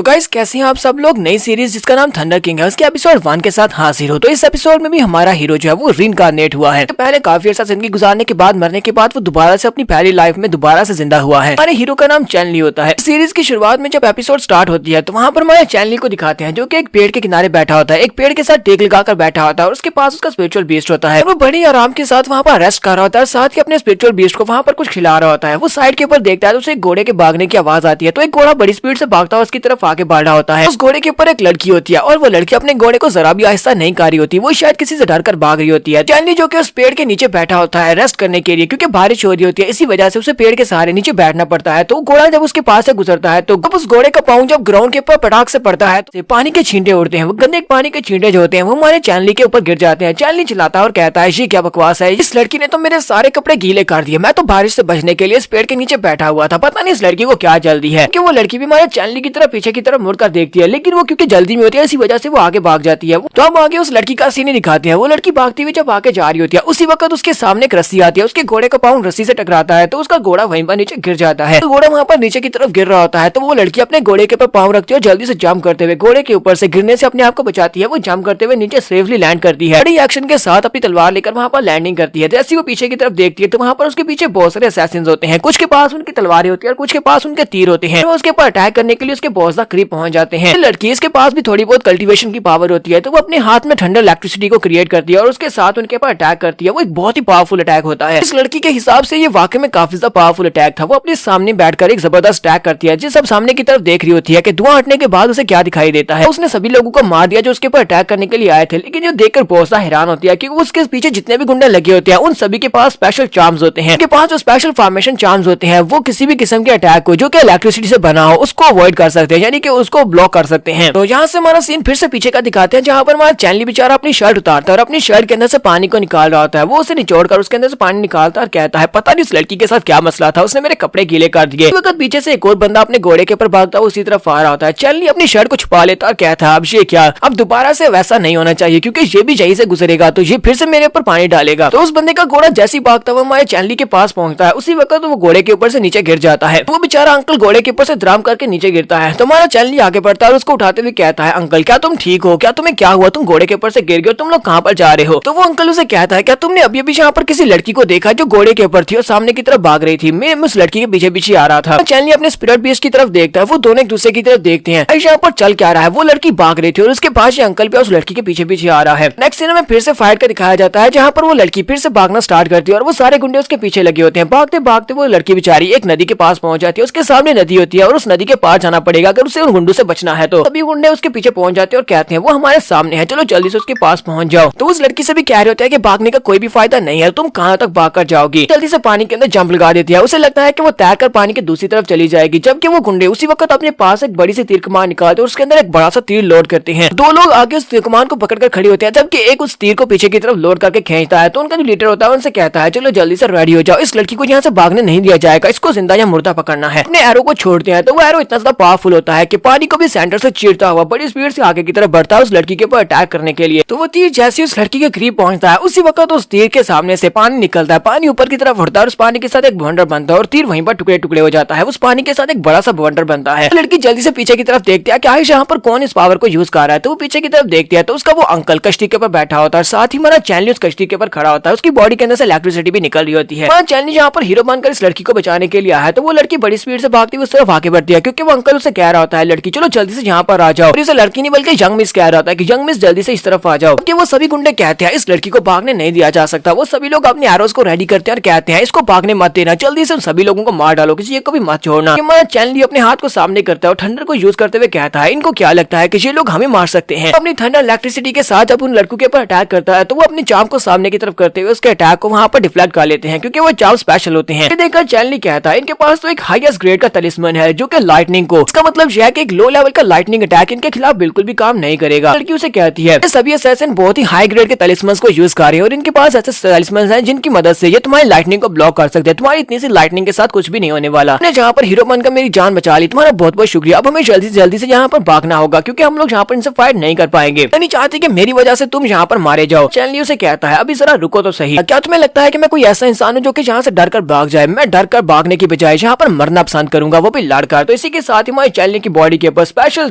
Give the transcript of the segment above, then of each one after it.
तो गाइस कैसे हैं आप सब लोग। नई सीरीज जिसका नाम थंडर किंग है उसके एपिसोड 1 के साथ हाजिर हो। तो इस एपिसोड में भी हमारा हीरो जो है वो रीइंकार्नेट हुआ है। तो पहले काफी अर्सा जिंदगी गुजारने के बाद मरने के बाद वो दोबारा से अपनी पहली लाइफ में दोबारा से जिंदा हुआ है। हमारे हीरो का नाम चैन ली होता है। सीरीज की शुरुआत में जब एपिसोड स्टार्ट होती है तो वहाँ पर हमारे चैन ली को दिखाते हैं जो की एक पेड़ के किनारे बैठा होता है, एक पेड़ के साथ टेक लगाकर बैठा होता है और उसके पास उसका स्पिरिचुअल बीस्ट होता है। वो बड़ी आराम के साथ वहाँ पर रेस्ट कर रहा होता है, साथ ही अपने स्पिरिचुअल बीस्ट को वहाँ पर कुछ खिला रहा होता है। वो साइड के ऊपर देखता है तो उसे एक घोड़े के भागने की आवाज आती है। तो एक घोड़ा बड़ी स्पीड से भागता है उसकी तरफ आगे बढ़ रहा होता है। उस घोड़े के ऊपर एक लड़की होती है और वो लड़की अपने घोड़े को जरा भी आहिस्ता नहीं कर रही होती, वो शायद किसी से डर कर भाग रही होती है। चैन ली जो कि उस पेड़ के नीचे बैठा होता है रेस्ट करने के लिए, क्योंकि बारिश हो रही होती है, इसी वजह से उसे पेड़ के सहारे नीचे बैठना पड़ता है। तो घोड़ा जब उसके पास से गुजरता है तो जब उस घोड़े का पाँव जब ग्राउंड के ऊपर पटाख से पड़ता है तो पानी के छींटे उड़ते हैं। वो गंदे पानी के छींटे जो होते हैं वो हमारे चैन ली के ऊपर गिर जाते हैं। चैन ली चिल्लाता है और कहता है ये क्या बकवास है, इस लड़की ने तो मेरे सारे कपड़े गीले कर दिए, मैं तो बारिश से बचने के लिए इस पेड़ के नीचे बैठा हुआ था, पता नहीं इस लड़की को क्या जल्दी है। कि वो लड़की भी हमारे चैन ली की तरफ पीछे की तरफ मुड़कर देखती है, लेकिन वो क्योंकि जल्दी में होती है इसी वजह से वो आगे भाग जाती है। तो अब आगे उस लड़की का सीन दिखाते हैं। वो लड़की भागती हुई जब आगे जा रही होती है उसी वक्त उसके सामने एक रस्सी आती है, उसके घोड़े का पाँव रस्सी से टकराता है तो उसका घोड़ा वहीं पर नीचे गिर जाता है। तो घोड़ा वहाँ पर नीचे की तरफ गिर रहा होता है तो वो लड़की अपने घोड़े के ऊपर पाँव रखती है और जल्दी से जंप करते हुए घोड़े के ऊपर से गिरने से अपने आप को बचाती है। वो जंप करते हुए नीचे सेफली लैंड करती है, बड़ी एक्शन के साथ अपनी तलवार लेकर वहाँ पर लैंडिंग करती है। जैसे वो पीछे की तरफ देखती है तो वहाँ पर उसके पीछे बहुत सारे असैसिन्स होते हैं, कुछ के पास उनकी तलवारें होती है और कुछ के पास उनके तीर होते हैं। तो उसके ऊपर अटैक करने के लिए उसके बहुत ज्यादा करीब पहुंच जाते हैं। लड़की इसके पास भी थोड़ी बहुत कल्टीवेशन की पावर होती है तो वो अपने हाथ में ठंडा इलेक्ट्रिसिटी को क्रिएट करती है और उसके साथ उनके ऊपर अटैक करती है। वो एक बहुत ही पावरफुल अटैक होता है। इस लड़की के हिसाब से ये वाकई में काफी ज्यादा पावरफुल अटैक था। वो अपने सामने बैठकर एक जबरदस्त अटैक करती है, जिस सब सामने की तरफ देख रही होती है कि धुआं हटने के बाद उसे क्या दिखाई देता है। उसने सभी लोगों को मार दिया जो उसके ऊपर अटैक करने के लिए आए थे, लेकिन जो देखकर बहुत ज्यादा हैरान होती है कि उसके पीछे जितने भी गुंडे लगे होते हैं उन सभी के पास स्पेशल चार्म्स होते हैं। उनके पास जो स्पेशल फॉर्मेशन चार्म्स होते हैं वो किसी भी किस्म के अटैक को जो कि इलेक्ट्रिसिटी से बना हो उसको अवॉइड कर सकते हैं, यानी कि उसको ब्लॉक कर सकते हैं। तो यहाँ से हमारा सीन फिर से पीछे का दिखाते हैं जहाँ पर हमारा चैन ली बेचारा अपनी शर्ट उतारता है और अपनी शर्ट के अंदर से पानी को निकाल रहा होता है। वो उसे निचोड़कर उसके अंदर से पानी निकालता है और कहता है पता नहीं उस लड़की के साथ क्या मसला था, उसने मेरे कपड़े गीले कर दिए। वक्त पीछे से एक और बंदा अपने घोड़े के ऊपर भागता है उसी तरफ आ रहा होता है। चैन ली अपनी शर्ट को छुपा लेता है और कहता है अब ये क्या, अब दोबारा से वैसा नहीं होना चाहिए क्योंकि ये भी यहीं से गुजरेगा तो ये फिर से मेरे ऊपर पानी डालेगा। तो उस बंदे का घोड़ा जैसे ही भागता हुआ हमारे चैन ली के पास पहुंचता है उसी वक्त वो घोड़े के ऊपर से नीचे गिर जाता है। वो बेचारा अंकल घोड़े के ऊपर से ड्राम करके नीचे गिरता है। तो हमारा चैन ली आगे बढ़ता है और उसको उठाते हुए कहता है अंकल क्या तुम ठीक हो, क्या तुम्हें क्या हुआ, तुम घोड़े के ऊपर से गिर गए, तुम लोग कहाँ पर जा रहे हो। तो वो अंकल उसे कहता है क्या तुमने अभी अभी यहाँ पर किसी लड़की को देखा जो घोड़े के ऊपर थी और सामने की तरफ भाग रही थी, मैं उस लड़की के पीछे पीछे आ रहा था। चैन ली अपने स्पिरिट बीस्ट की तरफ देखता है, वो दोनों एक दूसरे की तरफ देखते हैं यहाँ पर चल क्या रहा है। वो लड़की भाग रही थी और उसके पास ये अंकल भी उस लड़की के पीछे पीछे आ रहा है। नेक्स्ट सीन में फिर से फाइट का दिखाया जाता है जहाँ पर वो लड़की फिर से भागना स्टार्ट करती है और वो सारे गुंडे उसके पीछे लगे होते हैं। भागते भागते वो लड़की बेचारी एक नदी के पास पहुंच जाती है, उसके सामने नदी होती है और उस नदी के पार जाना पड़ेगा अगर उसे उन गुंडों से बचना है। तो सभी गुंडे उसके पीछे पहुंच जाते हैं और कहते हैं वो हमारे सामने है, चलो जल्दी से उसके पास पहुंच जाओ। तो उस लड़की से भी कह रहे होते हैं कि भागने का कोई भी फायदा नहीं है, तुम कहाँ तक भाग कर जाओगी। जल्दी से पानी के अंदर जंप लगा देती है, उसे लगता है कि वो तैरकर पानी के दूसरी तरफ चली जाएगी, जबकि वो गुंडे उसी वक्त अपने पास एक बड़ी सी तीर कमान निकालते और उसके अंदर एक बड़ा सा तीर लोड करते हैं। दो लोग आगे उस तीर कमान को पकड़कर खड़े होते हैं जबकि एक उस तीर को पीछे की तरफ लोड करके खींचता है। तो उनका जो लीडर होता है उनसे कहता है चलो जल्दी से रेडी हो जाओ, इस लड़की को यहाँ से भागने नहीं दिया जाएगा, इसको जिंदा या मुर्दा पकड़ना है। अपने एरो को छोड़ते हैं तो वो एरो इतना ज्यादा पावरफुल होता है कि पानी को भी सेंटर से चीरता हुआ बड़ी स्पीड से आगे की तरफ बढ़ता है उस लड़की के ऊपर अटैक करने के लिए। तो वो तीर जैसे उस लड़की के करीब पहुंचता है उसी वक्त उस तीर के सामने से पानी निकलता है, पानी ऊपर की तरफ उड़ता है और उस पानी के साथ एक बवंडर बनता है और तीर वहीं पर टुकड़े टुकड़े हो जाता है। उस पानी के साथ एक बड़ा सा बवंडर बनता है। लड़की जल्दी से पीछे की तरफ देखती है कि आखिर यहाँ पर कौन इस पावर को यूज कर रहा है। तो वो पीछे की तरफ देखती है तो उसका वो अंकल कश्ती के ऊपर बैठा होता है, साथ ही हमारा चैन ली उस कश्ती के ऊपर खड़ा होता है, उसकी बॉडी के अंदर से इलेक्ट्रिसिटी भी निकल रही होती है। हमारा चैन ली यहाँ पर हीरो बनकर इस लड़की को बचाने के लिए आया है। तो वो लड़की बड़ी स्पीड से भागती हुई उस तरफ आगे बढ़ती है क्योंकि वो अंकल उसे कह रहा होता है लड़की चलो जल्दी से यहाँ पर आ जाओ। और इसे लड़की नहीं बल्कि यंग मिस कह रहा होता है कि यंग मिस जल्दी से इस तरफ आ जाओ। कि वो सभी गुंडे कहते हैं इस लड़की को भागने नहीं दिया जा सकता। वो सभी लोग अपने एरोस को रेडी करते हैं और कहते हैं इसको भागने मत देना, जल्दी से उन सभी लोगों को मार डालो, किसी एक को भी मत छोड़ना। हमारा चैन ली अपने हाथ को सामने करता है और थंडर को यूज करते हुए कहता है इनको क्या लगता है कि ये लोग हमें मार सकते हैं। अपनी थंडर इलेक्ट्रिसिटी के साथ जब उन लड़कों के ऊपर अटैक करता है तो वो अपनी चाम को सामने की तरफ करते हुए उसके अटैक को वहाँ पर डिफ्लेक्ट कर लेते हैं क्योंकि वो चाम स्पेशल होते हैं। देखकर चैन ली कहता है इनके पास तो एक हाईएस्ट ग्रेड का तलिस्मन है जो कि लाइटनिंग को, इसका मतलब यह है कि एक लो लेवल का लाइटनिंग अटैक इनके खिलाफ बिल्कुल भी काम नहीं करेगा। लड़की उसे कहती है सभी असैसिन बहुत ही हाई ग्रेड के तलिस्मन को यूज कर रहे हैं और इनके पास ऐसे तलिस्मन हैं जिनकी मदद से ये तुम्हारी लाइटनिंग को ब्लॉक कर सकते हैं, तुम्हारी इतनी सी लाइटनिंग के साथ कुछ भी नहीं होने वाला। जहाँ पर हीरो बनकर मेरी जान बचा ली, तुम्हारा बहुत बहुत शुक्रिया। अब हमें जल्दी से यहाँ पर भागना होगा क्योंकि हम लोग यहाँ पर इनसे फाइट नहीं कर पाएंगे, नहीं चाहते कि मेरी वजह से तुम यहाँ पर मारे जाओ। चैन ली उसे कहता है अभी जरा रुको तो सही, क्या तुम्हें लगता है कि मैं कोई ऐसा इंसान हूँ जो कि यहाँ से डर कर भाग जाए? मैं डर कर भागने की बजाय यहाँ पर मरना पसंद करूंगा, वो भी लड़कर। तो इसी के साथ ही हमारी चैन ली की बॉडी के ऊपर स्पेशल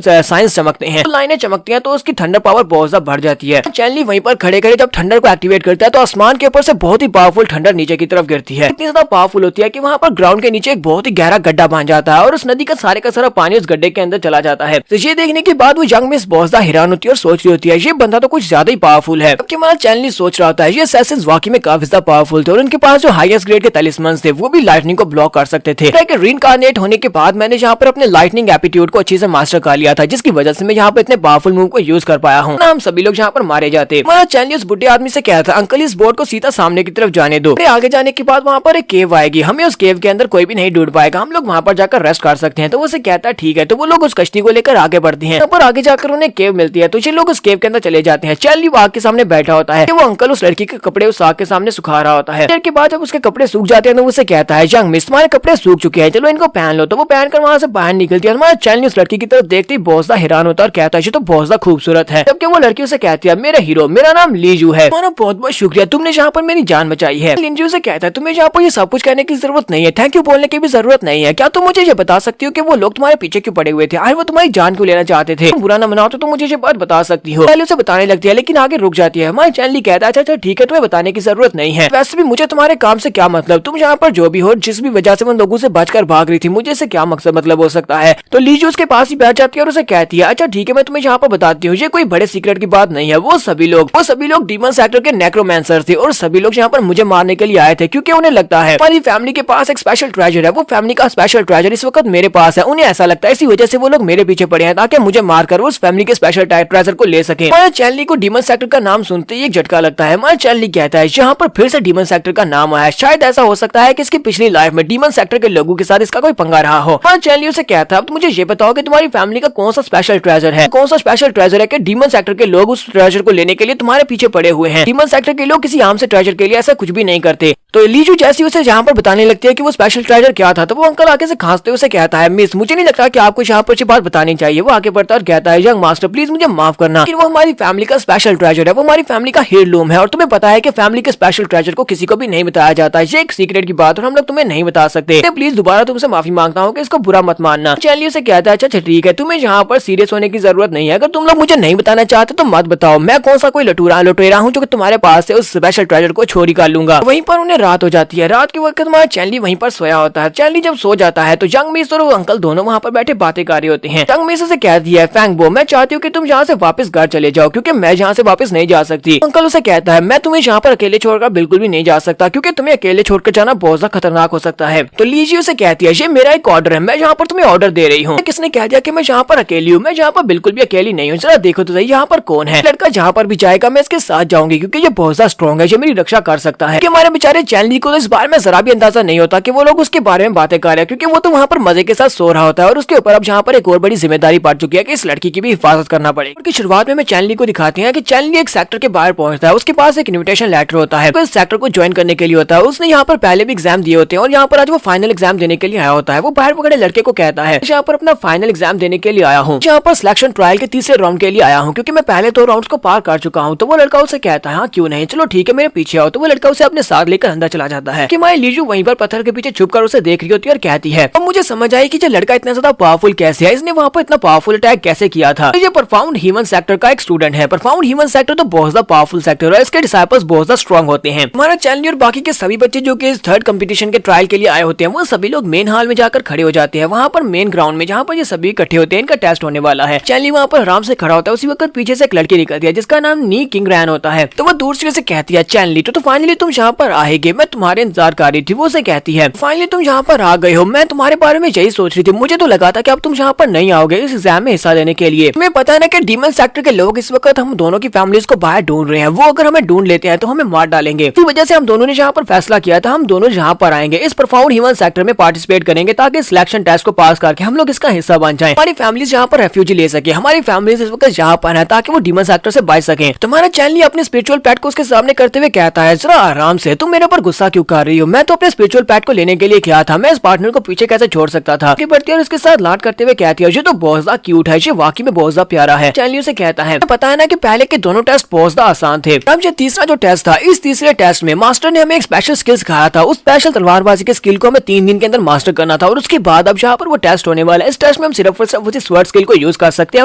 साइंस चमकते हैं, लाइनें चमकती हैं तो उसकी थंडर पावर बहुत ज्यादा बढ़ जाती है। चैनली वहीं पर खड़े खड़े जब थंडर को एक्टिवेट करता है तो आसमान के ऊपर से बहुत ही पावरफुल थंडर नीचे की तरफ गिरती है। इतनी ज्यादा पावरफुल होती है कि वहाँ पर ग्राउंड के नीचे एक बहुत ही गहरा गड्ढा बन जाता है और उस नदी का सारा पानी उस गड्ढे के अंदर चला जाता है। तो ये देखने के बाद वो यंग मिस बहुत ज्यादा हैरान होती है और सोच रही होती है ये बंदा तो कुछ ज्यादा ही पावरफुल है। जबकि हमारा चैनली सोच रहा होता है ये असैसिन्स वाकई में काफी ज्यादा पावरफुल थे और उनके पास जो हाईएस्ट ग्रेड के तलिस्मन थे वो भी लाइटनिंग को ब्लॉक कर सकते थे। रीइंकार्नेट होने के बाद मैंने यहाँ पर अपने लाइटनिंग एप्टीट्यूड को अच्छे से मास्टर कर लिया था, जिसकी वजह से मैं यहाँ पर इतने पावरफुल मूव को यूज कर पाया हूँ। हम सभी लोग यहाँ पर मारे जाते। हमारा चैनली उस बुढ़े आदमी से कहता था अंकल इस बोट को सीधा सामने की तरफ जाने दो, आगे जाने के बाद वहाँ पर एक केव आएगी, हमें उस केव के अंदर कोई भी नहीं ढूंढ पाएगा, हम लोग वहाँ पर जाकर रेस्ट कर सकते हैं। तो वो उसे कहता है ठीक है। तो वो लोग उस कश्ती को लेकर आगे बढ़ते हैं। यहाँ पर आगे जाकर उन्हें केव मिलती है तो ये लोग उस केव के अंदर चले जाते हैं। चैनली आग के सामने बैठा होता है, वो अंकल उस लड़की के कपड़े उस आग के सामने सुखा रहा होता है। देर के बाद जब उसके कपड़े सूख जाते हैं तो उसे कहता है यंग मिस तुम्हारे कपड़े सूख चुके हैं, चलो इनको पहन लो। तो वो पहनकर वहाँ से बाहर निकलती है। हमारा चैनली उस लड़की की तरफ देखते ही बहुत ज्यादा हैरान होता है और कहता है ये तो बहुत ज्यादा खूबसूरत है। जबकि वो लड़की उसे कहती है मेरा हीरो मेरा नाम लीजू है, तुम्हारा बहुत बहुत शुक्रिया, तुमने यहाँ पर मेरी जान बचाई है। लिंजू से कहता है तुम्हें यहाँ पर ये सब कुछ कहने की जरूरत नहीं है, थैंक यू बोलने की भी जरूरत नहीं है। क्या तुम मुझे ये बता सकती हो कि वो लोग तुम्हारे पीछे क्यों पड़े हुए थे, आए वो तुम्हारी जान क्यों लेना चाहते थे? बुरा न मनाओ तो तुम मुझे ये बात बता सकती हो। पहले उसे बताने लगती है लेकिन आगे रुक जाती है। हमारे चैनली कहता है अच्छा ठीक है तुम्हें बताने की जरूरत नहीं है, वैसे भी मुझे तुम्हारे काम से क्या मतलब, तुम यहाँ पर जो भी हो जिस भी वजह से उन लोगों से बचकर भाग रही थी मुझे से क्या मकसद मतलब हो सकता है। तो लीजू उसके पास ही बैठ जाती है और उसे कहती है अच्छा ठीक है मैं तुम्हें यहाँ पर बताती हूँ, ये कोई बड़े सीक्रेट की बात नहीं है। वो सभी लोग डीमन सेक्टर के नेक्रोमैंसर थे और सभी लोग यहाँ पर मुझे मारने के लिए आए थे क्योंकि उन्हें लगता है हमारी फैमिली के पास एक स्पेशल ट्रेजर है, वो फैमिली का स्पेशल ट्रेजर इस वक्त मेरे पास है। उन्हें ऐसा लगता है इसी वजह से वो लोग मेरे पीछे पड़े हैं ताकि मुझे मारकर उस फैमिली के स्पेशल ट्रेजर को ले सके। हमारे चैनली को डीमन सेक्टर का नाम सुनते ही एक झटका लगता है। हमारे चैनली कहता है यहाँ पर फिर से डीमन सेक्टर का नाम आया, शायद ऐसा हो सकता है कि इसकी पिछली लाइफ में डीमन सेक्टर के लोगों के साथ इसका कोई पंगा रहा हो। हमारे चैनली उसे कहता है अब मुझे ये बताओ कि तुम्हारी फैमिली का कौन सा स्पेशल ट्रेजर है, कौन सा स्पेशल ट्रेजर है कि डीमन सेक्टर के लोग उस ट्रेजर को लेने के लिए तुम्हारे पीछे पड़े हुए हैं। डीमन सेक्टर के लोग किसी आम से ट्रेजर के लिए ऐसा कुछ भी नहीं करते। तो लीजू जैसी उसे यहाँ पर बताने लगती है कि वो स्पेशल ट्रेजर क्या था तो वो अंकल आगे से खांसते उसे कहता है मिस मुझे नहीं लगता कि आपको यहाँ पर बात बतानी चाहिए। वो आगे बढ़ता और कहता है यंग मास्टर प्लीज मुझे माफ करना, वो हमारी फैमिली का स्पेशल ट्रेजर है, वो हमारी फैमिली का हेirloom है और तुम्हें पता है कि फैमिली के स्पेशल ट्रेजर को किसी को भी नहीं बताया जाता है, ये एक सीक्रेट की बात और हम लोग तुम्हें नहीं बता सकते। प्लीज दोबारा तुमसे माफी मांगता हूँ कि इसको बुरा मत मानना। चैनली उसे कहता है अच्छा ठीक है तुम्हें यहाँ पर सीरियस होने की जरूरत नहीं है, अगर तुम लोग मुझे नहीं बताना चाहते तो मत बताओ, मैं कौन सा कोई लुटेरा हूँ जो तुम्हारे पास से उस स्पेशल ट्रेजर को चोरी कर लूंगा। वहीं पर उन्हें रात हो जाती है। रात के वक्त हमारा चैनली वहीं पर सोया होता है। चैनली जब सो जाता है तो यंग मिस और अंकल दोनों वहाँ पर बैठे बातें कर रहे होते हैं। यंग मिस उसे कह दिया है फैंगबो मैं चाहती हूँ कि तुम यहाँ से वापस घर चले जाओ क्योंकि मैं यहाँ से वापस नहीं जा सकती। अंकल उसे कहता है मैं तुम्हें यहाँ पर अकेले छोड़कर बिल्कुल भी नहीं जा सकता क्योंकि तुम्हें अकेले छोड़कर जाना बहुत ज्यादा खतरनाक हो सकता है। तो लीजी उसे कहती है ये मेरा एक ऑर्डर है, मैं यहाँ पर तुम्हें ऑर्डर दे रही हूँ। किसने कह दिया कि मैं यहाँ पर अकेली हूँ, मैं यहाँ पर बिल्कुल भी अकेली नहीं हूँ, जरा देखो तो सही यहाँ पर कौन है। लड़का जहाँ पर भी जाएगा मैं इसके साथ जाऊंगी क्योंकि ये बहुत ज्यादा स्ट्रॉन्ग है, ये मेरी रक्षा कर सकता है। कि हमारे बेचारे चैनली को इस बारे में जरा भी अंदाजा नहीं होता कि वो लोग उसके बारे में बातें कर रहे हैं क्योंकि वो तो वहाँ पर मजे के साथ सो रहा होता है और उसके ऊपर अब यहाँ पर एक और बड़ी जिम्मेदारी पड़ चुकी है कि इस लड़की की भी हिफाजत करना पड़े। उनकी शुरुआत में चैनली को दिखाते हैं कि चैनली एक सेक्टर के बाहर पहुंचता है, उसके पास एक इन्विटेशन लेटर होता है तो इस सेक्टर को ज्वाइन करने के लिए होता है। उसने यहाँ पर पहले भी एग्जाम दिए होते हैं और यहाँ पर आज वो फाइनल एग्जाम देने के लिए आया होता है। वो बाहर पकड़े लड़के को कहता है यहाँ पर अपना फाइनल एग्जाम देने के लिए आया हूँ, यहाँ पर सिलेक्शन ट्रायल के तीसरे राउंड के लिए आया हूँ क्योंकि मैं पहले 2 राउंड को पार कर चुका हूँ। तो वो लड़का उसे कहता है हाँ क्यों नहीं, चलो ठीक है मेरे पीछे आओ। तो वो लड़का उसे अपने साथ लेकर अंदर चला जाता है कि माई लीजू वहीं पर पत्थर के पीछे छुप कर उसे देख रही होती है और कहती है अब मुझे समझ आई कि ये लड़का इतना ज्यादा पावरफुल कैसे है, इसने वहाँ पर इतना पावरफुल अटैक कैसे किया था। तो ये परफाउंड ह्यूमन सेक्टर का एक स्टूडेंट है। परफाउंड ह्यूमन सेक्टर तो बहुत ज्यादा पावरफुल सेक्टर है, इसके डिसाइपल्स बहुत ज्यादा स्ट्रॉन्ग होते हैं। हमारा चैनली और बाकी के सभी बच्चे जो कि इस थर्ड कंपटीशन के ट्रायल के लिए आए होते हैं वो सभी लोग मेन हॉल में जाकर खड़े हो जाते हैं, वहाँ पर मेन ग्राउंड में जहाँ पर ये सभी इकट्ठे होते हैं, इनका टेस्ट होने वाला है। चैनली वहाँ पर आराम से खड़ा होता है, उसी वक्त पीछे से एक लड़की निकलती है जिसका नाम नी किंग रैन होता है। तो वो दूर से उसे कहती है चैनली तो फाइनली तुम यहाँ पर आएगे, मैं तुम्हारे इंतजार कर रही थी। वो उसे कहती है फाइनली तुम यहाँ पर आ गए हो, मैं तुम्हारे बारे में यही सोच रही थी, मुझे तो लगा था कि अब तुम यहाँ पर नहीं आओगे इस एग्जाम में हिस्सा लेने के लिए। तुम्हें पता है ना कि डीमन सेक्टर के लोग इस वक्त हम दोनों की फैमिलीज को बाहर ढूंढ रहे हैं, वो अगर हमें ढूंढ लेते हैं तो हमें मार डालेंगे। इसी वजह से हम दोनों ने यहाँ पर फैसला किया था हम दोनों यहाँ पर आएंगे, इस परफाउंड ह्यूमन सेक्टर में पार्टिसिपेट करेंगे ताकि सिलेक्शन टेस्ट को पास करके हम लोग इसका हिस्सा बन जाएं, हमारी फैमिलीज यहाँ पर रेफ्यूजी ले सके, हमारी फैमिलीज इस वक्त यहाँ पर है ताकि वो डीमन सेक्टर से बच सके। तुम्हारा चैनली अपने स्पिरिचुअल पेट को उसके सामने करते हुए कहता है जरा आराम से, तुम मेरे ऊपर गुस्सा क्यों कर रही हो, मैं तो अपने स्पिरिचुअल पेट को लेने के लिए किया था, मैं इस पार्टनर को पीछे कैसे छोड़ सकता था। बढ़ती है और उसके साथ लाड करते हुए कहती है ये तो बहुत ज्यादा क्यूट है, ये वाकई में बहुत ज्यादा प्यारा है। चैनली उसे कहता है पता है ना कि पहले के दोनों टेस्ट बहुत ज्यादा आसान थे, अब ये तीसरा जो टेस्ट था इस तीसरे टेस्ट में मास्टर ने हमें एक स्पेशल स्किल सिखाया था, उस स्पेशल तलवारबाजी के स्किल को हमें 3 दिन के अंदर मास्टर करना था और उसके बाद अब यहाँ पर वो टेस्ट होने वाला है। इस टेस्ट में हम सिर्फ और सिर्फ उसी स्वर्ड स्किल को यूज कर सकते हैं,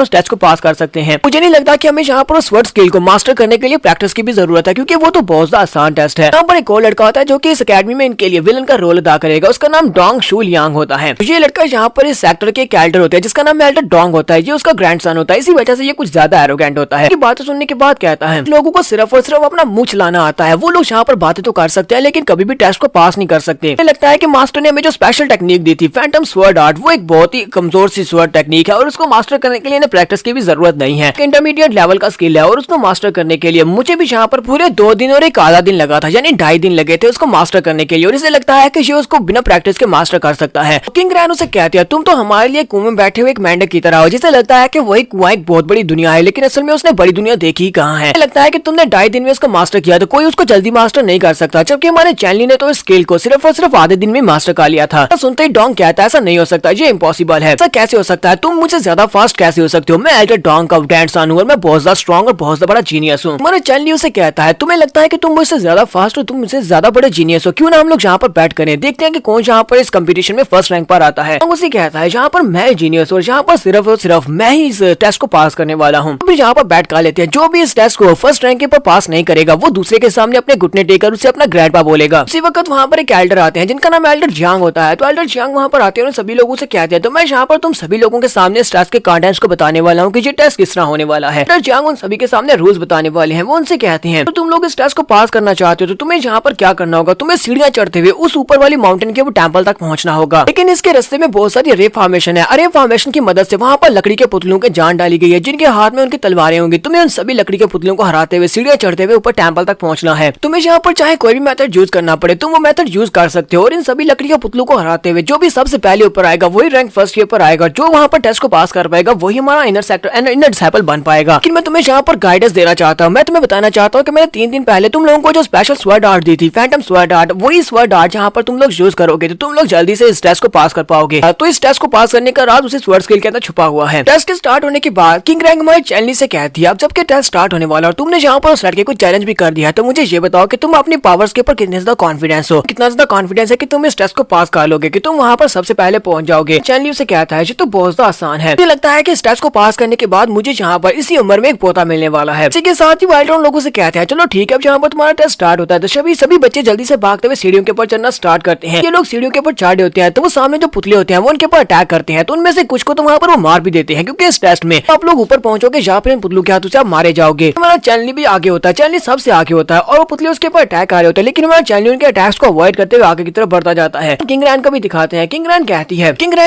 उस टेस्ट को पास कर सकते हैं। मुझे नहीं लगता कि हमें यहाँ पर उस स्वर्ड स्किल को मास्टर करने के लिए प्रैक्टिस की भी जरूरत है, क्योंकि वो तो बहुत ज्यादा आसान टेस्ट है। यहाँ पर एक और लड़का होता है जो कि इस अकेडमी में इनके लिए विलन का रोल अदा करेगा, उसका नाम डोंग शू लियांग होता है। ये लड़का यहाँ पर इस सेक्टर के एल्डर होते हैं जिसका नाम एल्डर डोंग होता है, ये उसका ग्रैंडसन होता है, इसी वजह से ये कुछ ज्यादा एरोगेंट होता है। बातें सुनने के बाद कहता है लोगों को सिर्फ और सिर्फ अपना मुंह चलाना आता है, वो लोग यहाँ पर बातें तो कर सकते हैं लेकिन कभी भी टेस्ट को पास नहीं कर सकते। मुझे लगता है कि मास्टर ने हमें जो स्पेशल टेक्निक दी थी फैंटम स्वर्ड आर्ट, वो एक बहुत ही कमजोर सी स्वर्ड टेक्निक है और उसको मास्टर करने के लिए इन्हें प्रैक्टिस की भी जरूरत नहीं है। इंटरमीडिएट लेवल का स्किल है और उसको मास्टर करने के लिए मुझे भी यहाँ पर पूरे 2 दिन और एक आधा दिन लगा था, यानी 2.5 दिन लगे थे उसको मास्टर करने के लिए। और इसे लगता है कि ये उसको बिना प्रैक्टिस के मास्टर कर सकता है। किंग रैन उसे कहती है तुम तो हमारे लिए कुएं में बैठे हुए एक मेंढक की तरह हो, जिसे लगता है कि वही कुआं एक बहुत बड़ी दुनिया है, लेकिन असल में उसने बड़ी दुनिया देखी कहाँ है। लगता है कि तुमने 2.5 दिन में उसको मास्टर किया तो कोई उसको जल्दी मास्टर नहीं कर सकता, जबकि हमारे चैनली ने तो इस स्किल को सिर्फ और सिर्फ आधे दिन में मास्टर कर लिया था। सुनते ही डोंग कहता है ऐसा नहीं हो सकता, ये इम्पॉसिबल है, ऐसा कैसे हो सकता है, तुम मुझसे ज्यादा फास्ट कैसे हो सकते हो, मैं एल्डर डोंग का ग्रैंडसन हूं और मैं बहुत ज्यादा स्ट्रॉन्ग और बहुत बड़ा जीनियस हूँ। हमारे चैनली उसे कहता है तुम्हें लगता है कि तुम मुझसे ज्यादा फास्ट हो, तुम मुझसे ज्यादा बड़े जीनियस हो, क्यों ना हम लोग यहाँ पर बैठ करें, देखते हैं कि कौन यहाँ पर इस कंपटीशन में फर्स्ट रैंक पर आता है। उसे कहता है यहाँ पर मैं जीनियस और यहाँ पर सिर्फ और सिर्फ मैं ही इस टेस्ट को पास करने वाला हूँ। फिर यहाँ पर बैठ कर लेते हैं, जो भी इस टेस्ट को फर्स्ट रैंक पर पास नहीं करेगा वो दूसरे के सामने अपने घुटने टेकर उसे अपना ग्रैंडपा बोलेगा। उसी वक्त वहाँ पर एक एल्डर आते हैं जिनका नाम एल्डर जियांग होता है। तो एल्डर जियांग वहाँ पर आते हैं और सभी लोगों से कहते हैं तो मैं यहाँ पर तुम सभी लोगों के सामने इस टेस्ट के कंटेंट्स को बताने वाला हूँ कि ये टेस्ट किस तरह होने वाला है। एल्डर जियांग उन सभी के सामने रूल्स बताने वाले हैं। वो उनसे कहते हैं तो तुम लोग इस टेस्ट को पास करना चाहते हो तो तुम्हें यहाँ पर क्या करना होगा, तुम्हें सीढ़ियां चढ़ते हुए उस ऊपर वाली माउंटेन के वो टेंपल तक पहुंचना होगा, लेकिन इसके रास्ते में बहुत सारी रेप फॉर्मेशन है। रेप फॉर्मेशन की मदद से वहाँ पर लकड़ी के पुतलों के जान डाली गई है जिनके हाथ में उनकी तलवारें होंगी। तुम्हें उन सभी लकड़ी के पुतलों को हराते हुए सीढ़ियां चढ़ते हुए ऊपर टेंपल तक पहुंचना है। तुम्हें यहाँ पर चाहे कोई भी मेथड यूज करना पड़े तुम वो मेथड यूज कर सकते हो और इन सभी लकड़ी के पुतलों को हराते हुए जो भी सबसे पहले ऊपर आएगा वही रैंक फर्स्ट ईयर पर आएगा। जो वहाँ पर टेस्ट को पास कर पाएगा वही हमारा इनर डिसाइपल बन पाएगा। लेकिन मैं तुम्हें यहाँ पर गाइडेंस देना चाहता हूँ, मैं तुम्हें बताना चाहता हूँ कि मैंने 3 दिन पहले तुम लोगों को जो स्पेशल स्वर्ड आर्ट दी थी फैंटम स्वर्ड आर्ट, वही स्वर्ड आर्ट जहाँ पर तुम लोग यूज करोगे तो तुम लोग जल्दी से इस टेस्ट को पास कर पाओगे। तो इस टेस्ट को पास करने का राज उसी स्वर्ड स्किल के अंदर छुपा हुआ है। टेस्ट के स्टार्ट होने के बाद किंग रैंक हमारे चैनली से कहती है अब जबकि टेस्ट स्टार्ट होने वाला और तुमने यहाँ पर उस लड़के को चैलेंज भी कर दिया है तो मुझे ये बताओ कि तुम अपनी पावर्स के ऊपर कितने ज्यादा कॉन्फिडेंस हो, कितना ज्यादा कॉन्फिडेंस है कि तुम इस टेस्ट को पास कर लोगे, कि तुम वहाँ पर सबसे पहले पहुंच जाओगे। चैनली उसे कहता है ये तो बहुत ज्यादा आसान है, मुझे लगता है कि इस टेस्ट को पास करने के बाद मुझे यहाँ पर इसी उम्र में एक पोता मिलने वाला है। इसी के साथ ही वाइल्ड लोगों से कहते हैं चलो ठीक है अब यहाँ पर तुम्हारा टेस्ट स्टार्ट होता है। तो सभी बच्चे जल्दी से भागते हुए सीढ़ियों के ऊपर चढ़ना स्टार्ट करते हैं। ये लोग सीढ़ियों के ऊपर चढ़े होते हैं तो वो सामने जो पुतले होते हैं वो उनके ऊपर अटैक करते हैं, तो उनमें से कुछ को तो वहाँ पर वो मार भी देते हैं, क्योंकि इस टेस्ट में आप लोग ऊपर पहुंचोगे या फिर इन पुतलों के हाथों से आप मारे जाओगे। हमारा चैनली भी आगे होता है, चैनली सबसे आगे होता है और वो पुतले उसके ऊपर अटैक आ रहे होते हैं, लेकिन हमारा चैनली उनके अटैक्स को अवॉइड करते हुए आगे की तरफ बढ़ता जाता है। किंग रैन को भी दिखाते हैं। किंग रैन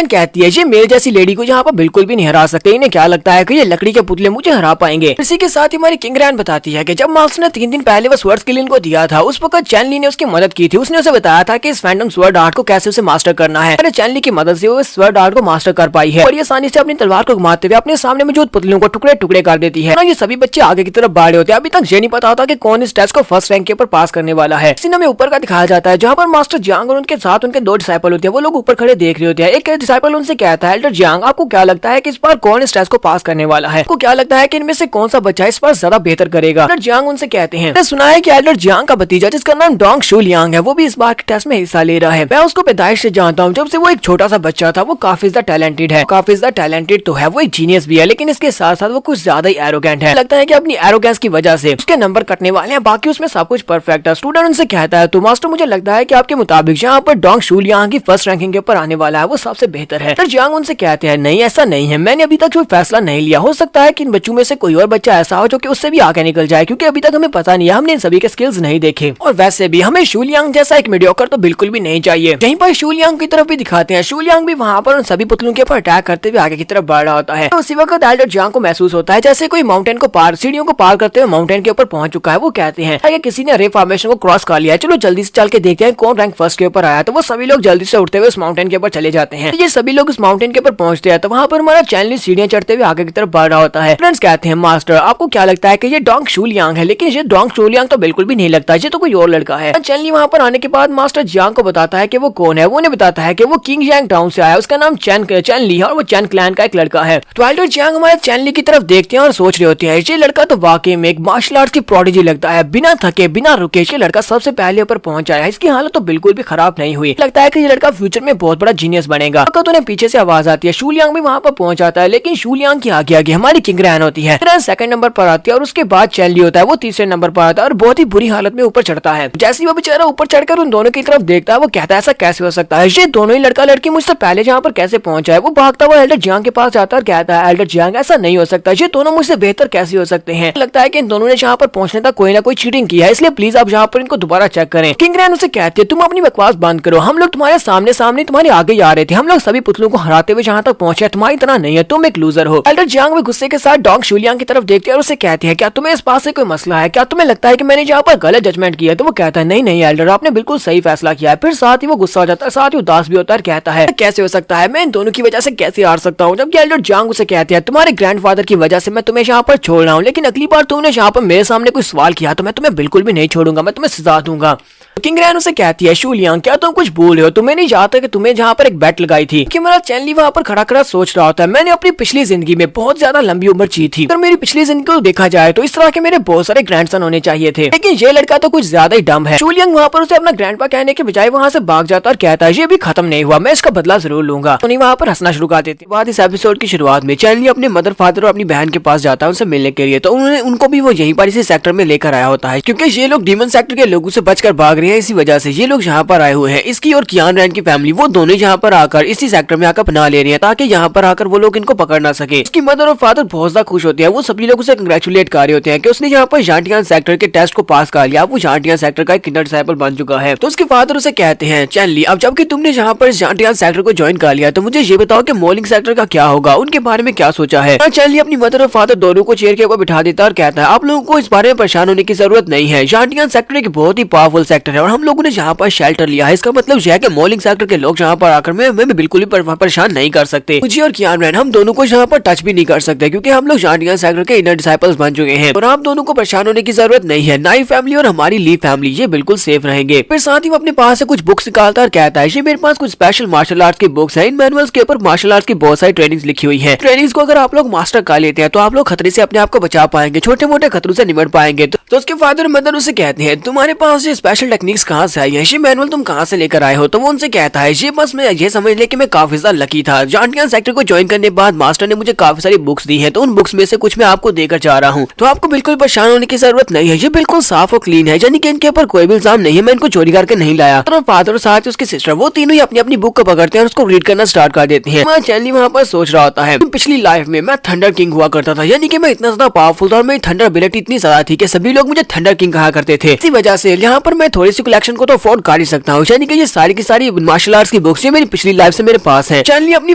कहती है ये मेरे जैसी लेडी को यहाँ पर बिल्कुल भी नहीं हरा सकते, इन्हें क्या लगता है कि ये लकड़ी के पुतले मुझे हरा पाएंगे। इसी के साथ ही हमारी किंग रैन बताती है कि जब मास्टर ने 3 दिन पहले वो स्वर्ड स्किल इनको दिया था उस वक्त चैनली ने उसकी मदद की थी। उसने उसे बताया था कि इस फैंटम स्वर्ड आर्ट को कैसे उसे मास्टर करना है। चैनली की मदद से वो इस स्वर्ड आर्ट को मास्टर कर पाई है और ये आसानी से अपनी तलवार को घुमाते हुए अपने सामने मौजूद पुतलों को टुकड़े टुकड़े कर देती है। ये सभी बच्चे आगे की तरफ बढ़ रहे होते हैं। अभी तक ये नहीं पता होता कि कौन इस टेस्ट को फर्स्ट रैंक के ऊपर पास करने वाला है। सीन में ऊपर का दिखाया जाता है जहाँ पर मास्टर जियांग और उनके साथ उनके 2 डिसाइपल होते हैं, वो लोग ऊपर खड़े देख रहे होते हैं। एक डिसाइपल उनसे कहता है एल्डर जियांग आपको क्या लगता है कि इस बार कौन इस टेस्ट को पास करने वाला है, आपको क्या लगता है कि इनमें से कौन सा बच्चा इस बार ज्यादा बेहतर करेगा। एल्डर जियांग उनसे कहते हैं मैंने सुना है कि एल्डर जियांग का भतीजा जिसका नाम डोंग शू लियांग है वो भी इस बार के टेस्ट में हिस्सा ले रहा है। मैं उसको पैदाइश से जानता हूँ, जब से वो एक छोटा सा बच्चा था वो काफी ज्यादा टैलेंटेड है। काफी ज्यादा टैलेंटेड तो है, वो एक जीनियस भी है, लेकिन इसके साथ साथ वो कुछ ज्यादा ही एरोगेंट है। लगता है कि अपनी एरोगेंस की वजह से उसके नंबर कटने वाले हैं, बाकी उसमें सब कुछ परफेक्ट है। स्टूडेंट उनसे कहता है तो मास्टर मुझे लगता है कि आपके मुताबिक यहाँ पर डोंग शू लियांग की फर्स्ट रैंकिंग के ऊपर आने वाला है वो सबसे बेहतर है। जियांग उनसे कहते हैं नहीं ऐसा नहीं है, मैंने अभी तक कोई फैसला नहीं लिया, हो सकता है कि इन बच्चों में से कोई और बच्चा ऐसा हो जो कि उससे भी आगे निकल जाए, क्योंकि अभी तक हमें पता नहीं है, हमने इन सभी के स्किल्स नहीं देखे और वैसे भी हमें शू लियांग जैसा एक मीडियोकर तो बिल्कुल भी नहीं चाहिए। यहीं पर शू लियांग की तरफ भी दिखाते हैं। शू लियांग भी वहाँ पर उन सभी पुतलों के ऊपर अटैक करते हुए आगे की तरफ बढ़ रहा होता है। तो उसी वक्त एल्डर जियांग को महसूस होता है जैसे कोई माउंटेन को पार सीढ़ियों को पार करते हुए माउंटेन के ऊपर पहुंच चुका है। वो कहते हैं अगर किसी ने रे फॉर्मेशन को क्रॉस कर लिया है, चलो जल्दी से चल के देखते हैं कौन रैंक फर्स्ट के ऊपर आया। तो वो सभी लोग जल्दी से उठते हुए उस माउंटेन के ऊपर चले जाते हैं। ये सभी लोग उस माउंटेन के ऊपर पहुंचते हैं तो वहाँ पर हमारा चैनली सीढ़ियां चढ़ते हुए आगे की तरफ बढ़ रहा होता है। फ्रेंड्स कहते हैं मास्टर आपको क्या लगता है कि ये डोंग शू लियांग है, लेकिन ये डोंग शू लियांग तो बिल्कुल भी नहीं लगता, ये तो कोई और लड़का है। चैनली वहाँ पर आने के बाद मास्टर जियांग को बताता है कि वो कौन है। वो उन्हें बताता है कि वो किंग यांग टाउन से आया, उसका नाम चैनली है और वो चैन क्लैन का एक लड़का है। तो एल्डर जियांग हमारे चैनली की तरफ देखते हैं और सोच रहे होते हैं ये लड़का तो वाकई में एक मार्शल आर्ट्स की प्रोडिजी लगता है, बिना थके बिना रुके ये लड़का सबसे पहले ऊपर पहुंच आया। इसकी हालत तो बिल्कुल भी खराब नहीं हुई, लगता है कि ये लड़का फ्यूचर में बहुत बड़ा जीनियस बनेगा। तो उन्हें पीछे से आवाज आती है। शूलियांग भी वहाँ पर पहुंच जाता है, लेकिन शूलियांग की आगे आगे हमारी किंग रैन होती है। सेकंड नंबर पर आती है और उसके बाद चैन ली होता है, वो तीसरे नंबर पर आता है और बहुत ही बुरी हालत में ऊपर चढ़ता है। जैसे ही वो बेचारा ऊपर चढ़कर उन दोनों की तरफ देखता है, वो कहता है ऐसा कैसे हो सकता है, ये दोनों ही लड़का लड़की मुझसे पहले जहाँ पर कैसे पहुंचा है। वो भागता हुआ एल्डर जियांग के पास जाता है और कहता है एल्डर जियांग ऐसा नहीं हो सकता, ये दोनों मुझसे बेहतर कैसे हो सकते हैं। लगता है कि इन दोनों ने यहाँ पर पहुंचने तक कोई ना कोई चीटिंग की है, इसलिए प्लीज आप यहाँ पर इनको दोबारा चेक करें। किंग रैन उसे कहती है तुम अपनी बकवास बंद करो, हम लोग तुम्हारे सामने सामने तुम्हारे आगे ही आ रहे थे, हम लोग सभी पुतलों को हराते हुए जहाँ तक पहुंचे, तुम्हारी तरह नहीं है, तुम एक लूजर हो। एल्डर जियांग भी गुस्से के साथ डॉग शूलियांग की तरफ देखती है और उसे कहती है क्या तुम्हें इस बात से कोई मसला है, क्या तुम्हें लगता है कि मैंने यहाँ पर गलत जजमेंट किया है। तो वो कहता है नहीं नहीं एल्डर, आपने बिल्कुल सही फैसला किया है। फिर साथ ही वो गुस्सा हो जाता है, साथ ही उदास भी होता है, कहता है कैसे हो सकता है, मैं इन दोनों की वजह से कैसे हार सकता हूँ। जबकि एल्डर जियांग उसे कहती है तुम्हारे ग्रैंडफादर की वजह से मैं तुम्हें यहाँ पर छोड़ रहा हूँ, लेकिन अगली बार तुमने यहाँ पर मेरे सामने कोई सवाल किया तो मैं तुम्हें बिल्कुल भी नहीं छोड़ूंगा, मैं तुम्हें सजा दूंगा। किंग रैन उसे कहती है शूलियांग क्या तुम कुछ भूल रहे हो, तुम्हें नहीं जाता कि तुम्हें जहाँ पर एक बेट लगाई थी कि मेरा चैन ली वहाँ पर खड़ा खड़ा सोच रहा होता है मैंने अपनी पिछली जिंदगी में बहुत ज्यादा लंबी उम्र जी थी, अगर मेरी पिछली जिंदगी को देखा जाए तो इस तरह के मेरे बहुत सारे ग्रैंडसन होने चाहिए थे, लेकिन ये लड़का तो कुछ ज्यादा ही डम है। शूलियांग वहाँ पर उसे अपना ग्रैंडपा कहने के बजाय वहाँ से भाग जाता और कहता है ये भी खत्म नहीं हुआ, मैं इसका बदला जरूर लूंगा। उन्हें वहाँ पर हंसना शुरू कर देती। बाद इस एपिसोड की शुरुआत में चैन ली अपने मदर फादर और अपनी बहन के पास जाता है उनसे मिलने के लिए, तो उनको भी वो यहीं पर इसी सेक्टर में लेकर आया होता है, क्योंकि ये लोग डीमन सेक्टर के लोगों से बचकर भाग रहे हैं, इसी वजह से ये लोग यहाँ पर आए हुए हैं। इसकी और कियान रैन की फैमिली वो दोनों यहाँ पर आकर इसी सेक्टर में आकर बना ले रही है ताकि यहाँ पर आकर वो लोग इनको पकड़ ना सके। इसकी मदर और फादर बहुत ज्यादा खुश होते हैं, वो सभी लोग उसे कंग्रेचुलेट कर रहे होते हैं कि उसने यहाँ पर जांटियान सेक्टर के टेस्ट को पास कर लिया, वो जांटियान सेक्टर का एक किंडर डिसाइपल बन चुका है। तो उसके फादर उसे कहते हैं चैन ली अब जबकि तुमने यहाँ पर जांटियान सेक्टर को ज्वाइन कर लिया तो मुझे ये बताओ कि मॉलिंग सेक्टर का क्या होगा, उनके बारे में क्या सोचा है। चैन ली अपनी मदर और फादर दोनों को चेयर के ऊपर बिठा देता और कहता है आप लोगों को इस बारे में परेशान होने की जरूरत नहीं है, जांटियान सेक्टर एक बहुत ही पावरफुल सेक्टर है और हम लोगों ने यहाँ पर शेल्टर लिया है, इसका मतलब यह है कि मॉलिंग सेक्टर के लोग यहाँ पर आकर मैं बिल्कुल भी परेशान नहीं कर सकते। मुझे और कियान रैन हम दोनों को यहाँ पर टच भी नहीं कर सकते क्योंकि हम लोग जांटियान सेक्टर के इनर डिसाइपल्स बन चुके हैं और आप दोनों को परेशान होने की जरूरत नहीं है। नाई फैमिली और हमारी ली फैमिली ये बिल्कुल सेफ रहेंगे। फिर साथ ही वो अपने पास से कुछ बुक्स निकालता और कहता है ये मेरे पास कुछ स्पेशल मार्शल आर्ट्स की बुक्स है, इन मैनुअल्स के ऊपर मार्शल आर्ट्स की बहुत सारी ट्रेनिंग्स लिखी हुई है। ट्रेनिंग्स को अगर आप लोग मास्टर कर लेते हैं तो आप लोग खतरे से अपने आप को बचा पाएंगे, छोटे मोटे खतरों से निपट पाएंगे। तो उसके फादर मदर उसे कहते हैं तुम्हारे पास ये स्पेशल टेक्निक्स कहाँ से आई है, ये मैनुअल तुम कहाँ से लेकर आए हो। तो वो उनसे कहता है ये बस मैं ये समझ ले कि मैं काफी ज्यादा लकी था, जांटियान सेक्टर को ज्वाइन करने के बाद मास्टर ने मुझे काफी सारी बुक्स दी है, तो उन बुक्स में से कुछ मैं आपको देकर जा रहा हूँ, तो आपको बिल्कुल परेशान होने की जरूरत नहीं है, ये बिल्कुल साफ और क्लीन है, यानी कि इनके ऊपर कोई भी इल्जाम नहीं है, मैं इनको चोरी करके नहीं लाया। तो फादर और साथ ही उसकी सिस्टर वो तीनों ही अपनी अपनी बुक को पकड़ते हैं और उसको रीड करना स्टार्ट कर देते हैं। चैनली वहाँ पर सोच रहा होता है पिछली लाइफ में मैं थंडर किंग हुआ करता था, यानी कि मैं इतना ज्यादा पावरफुल था और मेरी थंडर एबिलिटी इतनी ज्यादा थी कि सभी लोग मुझे थंडर किंग कहा करते थे। इसी वजह से यहाँ पर मैं थोड़ी सी कलेक्शन को तो अफोर्ड कर ही सकता हूँ, यानी कि ये सारी की सारी मार्शल आर्ट्स की बुक्स ये मेरी पिछली लाइफ से मेरे पास है। चैनली अपनी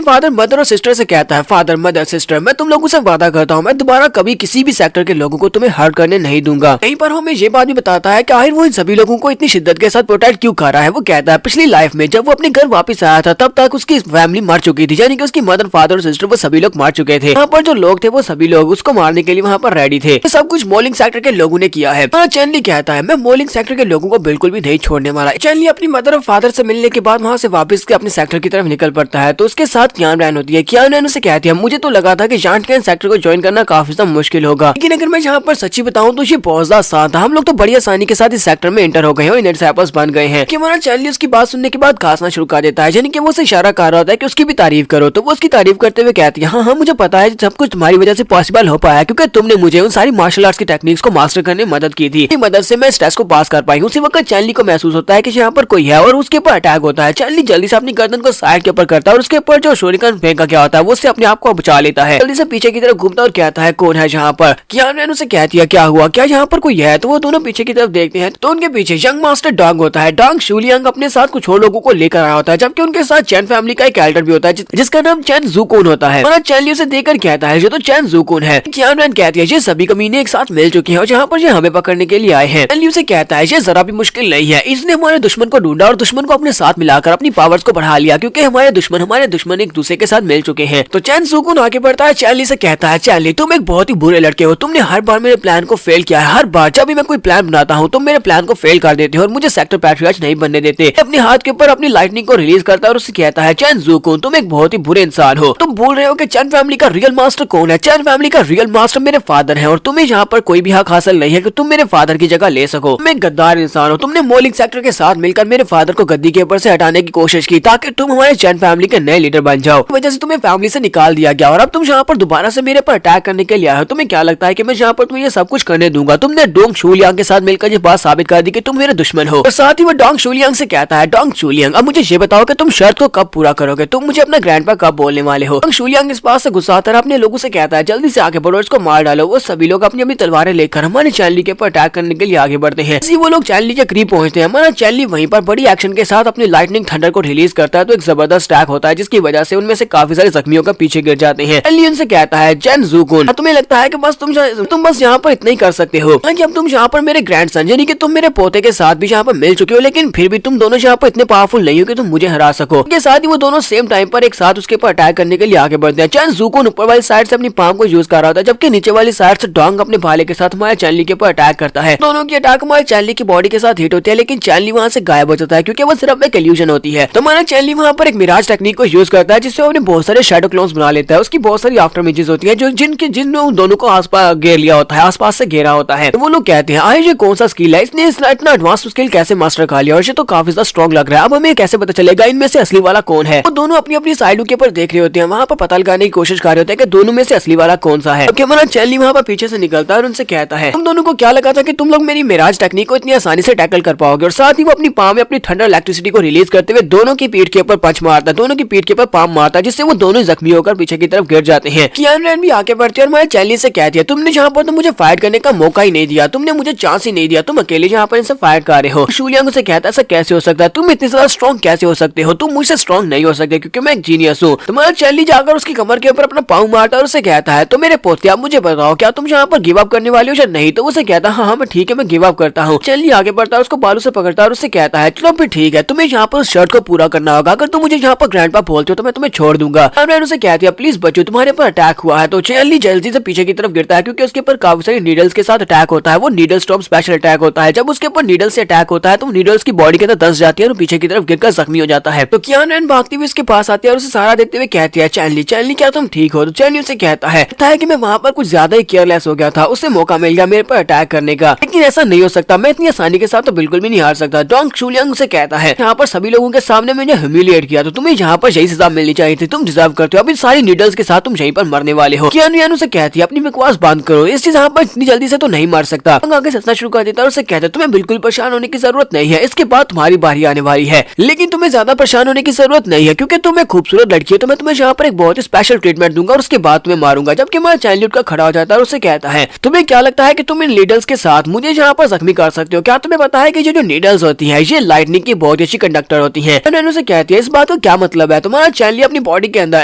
फादर मदर और सिस्टर से कहता है फादर मदर सिस्टर मैं तुम लोगों से वादा करता हूँ मैं दोबारा कभी किसी भी सेक्टर के लोगों को तुम्हें हर्ट करने नहीं दूंगा। यहीं पर हमें ये बात भी बताता है कि आखिर वो इन सभी लोगों को इतनी शिद्दत के साथ प्रोटेक्ट क्यों कर रहा है। वो कहता है पिछली लाइफ में जब वो अपने घर वापस आया था तब तक उसकी फैमिली मर चुकी थी, यानी कि उसकी मदर फादर और सिस्टर वो सभी लोग मर चुके थे। यहाँ पर जो लोग थे वो सभी लोग उसको मारने के लिए वहाँ पर रेडी थे। तो सब कुछ मॉलिंग सेक्टर के लोगों ने किया है। चैनली कहता है मैं मॉलिंग सेक्टर के लोगों को बिल्कुल भी नहीं छोड़ने वाला। चैनली अपनी मदर और फादर से मिलने के बाद वहाँ से वापस अपने सेक्टर की तरफ निकल पड़ता है, तो उसके साथ कियान रैन होती है। कियान रैन उसे कहती है मुझे तो लगा था कि जांटियान सेक्टर को ज्वाइन करना काफी ज्यादा मुश्किल होगा, लेकिन अगर मैं यहाँ पर सच्ची बताऊं तो ये बहुत ज्यादा आसान था, हम लोग तो बड़ी आसानी के साथ इस सेक्टर में एंटर हो गए हैं और डिसाइपल्स बन गए हैं। कि हमारा चैनली उसकी बात सुनने के बाद खासना शुरू कर देता है, यानी कि वो उसे इशारा कर रहा होता है कि उसकी भी तारीफ करो। तो वो उसकी तारीफ करते हुए कहती है हाँ मुझे पता है सब कुछ तुम्हारी वजह से पॉसिबल हो पाया क्योंकि तुमने मुझे उन सारी मार्शल आर्ट्स की टेक्निक्स को मास्टर करने में मदद की थी, मदद से मैं इस टेस्ट को पास कर पाई। उसी वक्त चैनली को महसूस होता है कि यहाँ पर कोई है और उसके ऊपर अटैक होता है। चैनली जल्दी से अपनी गर्दन को साइड के ऊपर करता है और उसके ऊपर जो शोरिकन फेंका गया होता है वो उससे अपने आप को बचा लेता है। जल्दी से पीछे की तरफ घूमता और कहता है कौन है यहाँ पर। कियान रैन उसे कहती है क्या हुआ, क्या यहाँ पर कोई है। तो वो दोनों पीछे की तरफ देखते हैं तो उनके पीछे यंग मास्टर डॉग होता है। डॉग शूलियांग अपने साथ कुछ और लोगों को लेकर आया होता है, जबकि उनके साथ चैन फैमिली का एक एल्डर भी होता है जिसका नाम चैन ज़ुकोन होता है। और चैनली उसे देखकर कहता है ये तो चैन ज़ुकोन है। कियान रैन कहती है ये सभी कमीने एक साथ मिल चुके हैं और यहाँ पर ये हमें पकड़ने के लिए आए हैं। चैनली उसे कहता है ये जरा भी मुश्किल नहीं है, इसने हमारे दुश्मन को ढूंढा और दुश्मन को अपने साथ मिलाकर अपनी पावर्स को बढ़ा लिया क्योंकि हमारे दुश्मन एक दूसरे के साथ मिल चुके हैं। तो चैन ज़ुकोन आगे बढ़ता है, चैनली से कहता है चैनली तुम एक बहुत ही बुरे लड़के हो, तुमने हर बार मेरे प्लान को फेल किया है, हर बार जब भी मैं कोई प्लान बनाता हूँ तुम मेरे प्लान को फेल कर देते हो और मुझे सेक्टर पैट्रियट नहीं बनने देते। अपने हाथ के ऊपर अपनी लाइटनिंग को रिलीज करता है और उससे कहता है चैन ज़ुकोन तुम एक बहुत ही बुरे इंसान हो, तुम बोल रहे हो कि चैन फैमिली का रियल मास्टर कौन है। चैन फैमिली का रियल मास्टर मेरे फादर है और तुम्हें यहाँ पर कोई भी हक हासिल नहीं है कि तुम मेरे फादर की जगह ले सको। तुम एक गद्दार इंसान हो, तुमने तुमने मॉलिंग सेक्टर के साथ मिलकर मेरे फादर को गद्दी के ऊपर से हटाने की कोशिश की ताकि तुम हमारे चैन फैमिली के नए लीडर बन जाओ। वजह से तुम्हें फैमिली से निकाल दिया गया और अब तुम यहाँ पर दोबारा से मेरे पर अटैक करने के लिए आए हो। तुम्हें क्या लगता है कि मैं यहाँ पर तुम्हें ये सब कुछ करने दूंगा? तुमने डोंग शूलियांग के साथ मिलकर ये बात साबित कर दी कि तुम मेरे दुश्मन हो। और साथ ही वो डोंग शूलियांग से कहता है, डोंग शूलियांग अब मुझे ये बताओ कि तुम शर्त को कब पूरा करोगे? तुम मुझे अपना ग्रैंडपा कब बोलने वाले हो? डोंग शूलियांग इस बात से गुस्सा आता है, अपने लोगों से कहता है जल्दी से आगे बढ़ो, इसको मार डालो। वो सभी लोग अपनी अपनी तलवारें लेकर हमारे चैनली के ऊपर अटैक करने के लिए आगे बढ़ते हैं। वो लोग चैनली के करीब पहुंचते हैं। हमारा चैनली वहीं पर बड़ी एक्शन के साथ अपनी लाइटनिंग थंडर को रिलीज करता है तो एक जबरदस्त अटैक होता है जिसकी वजह से उनमें से काफी सारे जख्मियों का पीछे गिर जाते हैं। चैनली उनसे कहता है, जैन जूकुन तुम्हें लगता है कि बस तुम बस यहाँ पर इतना ही कर सकते हो? कि अब तुम यहाँ पर मेरे ग्रैंडसन यानी कि तुम मेरे पोते के साथ भी यहाँ पर मिल चुके हो, लेकिन फिर भी तुम दोनों यहाँ पर इतने पावरफुल नहीं हो कि तुम मुझे हरा सको। के साथ ही वो दोनों सेम टाइम पर एक साथ उसके ऊपर अटैक करने के लिए आगे बढ़ते हैं। चैन जूकुन ऊपर वाली साइड से अपनी पाम को यूज कर रहा होता है जबकि नीचे वाली साइड से डोंग अपने भाले के साथ हमारे चैनली के ऊपर अटैक करता है। दोनों की अटैक हमारे चैनली की बॉडी के साथ हिट होती है लेकिन चैनली वहाँ से गायब हो जाता है क्योंकि वो सिर्फ एक इल्यूजन होती है। तो हमारा चैनली वहाँ पर एक मिराज टेक्निक को यूज करता है जिससे वो अपने बहुत सारे शैडो क्लोन्स बना लेता है। उसकी बहुत सारी आफ्टर इमेजेस होती है जो जिन दोनों को आसपास घेर लिया होता है, आसपास से घेरा होता है। तो वो लोग कहते हैं आए ये कौन सा स्किल है, इसने इतना एडवांस स्किल कैसे मास्टर कर लिया और ये तो काफी ज्यादा स्ट्रॉन्ग लग रहा है। अब हमें कैसे पता चलेगा इनमें से असली वाला कौन है? वो दोनों अपनी अपनी साइडों के ऊपर देख रहे होते हैं, वहाँ पर पता लगाने की कोशिश कर रहे होते हैं कि दोनों में से असली वाला कौन सा है। हमारा चैनली वहाँ पर पीछे से निकलता है और उनसे कहता है, तुम दोनों को क्या लगा था कि तुम लोग मेरी मिराज टेक्निक को इतनी आसानी से टैकल कर पाओगे? और साथ ही वो अपनी पाम में अपनी थंडर इलेक्ट्रिसिटी को रिलीज करते हुए दोनों की पीठ के ऊपर पंच मारता है, दोनों की पीठ के ऊपर पाम मारता है जिससे वो दोनों जख्मी होकर पीछे की तरफ गिर जाते हैं। कियान रैन भी आगे बढ़ती है और हमारे चैनली से कहती है, तुमने यहाँ पर तो मुझे फाइट करने का मौका ही नहीं दिया, तुमने मुझे चांस ही नहीं दिया, तुम अकेले यहाँ पर इनसे फाइट कर रहे हो। शूलियांग से कहता है ऐसा कैसे हो सकता है, तुम इतनी ज्यादा स्ट्रॉन्ग कैसे हो सकते हो? तुम मुझसे स्ट्रॉन्ग नहीं हो सकते क्योंकि मैं एक जीनियस हूँ। तुम्हारा चैनली जाकर उसकी कमर के ऊपर अपना पाँव मारता है और उसे कहता है, तो मेरे पोते आप मुझे बताओ क्या तुम यहाँ पर गिव अप करने वाले हो या नहीं? तो उसे कहता है हाँ मैं ठीक है, मैं गिव अप करता हूँ। चैनली आगे बढ़ता है, उसको बालों से पकड़ता है और उससे कहता है चलो फिर ठीक है, तुम्हें यहाँ पर उस शर्ट को पूरा करना होगा, अगर तुम मुझे यहाँ पर ग्रैंडपा बोलते हो तो मैं तुम्हें छोड़ दूंगा। उसे कहती है प्लीज बच्चों तुम्हारे पर अटैक हुआ है। तो चैनली जल्दी से पीछे की तरफ गिरता है क्योंकि उसके ऊपर काफी सारी नीडल्स के साथ अटैक होता है। वो नीडल स्टॉर्म स्पेशल अटैक होता है। जब उसके ऊपर नीडल से अटैक होता है तो नीडल्स की बॉडी के अंदर दस जाती है और पीछे की तरफ गिरकर जख्मी हो जाता है। तो कियान रैन भागती हुई उसके पास आती है और उसे सहारा देते हुए कहती है चैनली क्या तुम ठीक हो? तो चैनली उसे कहता है कि मैं वहाँ पर कुछ ज्यादा ही केयरलेस हो गया था, उसे मौका मिल गया मेरे पर अटैक करने का, लेकिन ऐसा नहीं हो सकता, मैं इतनी आसानी के साथ तो बिल्कुल भी नहीं हार सकता। डोंग शूलियांग से कहता है यहाँ पर सभी लोगों के सामने मैंने ह्यूमिलिएट किया तो तुम्हें यहाँ पर यही सजा मिलनी चाहिए थी, तुम डिजर्व करते हो, अभी सारी नीडल्स के साथ तुम यहीं पर मरने वाले हो। कियान रैन उसे कहती है अपनी बकवास बंद करो, इस चीज यहाँ पर इतनी जल्दी से तो नहीं मार सकता। आगे सचना शुरू कर देता है और उसे कहता है तुम्हें बिल्कुल परेशान होने की जरूरत नहीं है, इसके बाद तुम्हारी बारी आने वाली है, लेकिन तुम्हें ज्यादा परेशान होने की जरूरत नहीं है क्योंकि तुम एक खूबसूरत लड़की है, तो मैं तुम्हें यहाँ पर एक बहुत ही स्पेशल ट्रीटमेंट दूंगा और उसके बाद तुम्हें मारूंगा। जबकि हमारा चैनली उठकर खड़ा हो जाता है और उसे कहता है तुम्हें क्या लगता है कि तुम इन नीडल्स के साथ मुझे यहाँ पर जख्मी कर सकते हो? क्या तुम्हें पता है कि जो नीडल्स होती है ये लाइटनिंग की बहुत अच्छी कंडक्टर होती है। उसे कहती है इस बात का क्या मतलब है? तुम्हारा चैनली अपनी बॉडी के अंदर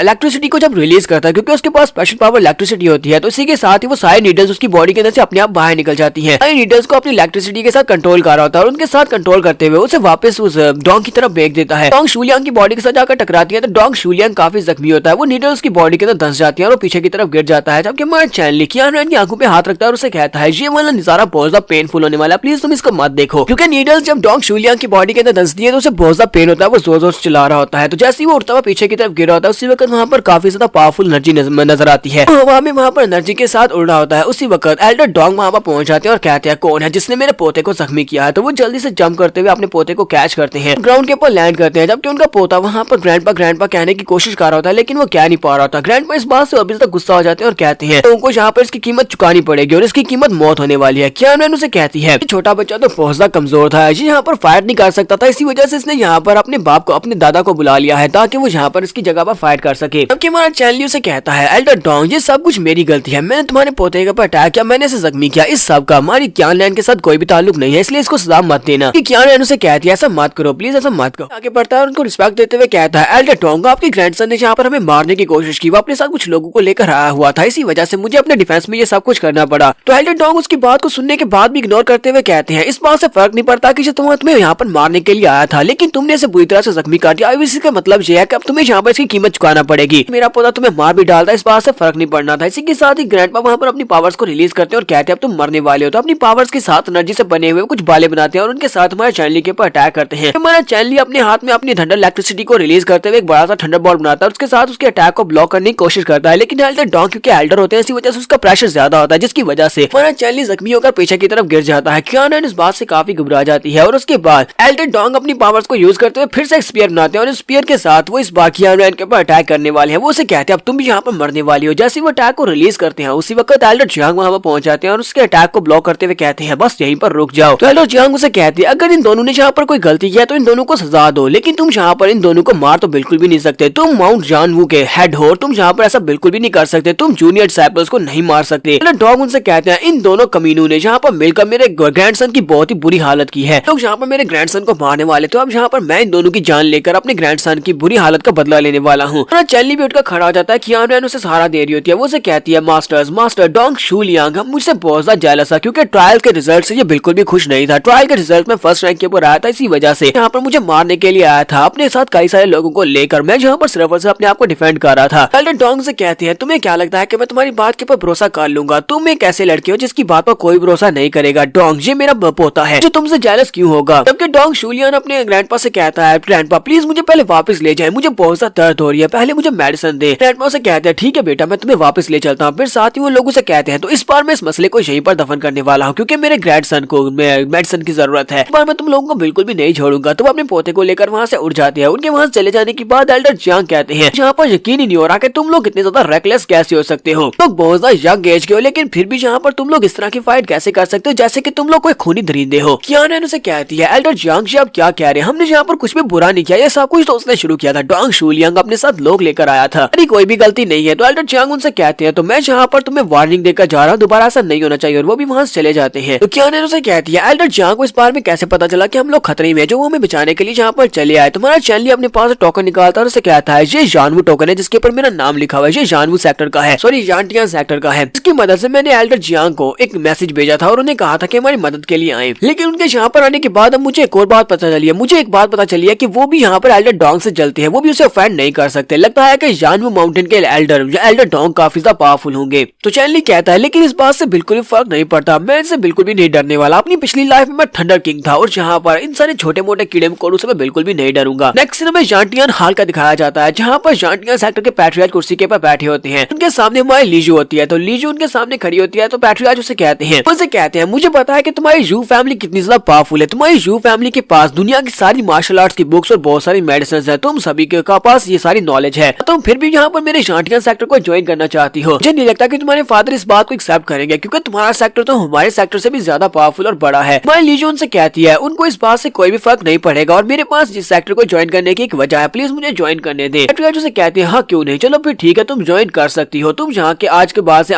इलेक्ट्रिसिटी को जब रिलीज करता है क्योंकि उसके पास स्पेशल पावर इलेक्ट्रिसिटी होती है, तो इसी के साथ ही वो सारे नीडल्स उसकी बॉडी के अंदर से अपने आप बाहर निकल जाती है। नीडल्स को अपनी इलेक्ट्रिसिटी के साथ कंट्रोल कर रहा होता है और उनके साथ कंट्रोल करते हुए उसे वापस उस डोंग की तरफ फेंक देता है। डोंग शूलियांग की बॉडी के साथ जाकर टकराती है तो डोंग शूलियांग काफी जख्मी होता है, वो नीडल्स की बॉडी के अंदर धंस जाती है और पीछे की तरफ गिर जाता है। जबकि हमारा चैनली कियान रैन की आंखों पे हाथ रखता है और उसे कहता है ये वाला नजारा बहुत ज्यादा पेनफुल होने वाला है, प्लीज तुम इसको मत देखो, क्योंकि नीडल्स जब डोंग शूलियांग की बॉडी के अंदर धंसती है तो उसे बहुत ज्यादा पेन होता है, वो जोर जोर से चिल्ला रहा होता है। तो जैसे ही वो उठता हुआ पीछे की तरफ गिरा होता है उसी वक्त वहाँ पर काफी ज्यादा पावरफुल एनर्जी नजर आती है, हवा में वहाँ पर एनर्जी के साथ उड़ रहा होता है। उसी वक्त एल्डर डोंग वहाँ पर पहुंच जाते हैं और कहते हैं कौन है जिसने मेरे पोते को जख्मी किया है? तो वो जल्दी से जंप करते हुए अपने पोते को कैच करते हैं, ग्राउंड के ऊपर लैंड करते हैं। जबकि उनका पोता वहाँ पर ग्रैंडपा कहने की कोशिश कर रहा होता है लेकिन वो कह नहीं पा रहा होता। ग्रैंडपा इस बात से अभी तक गुस्सा हो जाते हैं और कहते हैं तो उनको यहाँ पर इसकी कीमत चुकानी पड़ेगी और इसकी कीमत मौत होने वाली है। कियान रैन उसे कहती है छोटा बच्चा तो बहुत ज्यादा कमजोर था, ये यहाँ पर फाइट नहीं कर सकता था, इसी वजह से इसने यहाँ पर अपने बाप को अपने दादा को बुला लिया है ताकि वो यहाँ पर इसकी जगह पर फाइट कर सके। जबकि हमारा चैनली उसे कहता है एल्डर डोंग ये सब कुछ मेरी गलती है, मैंने तुम्हारे पोते के ऊपर अटैक किया, मैंने इसे जख्मी किया, इस सब का हमारी कियान रैन के साथ कोई भी ताल्लुक नहीं है, इसलिए इसको सजा मत देना। कियान रैन उसे कहती है ऐसा मत करो, प्लीज ऐसा मत करो। आगे बढ़ता है और उनको रिस्पेक्ट देते हुए कहता है एल्डर डोंग आपके ग्रैंडसन ने यहाँ पर हमें मारने की कोशिश की, वो अपने साथ कुछ लोगों को लेकर आया हुआ था, इसी वजह से मुझे अपने डिफेंस में ये सब कुछ करना पड़ा। तो एल्डर डोंग उसकी बात को सुनने के बाद भी इग्नोर करते हुए कहते हैं इस बात से फर्क नहीं पड़ता कि तुम्हें यहाँ पर मारने के लिए आया था, लेकिन तुमने इसे बुरी तरह से जख्मी कर दिया, इसी का मतलब ये है कि अब तुम्हें यहाँ पर इसकी कीमत चुकाना पड़ेगी। मेरा पोता तुम्हें मार भी डालता, इस बात से फर्क नहीं पड़ना था। इसी के साथ ही ग्रैंडपा वहाँ पर अपनी पावर्स को रिलीज करते हैं और कहते हैं अब तुम मरने वाले हो। तो अपनी पावर्स के साथ एनर्जी से बने हुए कुछ बाले बनाते हैं और उनके साथ हमारे चैनली के ऊपर अटैक करते हैं। हमारा चैनली अपने हाथ में अपनी थंडर इलेक्ट्रिसिटी को रिलीज करते हुए एक बड़ा सा थंडर बॉल बनाता है, उसके साथ उसके अटैक को ब्लॉक करने की कोशिश करता है, लेकिन एल्डर डोंग क्योंकि एल्डर होते हैं इसी वजह से उसका प्रेशर ज्यादा होता है, जिसकी वजह से हमारा चैनली जख्मी होकर पीछे की तरफ गिर जाता है। कियान रैन इस बात से काफी घबरा जाती है और उसके बाद एल्डर डोंग अपनी पावर्स को यूज करते हुए फिर से एक स्पीयर बनाते हैं और इस स्पीयर के साथ वो इस बार कियानू के ऊपर अटैक करने वाले हैं। वो उसे कहते हैं अब तुम भी यहाँ पर मरने वाली हो। जैसे वो अटैक को रिलीज करते हैं उसी वक्त एल्डर जियांग वहां पर पहुंच जाते हैं और उसके अटैक को ब्लॉक करते हुए कहते हैं बस यहीं पर रुक जाओ। तो एल्डर जियांग उसे कहती है अगर इन दोनों ने यहाँ पर कोई गलती किया तो इन दोनों को सजा दो, लेकिन तुम यहाँ पर इन दोनों को मार तो बिल्कुल भी नहीं सकते। तुम माउंट जानवू के हेड हो, तुम यहाँ पर ऐसा बिल्कुल भी नहीं कर सकते। तुम जूनियर डिसाइपल्स को नहीं मार सकते। एल्डर डोंग उनसे कहते हैं इन दोनों कमीनों ने यहाँ पर मिलकर मेरे ग्रैंडसन की बहुत ही बुरी हालत की है। लोग यहाँ पर मेरे ग्रैंडसन को मारने वाले, तो अब यहाँ पर मैं इन दोनों की जान लेकर अपने ग्रैंडसन की बुरी हालत का बदला लेने वाला हूँ। चैनली भी उठकर खड़ा हो जाता है। कियानू उसे सहारा दे रही होती है। वो उसे कहती है मास्टर डोंग शूलियांग मुझसे बहुत ज्यादा जेलस है क्योंकि ट्रायल के रिजल्ट से ये बिल्कुल भी खुश नहीं था। ट्रायल के रिजल्ट में फर्स्ट रैंक के ऊपर आया था, इसी वजह से यहाँ पर मुझे मारने के लिए आया था। अपने साथ कई सारे लोगों को लेकर मैं यहाँ पर सिर्फ से अपने आप को डिफेंड कर रहा था। एल्डर डोंग से कहती है तुम्हें क्या लगता है कि मैं तुम्हारी बात के ऊपर भरोसा कर लूंगा? तुम एक ऐसे लड़के हो जिसकी बात पर कोई भरोसा नहीं करेगा। डोंग ये मेरा पोता है जो तुमसे जेलस क्यों होगा? जबकि डोंग शूलियान अपने ग्रैंडपा से कहता है ग्रैंडपा प्लीज मुझे पहले वापस ले जाए, मुझे बहुत ज्यादा दर्द हो रही है, पहले मुझे मेडिसिन दे। ग्रैंडपा से कहते हैं ठीक है बेटा मैं तुम्हें वापस ले चलता हूँ। फिर साथ ही वो लोगों से कहते हैं तो इस बार मैं इस मसले को यहीं पर दफन करने वाला हूँ क्योंकि मेरे ग्रैंडसन को मेडिसिन की जरूरत है। इस बार मैं तुम लोगों को बिल्कुल भी नहीं छोड़ूंगा। तो वो अपने पोते को लेकर वहाँ से उड़ जाते हैं। उनके वहाँ चले जाने के बाद एल्डर जियांग कहते हैं यहाँ पर यकीन ही नहीं हो रहा कि तुम लोग इतने ज्यादा रेकलेस कैसे हो सकते हो। लोग बहुत ज्यादा यंग एज के हो लेकिन फिर भी यहाँ पर तुम लोग इस तरह की फाइट कैसे कर सकते हो जैसे कि तुम लोग कोई खूनी दरिंदे हो। कियानू से कहती है एल्डर जियांग जी आप क्या कह रहे हैं, हमने यहाँ पर कुछ भी बुरा नहीं किया, ये सब कुछ तो उसने शुरू किया था। डोंग शूलियांग अपने साथ लोग लेकर आया था, अरे कोई भी गलती नहीं है। तो एल्डर जियांग उनसे कहते हैं तो मैं यहाँ पर तुम्हें वार्निंग देकर जा रहा हूँ, दोबारा ऐसा नहीं होना चाहिए। और वो भी वहाँ से चले जाते हैं। तो कियानू से कहती है एल्डर जियांग को इस बार में कैसे पता चला कि हम लोग खतरे में, जो वो हमें बचाने के लिए यहाँ पर चले आए। तुम्हारा चैनली अपने पास टोकन निकालता है और उसे कहता है ये जानवू टोकन है जिसके ऊपर मेरा नाम लिखा हुआ है, ये जानवू सेक्टर का है, सॉरी जानटियान सेक्टर का है। इसकी मदद से मैंने एल्डर जियांग को एक मैसेज भेजा था और उन्हें कहा था कि हमारी मदद के लिए आए। लेकिन उनके यहाँ पर आने के बाद अब मुझे एक और बात पता चली है, मुझे एक बात पता चली है कि वो भी यहाँ पर एल्डर डोंग से जलते हैं, वो भी उसे ऑफेंड नहीं कर सकते। लगता है कि जानवू माउंटेन के एल्डर डोंग काफी ज्यादा पावरफुल होंगे। तो चैनली कहता है लेकिन इस बात से बिल्कुल भी फर्क नहीं पड़ता, मैं इनसे बिल्कुल भी नहीं डरने वाला। अपनी पिछली लाइफ में मैं थंडर किंग था और यहाँ पर इन सारे छोटे मोटे कीड़े मकोड़ों से मैं बिल्कुल भी नहीं डरूंगा। नेक्स्ट सीन में जानटियान हाल का दिखाया जाता है जहाँ पर जानटियान सेक्टर के पैट्रियार्च कुर्सी के ऊपर बैठे होते हैं। उनके सामने हमारी लीजू होती है, तो लीजू उनके सामने खड़ी होती है। तो पैट्रियार्च उसे कहते हैं मुझे पता है कि तुम्हारी यू फैमिली कितनी ज्यादा पावरफुल है, तुम्हारी यू फैमिली के पास दुनिया की सारी मार्शल आर्ट्स की बुक्स और बहुत सारी मेडिसिन है, तुम सभी के पास ये सारी नॉलेज है, तुम फिर भी यहाँ पर मेरे जानटियान सेक्टर को ज्वाइन करना चाहती हो। मुझे नहीं लगता कि तुम्हारे फादर इस बात को एक्सेप्ट करेंगे क्योंकि तुम्हारा सेक्टर तो हमारे सेक्टर से भी ज्यादा पावरफुल और बड़ा है। हमारी लीजू उनसे कहती है उनको इस बात से कोई भी फर्क नहीं पड़ेगा और मेरे पास जिस सेक्टर को ज्वाइन करने की एक वजह है, प्लीज मुझे ज्वाइन करने दे। पैट्रियार्च उसे कहते हैं हाँ क्यों नहीं, चलो फिर ठीक है तुम ज्वाइन कर सकती हो, तुम यहाँ के आज के बाद से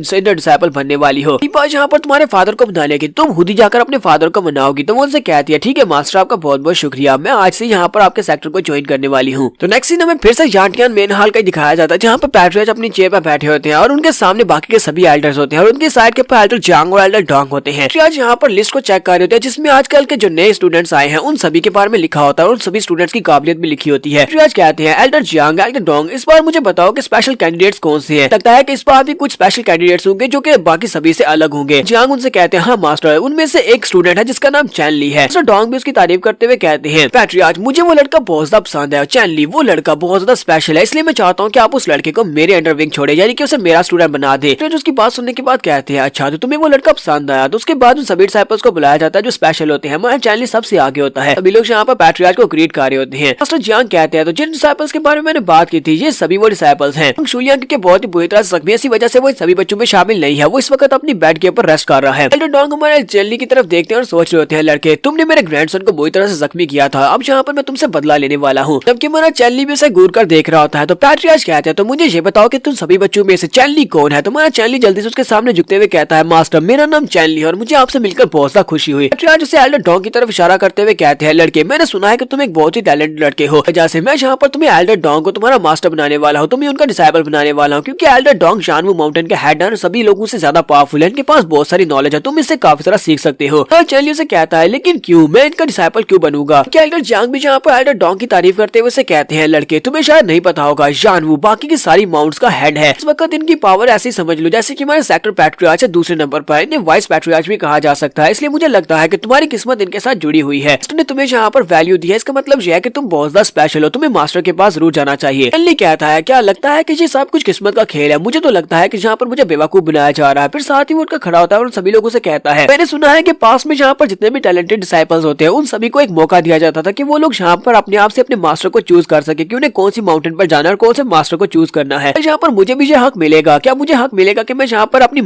सीनियर डिसाइपल बनने वाली हो। यहाँ पर तुम्हारे फादर को मनाने की तुम खुद ही जाकर अपने फादर को मनाओगी। तो वो उनसे कहती है ठीक है मास्टर आपका बहुत बहुत शुक्रिया, मैं आज से यहाँ पर आपके सेक्टर को ज्वाइन करने वाली हूँ। तो नेक्स्ट सीन में फिर से जानटियान मेन हॉल का दिखाया जाता है जहाँ पर पैट्रियार्च अपनी चेयर पर बैठे होते हैं और उनके सामने बाकी के सभी एल्डर्स होते हैं और उनके साइड के ऊपर एल्डर जियांग और एल्डर डोंग होते हैं। पैट्रियार्च यहाँ पर लिस्ट को चेक कर रहे होते हैं जिसमें आजकल के जो नए स्टूडेंट्स आए हैं उन सभी के बारे में लिखा होता है और उन सभी स्टूडेंट्स की काबिलियत भी लिखी होती है। पैट्रियार्च कहते हैं एल्डर जियांग एल्डर डोंग इस बार मुझे बताओ कि स्पेशल कैंडिडेट्स कौन से हैं। लगता है कि इस बार भी कुछ स्पेशल कैंडिडेट्स होंगे जो कि बाकी सभी से अलग होंगे। जियांग उनसे कहते हैं हाँ मास्टर, उनमें से एक स्टूडेंट है जिसका नाम चैनली है। मिस्टर डोंग भी उसकी तारीफ करते हुए कहते हैं पैट्रियार्च मुझे वो लड़का बहुत ज्यादा पसंद है, चैनली वो लड़का बहुत ज्यादा स्पेशल है, इसलिए मैं चाहता हूँ कि आप उस लड़के को मेरे अंडर विंग छोड़े, यानी कि उसे मेरा स्टूडेंट बना दे। तो उसकी बात सुनने के बाद कहते हैं अच्छा तो तुम्हें वो लड़का पसंद आया। तो उसके बाद उन सभी डिसाइपल्स को बुलाया जाता है जो स्पेशल होते हैं। हमारा चैनली सबसे आगे होता है। सभी लोग यहाँ पर पैट्रियार्च को ग्रीट कर रहे होते हैं। मास्टर जियांग कहते हैं तो जिन डिसाइपल्स के बारे में मैंने बात की थी ये सभी वो डिसाइपल्स हैं। शूलियांग के बहुत ही बुरी तरह से जख्मी, इसी वजह से वो सभी बच्चों में शामिल नहीं है, वो इस वक्त अपनी बेड के ऊपर रेस्ट कर रहा है। एल्डर डोंग हमारे चैनली की तरफ देखते हैं और सोच रहे होते हैं लड़के तुमने मेरे ग्रैंडसन को बुरी तरह से जख्मी किया था, अब यहाँ पर मैं तुमसे बदला लेने वाला हूँ। जबकि हमारा चैनली भी उसे घूर कर देख रहा होता है। तो पैट्रियार्च कहते हैं तो मुझे ये बताओ कि तुम सभी बच्चों में से चैनली कौन है। तुम्हारा चैनली जल्दी से उसके सामने झुकते हुए कहता है मास्टर मेरा नाम चैनली है और मुझे आपसे मिलकर बहुत ज्यादा खुशी हुई। पैट्रियार्च उसे एल्डर डोंग की तरफ इशारा करते हुए कहते हैं लड़के मैंने सुना है कि तुम एक बहुत ही टैलेंटेड लड़के हो, जैसे मैं यहाँ पर तुम्हें एल्डर डोंग को तुम्हारा मास्टर बनाने वाला हूँ, तुम्हें उनका डिसाइपल बनाने वाला हूँ क्योंकि एल्डर डोंग जानवू माउंटेन के हेड है, सभी लोगों से ज्यादा पावरफुल है, इनके पास बहुत सारी नॉलेज है, तुम इससे काफी सारा सीख सकते हो। चैनली उसे कहता है लेकिन क्यों, मैं इनका डिसाइपल क्यों बनूंगा। क्या एल्डर जियांग भी यहाँ पर एल्डर डोंग की तारीफ करते हुए उसे कहते हैं लड़के तुम्हें शायद नहीं पता होगा जानवू बाकी की सारी माउंट्स का हेड है, इस वक्त इनकी पावर ऐसी समझ लो जैसे कि हमारे सेक्टर पैट्रियार्च है दूसरे नंबर पर, इन्हें वाइस पैट्रियार्च भी कहा जा सकता है, इसलिए मुझे लगता है कि तुम्हारी किस्मत इनके साथ जुड़ी हुई है, इसने तुम्हें यहाँ पर वैल्यू दी है, इसका मतलब यह है कि तुम बहुत ज्यादा स्पेशल हो, तुम्हें मास्टर के पास जरूर जाना चाहिए। चैनली कहता है क्या लगता है कि ये सब कुछ किस्मत का खेल है, मुझे तो लगता है कि यहाँ पर मुझे बेवकूफ बनाया जा रहा है। फिर साथ ही वो उठकर खड़ा होता है और सभी लोगों से कहता है मैंने सुना है कि पास में यहाँ पर जितने भी टैलेंटेड डिसाइपल्स होते हैं उन सभी को एक मौका दिया जाता था कि वो लोग यहाँ पर अपने आप से अपने मास्टर को चूज कर सके कि उन्हें कौन सी माउंटेन पर जाना है और कौन से मास्टर को चूज करना है। यहाँ पर मुझे भी ये हक मिलेगा क्या? मुझे हक मिलेगा कि मैं यहाँ पर अपनी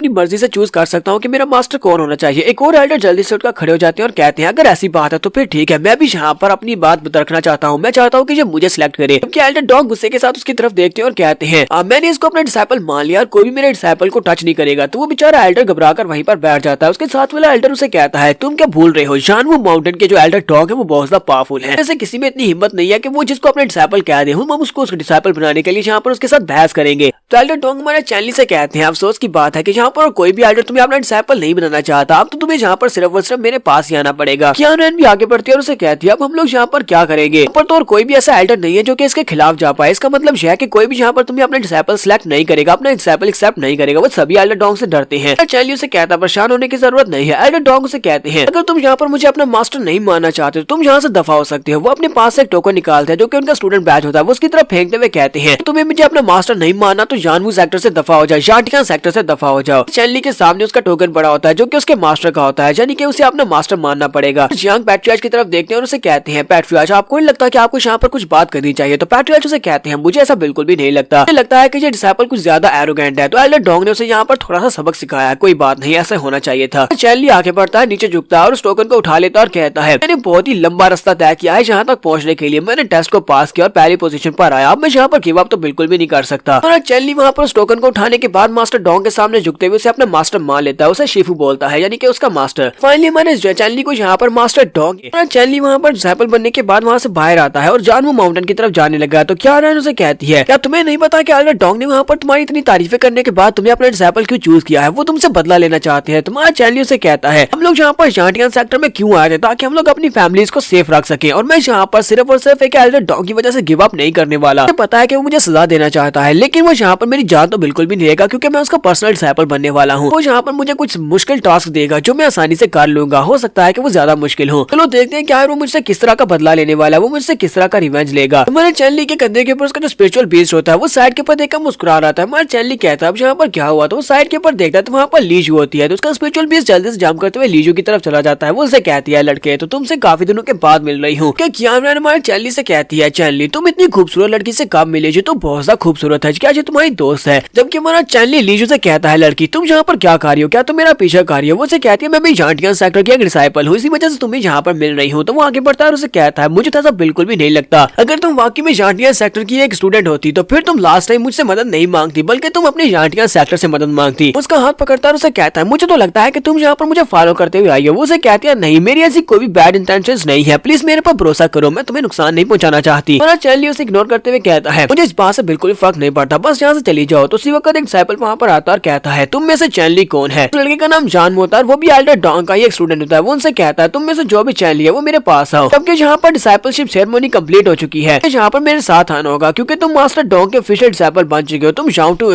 मर्जी से चूज कर सकता हूँ कि मेरा मास्टर कौन होना चाहिए। एक और एल्डर जल्दी से उठकर खड़े हो जाते हैं और कहते हैं अगर ऐसी बात है तो फिर ठीक है, मैं भी यहाँ पर अपनी बात रखना चाहता हूँ। मैं चाहता हूँ कि ये मुझे सिलेक्ट करे। क्योंकि एल्डर डॉग गुस्से के साथ उसकी तरफ देखते हैं और कहते हैं मैंने इसको अपना डिसाइपल मान लिया और कोई भी मेरे डिसाइपल को टच नहीं करेगा। तो वो बेचारा एल्डर घबराकर वहीं पर बैठ जाता है। उसके साथ वाला एल्डर उसे कहता है तुम क्या भूल रहे हो, जानवू माउंटेन के जो एल्डर डॉग है वो बहुत ज्यादा पावरफुल है। ऐसे किसी में इतनी हिम्मत नहीं है कि वो जिसको अपने डिसाइपल कह दे, हम उसको उसका डिसाइपल बनाने के लिए यहाँ पर उसके साथ बहस करेंगे। तो एल्डर डॉग हमारे चैनली से कहते हैं अफसोस की बात है कि यहाँ पर कोई भी एल्डर तुम्हें अपना डिसाइपल नहीं बनाना चाहता। अब तो तुम्हें यहाँ पर सिर्फ और सिर्फ मेरे पास ही आना पड़ेगा। कियानू भी आगे बढ़ती है और उसे कहती है अब हम लोग यहाँ पर क्या करेंगे? पर तो और कोई भी ऐसा एल्डर नहीं है जो कि इसके खिलाफ जा पाए। इसका मतलब यह है कि कोई भी यहाँ पर तुम्हें अपना डिसाइपल सिलेक्ट नहीं करेगा, अपना डिसाइपल एक्सेप्ट नहीं करेगा। वो सभी एल्डर डॉग से डरते हैं। चैनली उसे कहता है परेशान होने की जरूरत नहीं है। एल्डर डॉग उसे कहते हैं अगर तुम यहाँ पर मुझे अपना मास्टर नहीं मानना चाहते तो तुम यहाँ से दफा हो सकते हो। वो अपने पास से एक टोकन निकालते हैं जो कि उनका स्टूडेंट बैच होता है। वो उसकी तरफ फेंकते हुए कहते हैं तुम्हें मुझे अपना मास्टर नहीं मानना तो जानवू सेक्टर से दफा हो जाओ, जाटियां सेक्टर से दफा हो जाओ। चैनली के सामने उसका टोकन पड़ा होता है जो कि उसके मास्टर का होता है, यानी कि उसे अपना मास्टर मानना पड़ेगा। यांग पैट्रियार्च की तरफ देखते हैं और उसे कहते हैं पैट्रियार्च आपको नहीं लगता कि आपको यहाँ पर कुछ बात करनी चाहिए? तो पैट्रियार्च उसे कहते हैं मुझे ऐसा बिल्कुल भी नहीं लगता, मुझे लगता है कि ये डिसाइपल कुछ ज्यादा एरोगेंट है। तो एल्डर डॉग ने उसे यहाँ पर थोड़ा सा सबक सिखाया है, कोई बात नहीं ऐसा होना चाहिए था। चैनली आगे बढ़ता है, नीचे झुकता है और उस टोकन को उठा लेता है और कहता है मैंने बहुत ही लंबा रास्ता तय किया है यहाँ तक पहुँचने के लिए। मैंने टेस्ट को पास किया और पहली पोजीशन पर आया। अब मैं यहाँ पर गिव अप तो बिल्कुल भी नहीं कर सकता। चैनली वहाँ पर उस टोकन को उठाने के बाद मास्टर डॉग के सामने झुकते हुए उसे अपना मास्टर मान लेता है। उसे शिफू बोलता है यानी कि उसका मास्टर। फाइनली हमारे चैनली को यहाँ पर मास्टर डॉग चैनली वहाँ पर डिसाइपल बनने के बाद वहाँ से बाहर आता है और जानवू माउंटेन की तरफ जाने लगा। तो क्या उसे कहती है क्या तुम्हें नहीं पता कि एल्डर डॉग ने वहाँ पर तुम्हारी इतनी तारीफें करने के बाद तुम्हें अपना डिसाइपल क्यों चूज किया है? वो तुमसे बदला लेना चाहते हैं। तुम्हारा चैनली उसे कहता है हम लोग यहाँ पर जाटियां सेक्टर में क्यों आए थे ताकि हम लोग अपनी फैमिलीज को सेफ रख सके और मैं यहाँ पर सिर्फ और सिर्फ एक एल्डर डॉग की वजह से गिव अप नहीं करने वाला। मुझे पता है कि वो मुझे सजा देना चाहता है लेकिन वो यहाँ पर मेरी जान तो बिल्कुल भी नहीं देगा क्योंकि मैं उसका पर्सनल डिसाइपल बनने वाला हूँ। वो यहाँ पर मुझे कुछ मुश्किल टास्क देगा जो मैं आसानी से कर लूंगा। हो सकता है कि वो ज्यादा मुश्किल हो। चलो देखते हैं क्या वो मुझसे किस तरह का बदला लेने वाला है, वो मुझसे किस तरह का रिवेंज लेगा। हमारे चैनली के कंधे के ऊपर उसका जो स्पिरिचुअल बीस्ट होता है वो साइड के ऊपर देखकर मुस्कुरा रहा था। हमारे चैनली कहता है अब यहाँ पर क्या हुआ? तो वो साइड के ऊपर देखता है तो वहाँ पर लीजू होती है। तो उसका स्पिरिचुअल बीस्ट जल्दी से जंप करते हुए लीजू की तरफ चला जाता है। वो उसे कहती है लड़के तो तुमसे काफी दिनों के बाद मिल रही हूँ। कियानू हमारे चैनली से कहती है चैनली तुम इतनी खूबसूरत लड़की से कब मिले जो तो बहुत ज्यादा खूबसूरत है, क्या ये तुम्हारी दोस्त है? जबकि हमारा चैनली लीजू से कहता है लड़की तुम यहाँ पर क्या कर रही हो, क्या तुम मेरा पीछा कर रही हो? वो उसे कहती है मैं भी जाटियां सेक्टर की एक डिसाइपल हूँ, इसी वजह से तुम्हें यहाँ पर मिल रही हूँ। तो वो आगे बढ़ता है और उसे कहता है मुझे तो ऐसा बिल्कुल भी नहीं लगता। अगर तुम वाकई में जाटियां सेक्टर की एक स्टूडेंट होती तो फिर तुम लास्ट टाइम मुझसे मदद नहीं मांगती बल्कि तुम अपने जाटियां सेक्टर से मदद मांगती। उसका हाथ पकड़ता है और उसे कहता है मुझे तो लगता है कि तुम यहाँ पर मुझे फॉलो करते हुए आई हो। वो उसे कहती है नहीं मेरी ऐसी कोई भी बैड इंटेंशंस नहीं है, प्लीज मेरे पर भरोसा करो, मैं तुम्हें नुकसान नहीं पहुंचाना चाहती। और चैनली उसे इग्नोर करते हुए कहता है मुझे इस बात से बिल्कुल फर्क नहीं पड़ता, बस यहाँ से चली जाओ। तो उसी वक्त एक डिसाइपल वहाँ पर आता और कहता है तुम में से चैनली कौन है? लड़के का नाम जान होता है, वो भी एल्डर डॉग का ही एक स्टूडेंट होता है। वो उनसे कहता है तुम में से जो भी चैनली है वो मेरे पास आओ। जबकि यहाँ पर डिसाइपलशिप सेरेमनी कंप्लीट हो चुकी है, यहाँ पर मेरे साथ आना होगा क्योंकि तुम मास्टर डॉग के ऑफिशियल डिसाइपल बन चुके हो।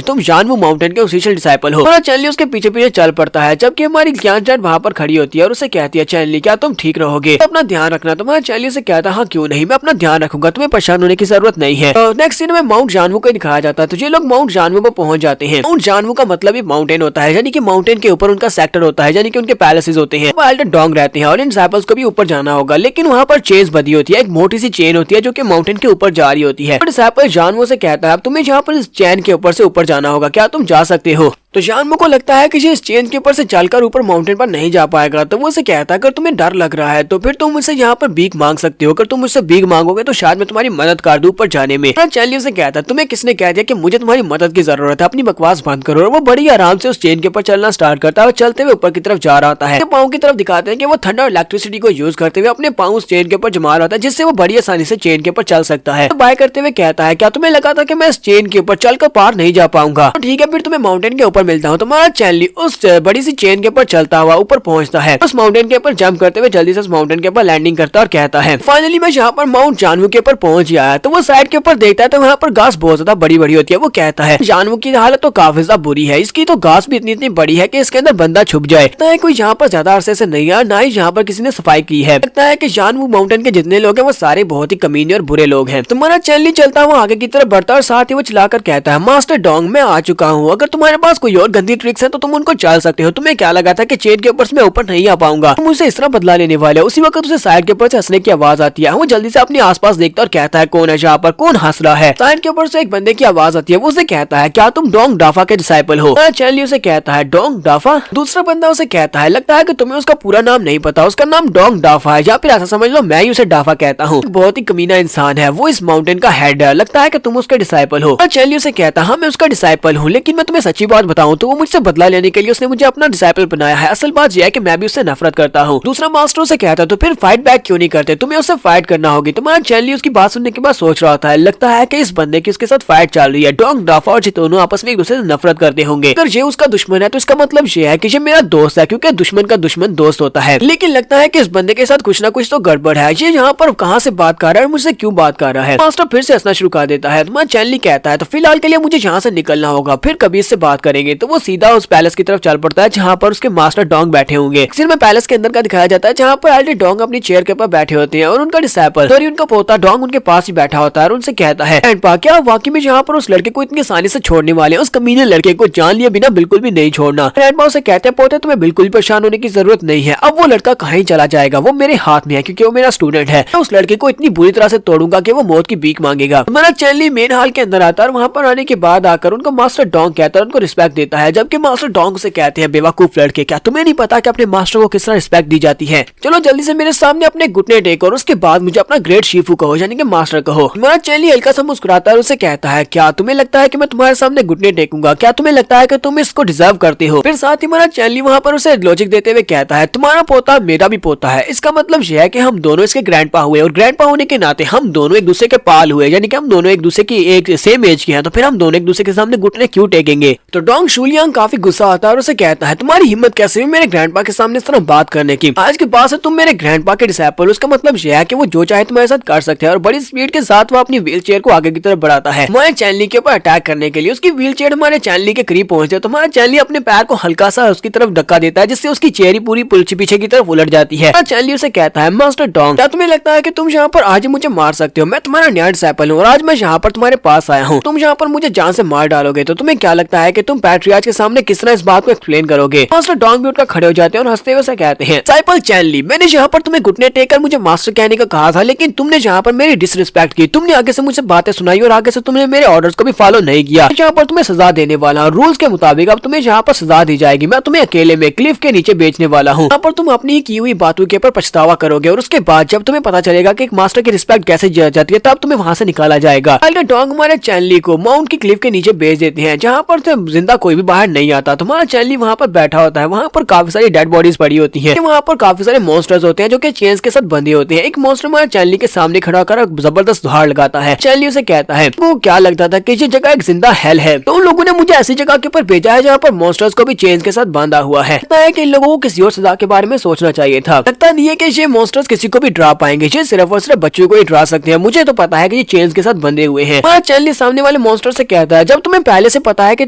तुम जानवू माउंटेन के ऑफिशियल डिसाइपल हो। और चैनली उसके पीछे पीछे चल पड़ता है जबकि हमारी ज्ञानचंद वहाँ पर खड़ी होती है और उसे कहती है चैनली क्या तुम ठीक रहोगे? तो अपना ध्यान रखना। तुम्हारा चैनली से कहता है हाँ क्यों नहीं, मैं अपना ध्यान रखूंगा, तुम्हें परेशान होने की जरूरत नहीं है। नेक्स्ट सीन में माउंट जानवू को दिखाया जाता है। तो ये लोग माउंट जानवू पर पहुंच जाते हैं। माउंट जानवू का मतलब ही माउंटेन होता है, यानी कि माउंटेन के ऊपर उनका सेक्टर होता है, यानी कि उनके पैलेसेस होते हैं। वो एल्डर डॉग रहते हैं और इन डिसाइपल्स को भी ऊपर जाना होगा लेकिन वहाँ पर चेन बंधी होती है, एक मोटी सी चेन होती है जो कि माउंटेन के ऊपर जा रही होती है। डिसाइपल जानवू से कहता है अब तुम्हें यहाँ पर इस चेन के ऊपर से ऊपर जाना होगा, क्या तुम जा सकते हो? तो जानवू को लगता है कि ये इस चेन के ऊपर से चलकर ऊपर माउंटेन पर नहीं जा पाएगा। तो वो उसे कहता है अगर तुम्हें डर लग रहा है तो फिर तुम मुझसे यहाँ पर भीख मांग सकते हो, अगर तुम मुझसे भीख मांगोगे तो शायद मैं तुम्हारी मदद कर दूं ऊपर जाने में। चैनली उसे कहता है तुम्हें किसने कह दिया कि मुझे तुम्हारी मदद की जरूरत है, अपनी बकवास बंद करो। और वो बड़ी आराम से उस चेन के ऊपर चलना स्टार्ट करता है और चलते हुए ऊपर की तरफ जा रहा है। पाँव की तरफ दिखाते हैं कि वो ठंडा और इलेक्ट्रिसिटी को यूज करते हुए अपने पाँव उस चेन के ऊपर जमा रहा था जिससे वो बड़ी आसानी से चेन के ऊपर चल सकता है। तो बाय करते हुए कहता है क्या तुम्हें लगा था कि मैं इस चेन के ऊपर चलकर पार नहीं जा पाऊंगा? तो ठीक है फिर तुम्हें माउंटेन के ऊपर मिलता हूँ। तुम्हारा चैनली उस बड़ी सी चेन के ऊपर चलता हुआ ऊपर पहुंचता है। उस माउंटेन के ऊपर जंप करते हुए जल्दी से उस माउंटेन के ऊपर लैंडिंग करता है और कहता है फाइनली मैं यहाँ पर माउंट जानवू के ऊपर पहुंच गया है। तो वो साइड के ऊपर देखता है तो वहाँ पर घास बहुत ज्यादा बड़ी बड़ी होती है। वो कहता है जानवू की हालत तो काफी ज्यादा बुरी है, इसकी तो घास भी इतनी बड़ी है कि इसके अंदर बंदा छुप जाए। लगता है कोई यहाँ पर ज्यादा अरसे से नहीं है, ना ही यहाँ पर किसी ने सफाई की है। लगता है कि जानवू माउंटेन के जितने लोग हैं वो सारे बहुत ही कमीने और बुरे लोग हैं। तुम्हारा चैनली चलता हुआ आगे की तरफ बढ़ता है और साथ ही वो चलाकर कहता है मास्टर डॉग मैं आ चुका हूँ, अगर तुम्हारे पास कोई और गंदी ट्रिक्स है तो तुम उनको चल सकते हो। तुम्हें क्या लगा था कि चेन के ऊपर से मैं ऊपर नहीं आ पाऊंगा, तुम मुझसे इस तरह बदला लेने वाले हो। उसी वक्त उसे साइड के ऊपर से हंसने की आवाज आती है। वो जल्दी से अपने आसपास देखता है और कहता है कौन है जहाँ पर, कौन हंस रहा है। साइड के ऊपर से एक बंदे की आवाज आती है। वो उसे कहता है क्या तुम डोंग डाफा के डिसाइपल हो? चैनली उसे कहता है डोंग डाफा? दूसरा बंदा उसे कहता है लगता है कि तुम्हें उसका पूरा नाम नहीं पता, उसका नाम डोंग डाफा है, या फिर ऐसा समझ लो मैं ही उसे डाफा कहता हूँ। बहुत ही कमीना इंसान है, वो इस माउंटेन का हेड है, लगता है कि तुम उसके डिसाइपल हो। चैनली उसे कहता है हाँ मैं उसका डिसाइपल हूँ, लेकिन मैं तुम्हें सच्ची बात बताऊं तो वो मुझसे बदला लेने के लिए उसने मुझे अपना डिसाइपल बनाया है। असल बात यह है कि मैं भी उससे नफरत करता हूँ। दूसरा मास्टर उसे कहता है तो फिर फाइट बैक क्यों नहीं करते, तुम्हें उससे फाइट करना होगी। तुम्हारा चैनली उसकी बात सुनने के बाद सोच रहा होता है, लगता है कि इस बंदे की उसके साथ फाइट चल रही है। डोंग डाफा और दोनों आपस में एक दूसरे से नफरत करते होंगे। अगर ये उसका दुश्मन है तो इसका मतलब ये है कि ये मेरा दोस्त है, क्योंकि दुश्मन का दुश्मन दोस्त होता है। लेकिन लगता है कि इस बंदे के साथ कुछ ना कुछ तो गड़बड़ है। ये यहाँ पर कहाँ से बात कर रहा है और मुझसे क्यों बात कर रहा है। मास्टर फिर से हंसना शुरू कर देता है। तुम्हारा चैनली कहता है तो फिलहाल के लिए मुझे यहाँ से निकलना होगा, फिर कभी इससे बात करेंगे। तो वो सीधा उस पैलेस की तरफ चल पड़ता है जहाँ पर उसके मास्टर डोंग बैठे होंगे। फिर में पैलेस के अंदर का दिखाया जाता है जहाँ पर एल्डर डोंग अपनी चेयर के ऊपर बैठे होते हैं और उनका डिसाइपल सॉरी उनका पोता डोंग उनके पास ही बैठा होता है और उनसे कहता है ग्रैंडपा क्या आप वाकई में यहाँ पर उस लड़के को इतनी आसानी से छोड़ने वाले हैं? उस कमीने लड़के को जान लिए बिना बिल्कुल भी नहीं छोड़ना। ग्रैंडपा उसे कहते हैं पोते तुम्हें बिल्कुल भी परेशान होने की जरूरत नहीं है, अब वो लड़का कहाँ ही चला जाएगा, वो मेरे हाथ में है क्योंकि वो मेरा स्टूडेंट है। मैं उस लड़के को इतनी बुरी तरह से तोड़ूंगा कि वो मौत की भीख मांगेगा। हमारा चैनली मेन हॉल के अंदर आता है और वहाँ पर आने के बाद आकर उनको मास्टर डोंग कहता है, उनको रिस्पेक्ट देता है। जबकि मास्टर डोंग से कहते हैं बेवकूफ लड़के क्या तुम्हें नहीं पता कि अपने मास्टर को किस तरह रिस्पेक्ट दी जाती है? चलो जल्दी से मेरे सामने अपने घुटने टेक और उसके बाद मुझे अपना ग्रेट शीफू कहो, यानी कि मास्टर कहो। हमारा चैनली हल्का सा मुस्कुराता है और उसे कहता है क्या तुम्हें लगता है कि मैं तुम्हारे सामने घुटने टेकूंगा? क्या तुम्हें लगता है कि तुम इसको डिजर्व करते हो? फिर साथ ही हमारा चैनली वहाँ पर उसे लॉजिक देते हुए कहता है तुम्हारा पोता मेरा भी पोता है, इसका मतलब यह है कि हम दोनों इसके ग्रैंडपा हुए और ग्रैंडपा होने के नाते हम दोनों एक दूसरे के पाल हुए, यानी कि हम दोनों एक दूसरे की एक सेम एज के हैं, तो फिर हम दोनों एक दूसरे के सामने घुटने क्यों टेकेंगे? तो डोंग शूलियांग काफी गुस्सा आता है और उसे कहता है तुम्हारी हिम्मत कैसे हुई मेरे ग्रैंडपा के सामने इस तरह बात करने की? आज के बाद से तुम मेरे ग्रैंडपा के डिसाइपल, उसका मतलब यह है कि वो जो चाहे तुम्हारे साथ कर सकते हैं। और बड़ी स्पीड के साथ वो अपनी व्हील चेयर को आगे की तरफ बढ़ाता है हमारे चैनली के ऊपर अटैक करने के लिए। उसकी व्हील चेयर हमारे चैनली के करीब पहुंचती है तो हमारा चैनली अपने पैर को हल्का सा उसकी तरफ धक्का देता है जिससे उसकी चेयर ही पूरी पीछे की तरफ उलट जाती है। चैनली उसे कहता है मास्टर डोंग क्या तुम्हें लगता है कि तुम यहाँ पर आज मुझे मार सकते हो? मैं तुम्हारा नया डिसाइपल हूँ और आज मैं यहाँ पर तुम्हारे पास आया हूँ, तुम यहाँ पर मुझे जान से मार डालोगे तो तुम्हें क्या लगता है कि तुम पैट्रियार्च के सामने किस तरह इस बात को एक्सप्लेन करोगे? मास्टर डोंग भी उठकर खड़े हो जाते हैं और हंसते हुए उसे कहते हैं डिसाइपल चैनली मैंने यहाँ पर तुम्हें घुटने टेक कर मुझे मास्टर कहने का कहा था, लेकिन तुमने यहाँ पर मेरी डिसरिस्पेक्ट की, तुमने आगे से मुझे बातें सुनाई और आगे से तुमने मेरे ऑर्डर्स को भी फॉलो नहीं किया। यहाँ पर तुम्हें सजा देने वाला हूँ, रूल्स के मुताबिक अब तुम्हें यहाँ पर सजा दी जाएगी। मैं तुम्हें अकेले में क्लिफ के नीचे बेचने वाला हूँ, यहाँ पर तुम अपनी की हुई बातों के ऊपर पछतावा करोगे और उसके बाद जब तुम्हें पता चलेगा कि एक मास्टर की रिस्पेक्ट कैसे जाती है तब तुम्हें वहाँ से निकाला जाएगा। एल्डर डोंग हमारे चैनली को माउंट की क्लिफ के नीचे भेज देते हैं जहाँ पर जिंदा कोई भी बाहर नहीं आता। तुम्हारा चैनली वहाँ पर बैठा होता है, वहाँ पर काफी सारी डेड बॉडीज पड़ी होती है, वहाँ पर काफी सारे मॉन्स्टर्स होते हैं जो कि चेन्स के साथ बंधे होते हैं। एक मॉन्स्टर हमारे चैनली के सामने खड़ा कर जबरदस्त दहाड़ लगाता है। चैनली उसे कहता है वो क्या लगता था कि ये जगह एक जिंदा हेल है, तो उन लोगों ने मुझे ऐसी जगह के ऊपर भेजा है जहाँ पर मॉन्स्टर्स को भी चेन्स के साथ बांधा हुआ है। लगता है कि इन लोगों को किसी और सजा के बारे में सोचना चाहिए था। लगता नहीं है कि ये मॉन्स्टर्स किसी को भी डरा पाएंगे, ये सिर्फ और सिर्फ बच्चों को ही डरा सकते हैं। मुझे तो पता है कि ये चेन्स के साथ बंधे हुए हैं। हमारा चैनली सामने वाले मॉन्स्टर से कहता है जब तुम्हें पहले से पता है कि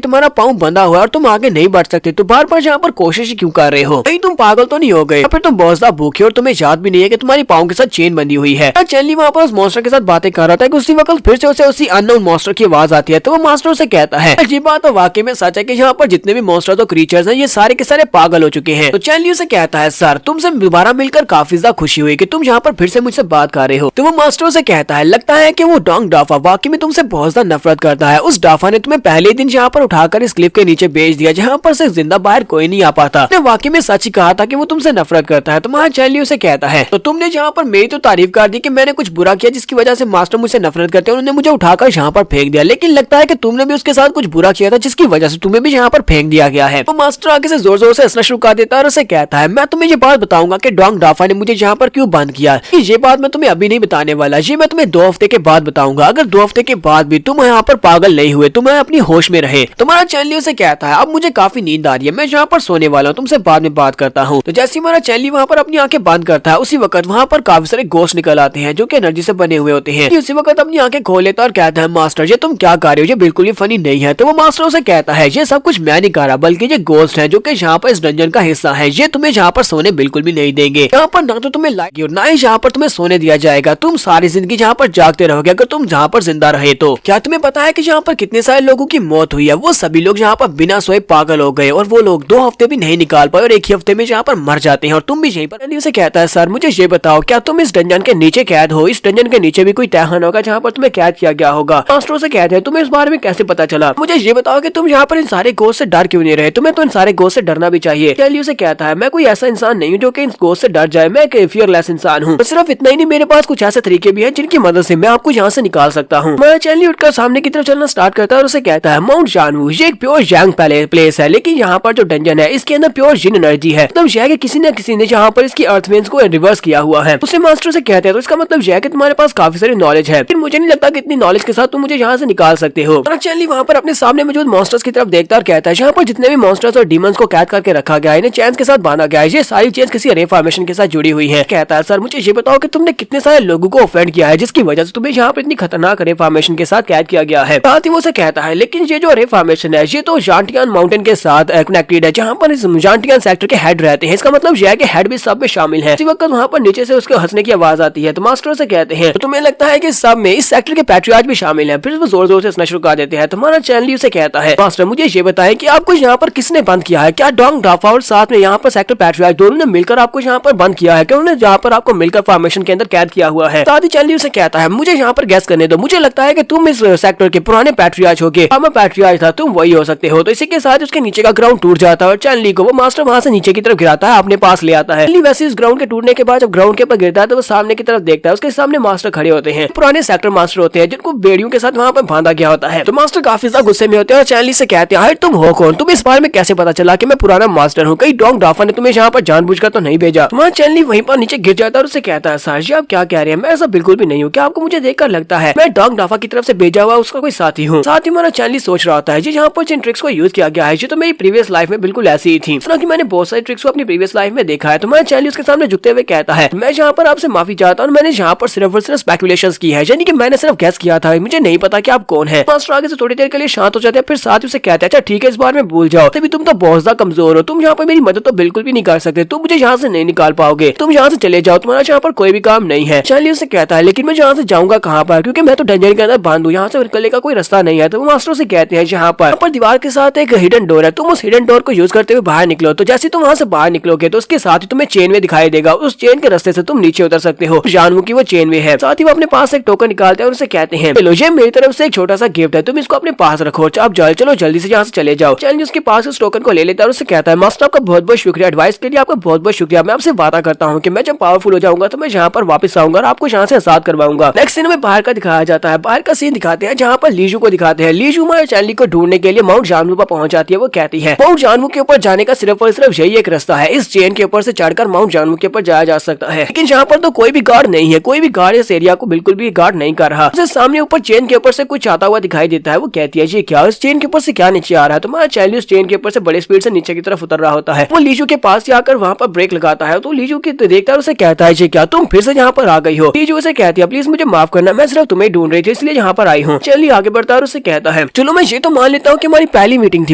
तुम्हारा पाँव बंधा हुआ है और तुम आगे नहीं बढ़ सकते तो बार बार यहाँ पर कोशिश क्यों कर रहे हो? कहीं तुम पागल तो नहीं हो गए? फिर तुम बहुत ज्यादा भूखे और तुम्हें याद भी नहीं है कि तुम्हारी पाँव के साथ चेन बंधी हुई है। चैनली वहाँ पर उस मॉन्स्टर के साथ बातें कर रहा था कि उसी वक्त फिर से उसे उसी अननोन मॉन्स्टर की आवाज आती है। तो वो मास्टर उसे कहता है ये बात तो वाकई में सच है कि यहाँ पर जितने भी मॉन्स्टर्स और क्रीचर्स हैं ये सारे के सारे पागल हो चुके हैं। तो चैनली उसे कहता है सर तुमसे दोबारा मिलकर काफी ज्यादा खुशी हुई कि तुम यहाँ पर फिर से मुझसे बात कर रहे हो। तो वो मास्टर उसे कहता है लगता है कि वो डोंग डाफा वाकई में तुमसे बहुत ज्यादा नफरत करता है। उस डाफा ने तुम्हें पहले दिन यहाँ पर उठाकर इस क्लिफ के नीचे भेज दिया जहाँ पर से जिंदा बाहर कोई नहीं आ पाता। वाकई में सच ही कहा था कि वो तुमसे नफरत करता है। तुम्हारा चैनली उसे कहता है तो तुमने यहाँ पर मेरी तो तारीफ कर दी कि मैंने कुछ बुरा किया जिसकी वजह से मास्टर मुझसे नफरत करते हैं, उन्होंने मुझे उठाकर यहाँ पर फेंक दिया, लेकिन लगता है कि तुमने भी उसके साथ कुछ बुरा किया था जिसकी वजह से तुम्हें भी यहाँ पर फेंक दिया गया है। तो मास्टर आगे से जोर जोर से हंसना शुरू कर देता है और उसे कहता है मैं तुम्हें ये बात बताऊंगा कि डोंग डाफा ने मुझे यहाँ पर क्यों बंद किया। ये बात मैं तुम्हें अभी नहीं बताने वाला, ये मैं तुम्हें 2 हफ्ते के बाद बताऊंगा। अगर 2 हफ्ते के बाद भी तुम यहाँ पर पागल नहीं हुए, तुम अपनी होश में रहे। तुम्हारा चैनली उसे कहता है अब मुझे काफी नींद आ रही है, मैं यहाँ पर सोने वाला हूँ, तुमसे बाद में बात करता हूँ। तो जैसे हमारा चैनली वहाँ पर अपनी आंखें बंद करता है उसी वक्त वहाँ पर काफी सारे गोश्त निकल आते हैं जो कि एनर्जी से बने हुए होते हैं। उसी वक्त अपनी आंखें खोल लेता है और कहता है मास्टर ये तुम क्या कर रहे हो, ये बिल्कुल ही फनी नहीं है। तो वो मास्टर उसे कहता है ये सब कुछ मैं नहीं कर रहा बल्कि ये गोश्त है जो कि यहाँ पर इस डंजन का हिस्सा है, ये तुम्हें यहाँ पर सोने बिल्कुल भी नहीं देंगे। यहाँ पर ना तो तुम्हें लाएगी और ना ही यहाँ पर तुम्हें सोने दिया जाएगा, तुम सारी जिंदगी यहाँ पर जागते रहोगे अगर तुम यहाँ पर जिंदा रहे तो। क्या तुम्हें पता है कि यहाँ पर कितने सारे लोगों की मौत हुई है? वो सभी लोग यहाँ यहाँ पर बिना सोए पागल हो गए और वो लोग 2 हफ्ते भी नहीं निकाल पाए और एक ही हफ्ते में यहाँ पर मर जाते हैं और तुम भी यहीं पर। चैनली उसे कहता है सर मुझे ये बताओ क्या तुम इस डंजन के नीचे कैद हो? इस डंजन के नीचे भी कोई तहखाना होगा जहाँ पर तुम्हें कैद किया गया होगा। मास्टर से कहते हैं तुम्हें इस बारे में कैसे पता चला? मुझे ये बताओ कि तुम यहाँ पर इन सारे गोश्त से डर क्यों नहीं रहे? तुम्हें तो इन सारे गोश्त से डरना भी चाहिए। चैनली उसे कहता है मैं कोई ऐसा इंसान नहीं हूँ जो कि इन गोश्त से डर जाए, मैं एक फियरलेस इंसान हूँ। सिर्फ इतना ही नहीं, मेरे पास कुछ ऐसे तरीके भी हैं जिनकी मदद से मैं आपको यहाँ से निकाल सकता हूँ। मैं चैनली उठकर सामने की तरफ चलना स्टार्ट करता है और उसे कहता है माउंट जानवू ये एक प्योर यांग प्लेस है, लेकिन यहाँ पर जो डंजन है इसके अंदर प्योर जिन एनर्जी है। मतलब यह है कि किसी न किसी ने यहाँ पर इसकी अर्थवेन्स को रिवर्स किया हुआ है। उसे मास्टर से कहते हैं तो इसका मतलब यह है कि तुम्हारे पास काफी सारी नॉलेज है, फिर मुझे नहीं लगता कि इतनी नॉलेज के साथ तुम मुझे यहाँ से निकाल सकते हो। चैनली वहाँ पर अपने सामने मौजूद मॉन्स्टर्स की तरफ देखता और कहता है यहाँ पर जितने भी मॉन्स्टर्स और डीमंस को कैद करके रखा गया है इन्हें चेन्स के साथ बांधा गया है, ये सारी चेन्स किसी रे फॉर्मेशन के साथ जुड़ी हुई है। कहता है सर मुझे ये बताओ कि तुमने कितने सारे लोगों को ऑफेंड किया है जिसकी वजह से तुम्हें यहाँ पर इतनी खतरनाक रे फॉर्मेशन के साथ कैद किया गया है। साथ ही वो से कहता है लेकिन ये जो रे फॉर्मेशन है ये तो जांटियान माउंटेन के साथ कनेक्टेड है जहाँ पर इस जांटियान सेक्टर के हेड रहते हैं। इसका मतलब यह है कि हेड भी सब में शामिल है। इसी वक्त वहाँ पर नीचे से उसके हंसने की आवाज आती है तो मास्टर से कहते हैं तो तुम्हें लगता है कि सब में इस सेक्टर के पैट्रियार्च भी शामिल है। फिर वो जोर जोर से हंसना शुरू कर देते हैं। तुम्हारा चैनली उसे कहता है मास्टर मुझे ये बताएं कि आपको यहाँ पर किसने बंद किया है? क्या डोंग ड्राफा और साथ में यहाँ पर सेक्टर पैट्रियार्च दोनों ने मिलकर आपको यहाँ पर बंद किया है? क्या उन्होंने यहाँ पर आपको मिलकर फॉर्मेशन के अंदर कैद किया हुआ है? साथ ही चैनली उसे कहता है मुझे यहाँ पर गैस करने दो, मुझे लगता है कि तुम इस सेक्टर के पुराने पैट्रियार्च होगे, पैट्रियार्च था तुम वही हो सकते हो। तो इसी के साथ उसके नीचे का ग्राउंड टूट जाता है और चैनली को वो मास्टर वहां से नीचे की तरफ गिराता है, अपने पास ले आता है। चैनली वैसे इस ग्राउंड के टूटने के बाद जब ग्राउंड के ऊपर गिरता है तो वो सामने की तरफ देखता है, उसके सामने मास्टर खड़े होते हैं, पुराने सेक्टर मास्टर होते हैं जिनको बेड़ियों के साथ वहाँ पर बांधा गया होता है। तो मास्टर काफी ज्यादा गुस्से में होते हैं और चैनली से कहते हैं तुम हो कौन? तुम इस बारे में कैसे पता चला कि मैं पुराना मास्टर हूँ? कहीं डोंग ड्राफा ने तुम्हें यहाँ पर जानबूझकर तो नहीं भेजा? तुम्हारा चैनली वहीं पर नीचे गिर जाता है और उसे कहता है सर जी आप क्या कह रहे हैं? मैं ऐसा बिल्कुल भी नहीं हूँ। क्या आपको मुझे देखकर लगता है मैं डोंग ड्राफा की तरफ से भेजा हुआ उसका कोई साथी हूँ? साथ ही हमारा चैनली सोच रहा होता है जी यहाँ पर जिन ट्रिक्स को यूज किया गया है ये तो मेरी प्रीवियस लाइफ में बिल्कुल ऐसी ही थी, सुना कि मैंने बहुत सारी ट्रिक्स को अपनी प्रीवियस लाइफ में देखा है। तो मैं चैनली उसके सामने झुकते हुए कहता है मैं यहाँ पर आपसे माफी चाहता हूँ, मैंने यहाँ पर सिर्फ और सिर्फ स्पेकुलेशंस की है, यानी कि मैंने सिर्फ गैस किया था, मुझे नहीं पता कि आप कौन है। मास्टर आगे से थोड़ी देर के लिए शांत हो जाते हैं, फिर साथ ही उसे कहते हैं अच्छा ठीक है इस बार में भूल जाओ, तभी तुम तो बहुत ज्यादा कमजोर हो, तुम यहाँ पर मेरी मदद तो बिल्कुल भी नहीं कर सकते, तुम मुझे यहाँ से नहीं निकाल पाओगे, तुम यहाँ से चले जाओ, तुम्हारा यहाँ पर कोई भी काम नहीं है। चैनली उसे कहता है लेकिन मैं यहाँ से जाऊंगा कहाँ पर, क्योंकि मैं तो डंजन के अंदर बंद हूँ, यहाँ से निकलने का कोई रास्ता नहीं है। तो मास्टर से कहते हैं यहाँ पर दीवार के साथ एक हिडन डोर है, तुम उस हिडन डोर को यूज करते हुए बाहर निकलो, तो जैसे तुम वहाँ से बाहर निकलोगे तो उसके साथ ही तुम्हें चेन वे दिखाई देगा, उस चेन के रास्ते से तुम नीचे उतर सकते हो। जानवू की वो चेन वे है। साथ ही वो अपने पास एक टोकन निकालते हैं और उसे कहते हैं चलो ये मेरी तरफ से एक छोटा सा गिफ्ट है, तुम इसको अपने पास रखो, आप चलो जल्दी से यहाँ से चले जाओ। चैनली उसके पास उस टोकन को ले लेता है और उसे कहता है मास्टर आपका बहुत बहुत शुक्रिया, एडवाइस के लिए आपका बहुत बहुत शुक्रिया, मैं आपसे वादा करता हूँ कि मैं जब पावरफुल हो जाऊंगा तो मैं यहाँ पर वापस आऊंगा और आपको यहाँ से आजाद करवाऊंगा। नेक्स्ट सीन में बाहर का दिखाया जाता है, बाहर का सीन दिखाते हैं जहाँ पर लीजू को दिखाते हैं। लीजू हमारे चैनली को ढूंढने के लिए माउंट जानवू पर पहुंच जाती है। वो कहती है माउंट जानवू के ऊपर जाने का सिर्फ और सिर्फ यही एक रास्ता है, इस चेन के ऊपर से चढ़कर माउंट जानवू के ऊपर जाया जा सकता है, लेकिन यहाँ पर तो कोई भी गार्ड नहीं है, कोई भी गार्ड इस एरिया को बिल्कुल भी गार्ड नहीं कर रहा। उसे सामने ऊपर चेन के ऊपर से कुछ आता हुआ दिखाई देता है। वो कहती है ये क्या, इस चेन के ऊपर से क्या नीचे आ रहा है? तुम्हारा चैनली उस चेन के ऊपर से बड़ी स्पीड से नीचे की तरफ उतर रहा होता है। वो लीजू के पास जाकर वहाँ पर ब्रेक लगाता है तो लीजू की देखता है, उसे कहता है ये क्या, तुम फिर से यहाँ पर आ गई हो? लीजू उसे कहती है प्लीज मुझे माफ करना, मैं सिर्फ तुम्हें ढूंढ रही थी इसलिए यहाँ पर आई हूँ। चैनली आगे बढ़ता है और उसे कहता है चलो मैं ये तो मान लेता हूँ कि हमारी पहली मीटिंग थी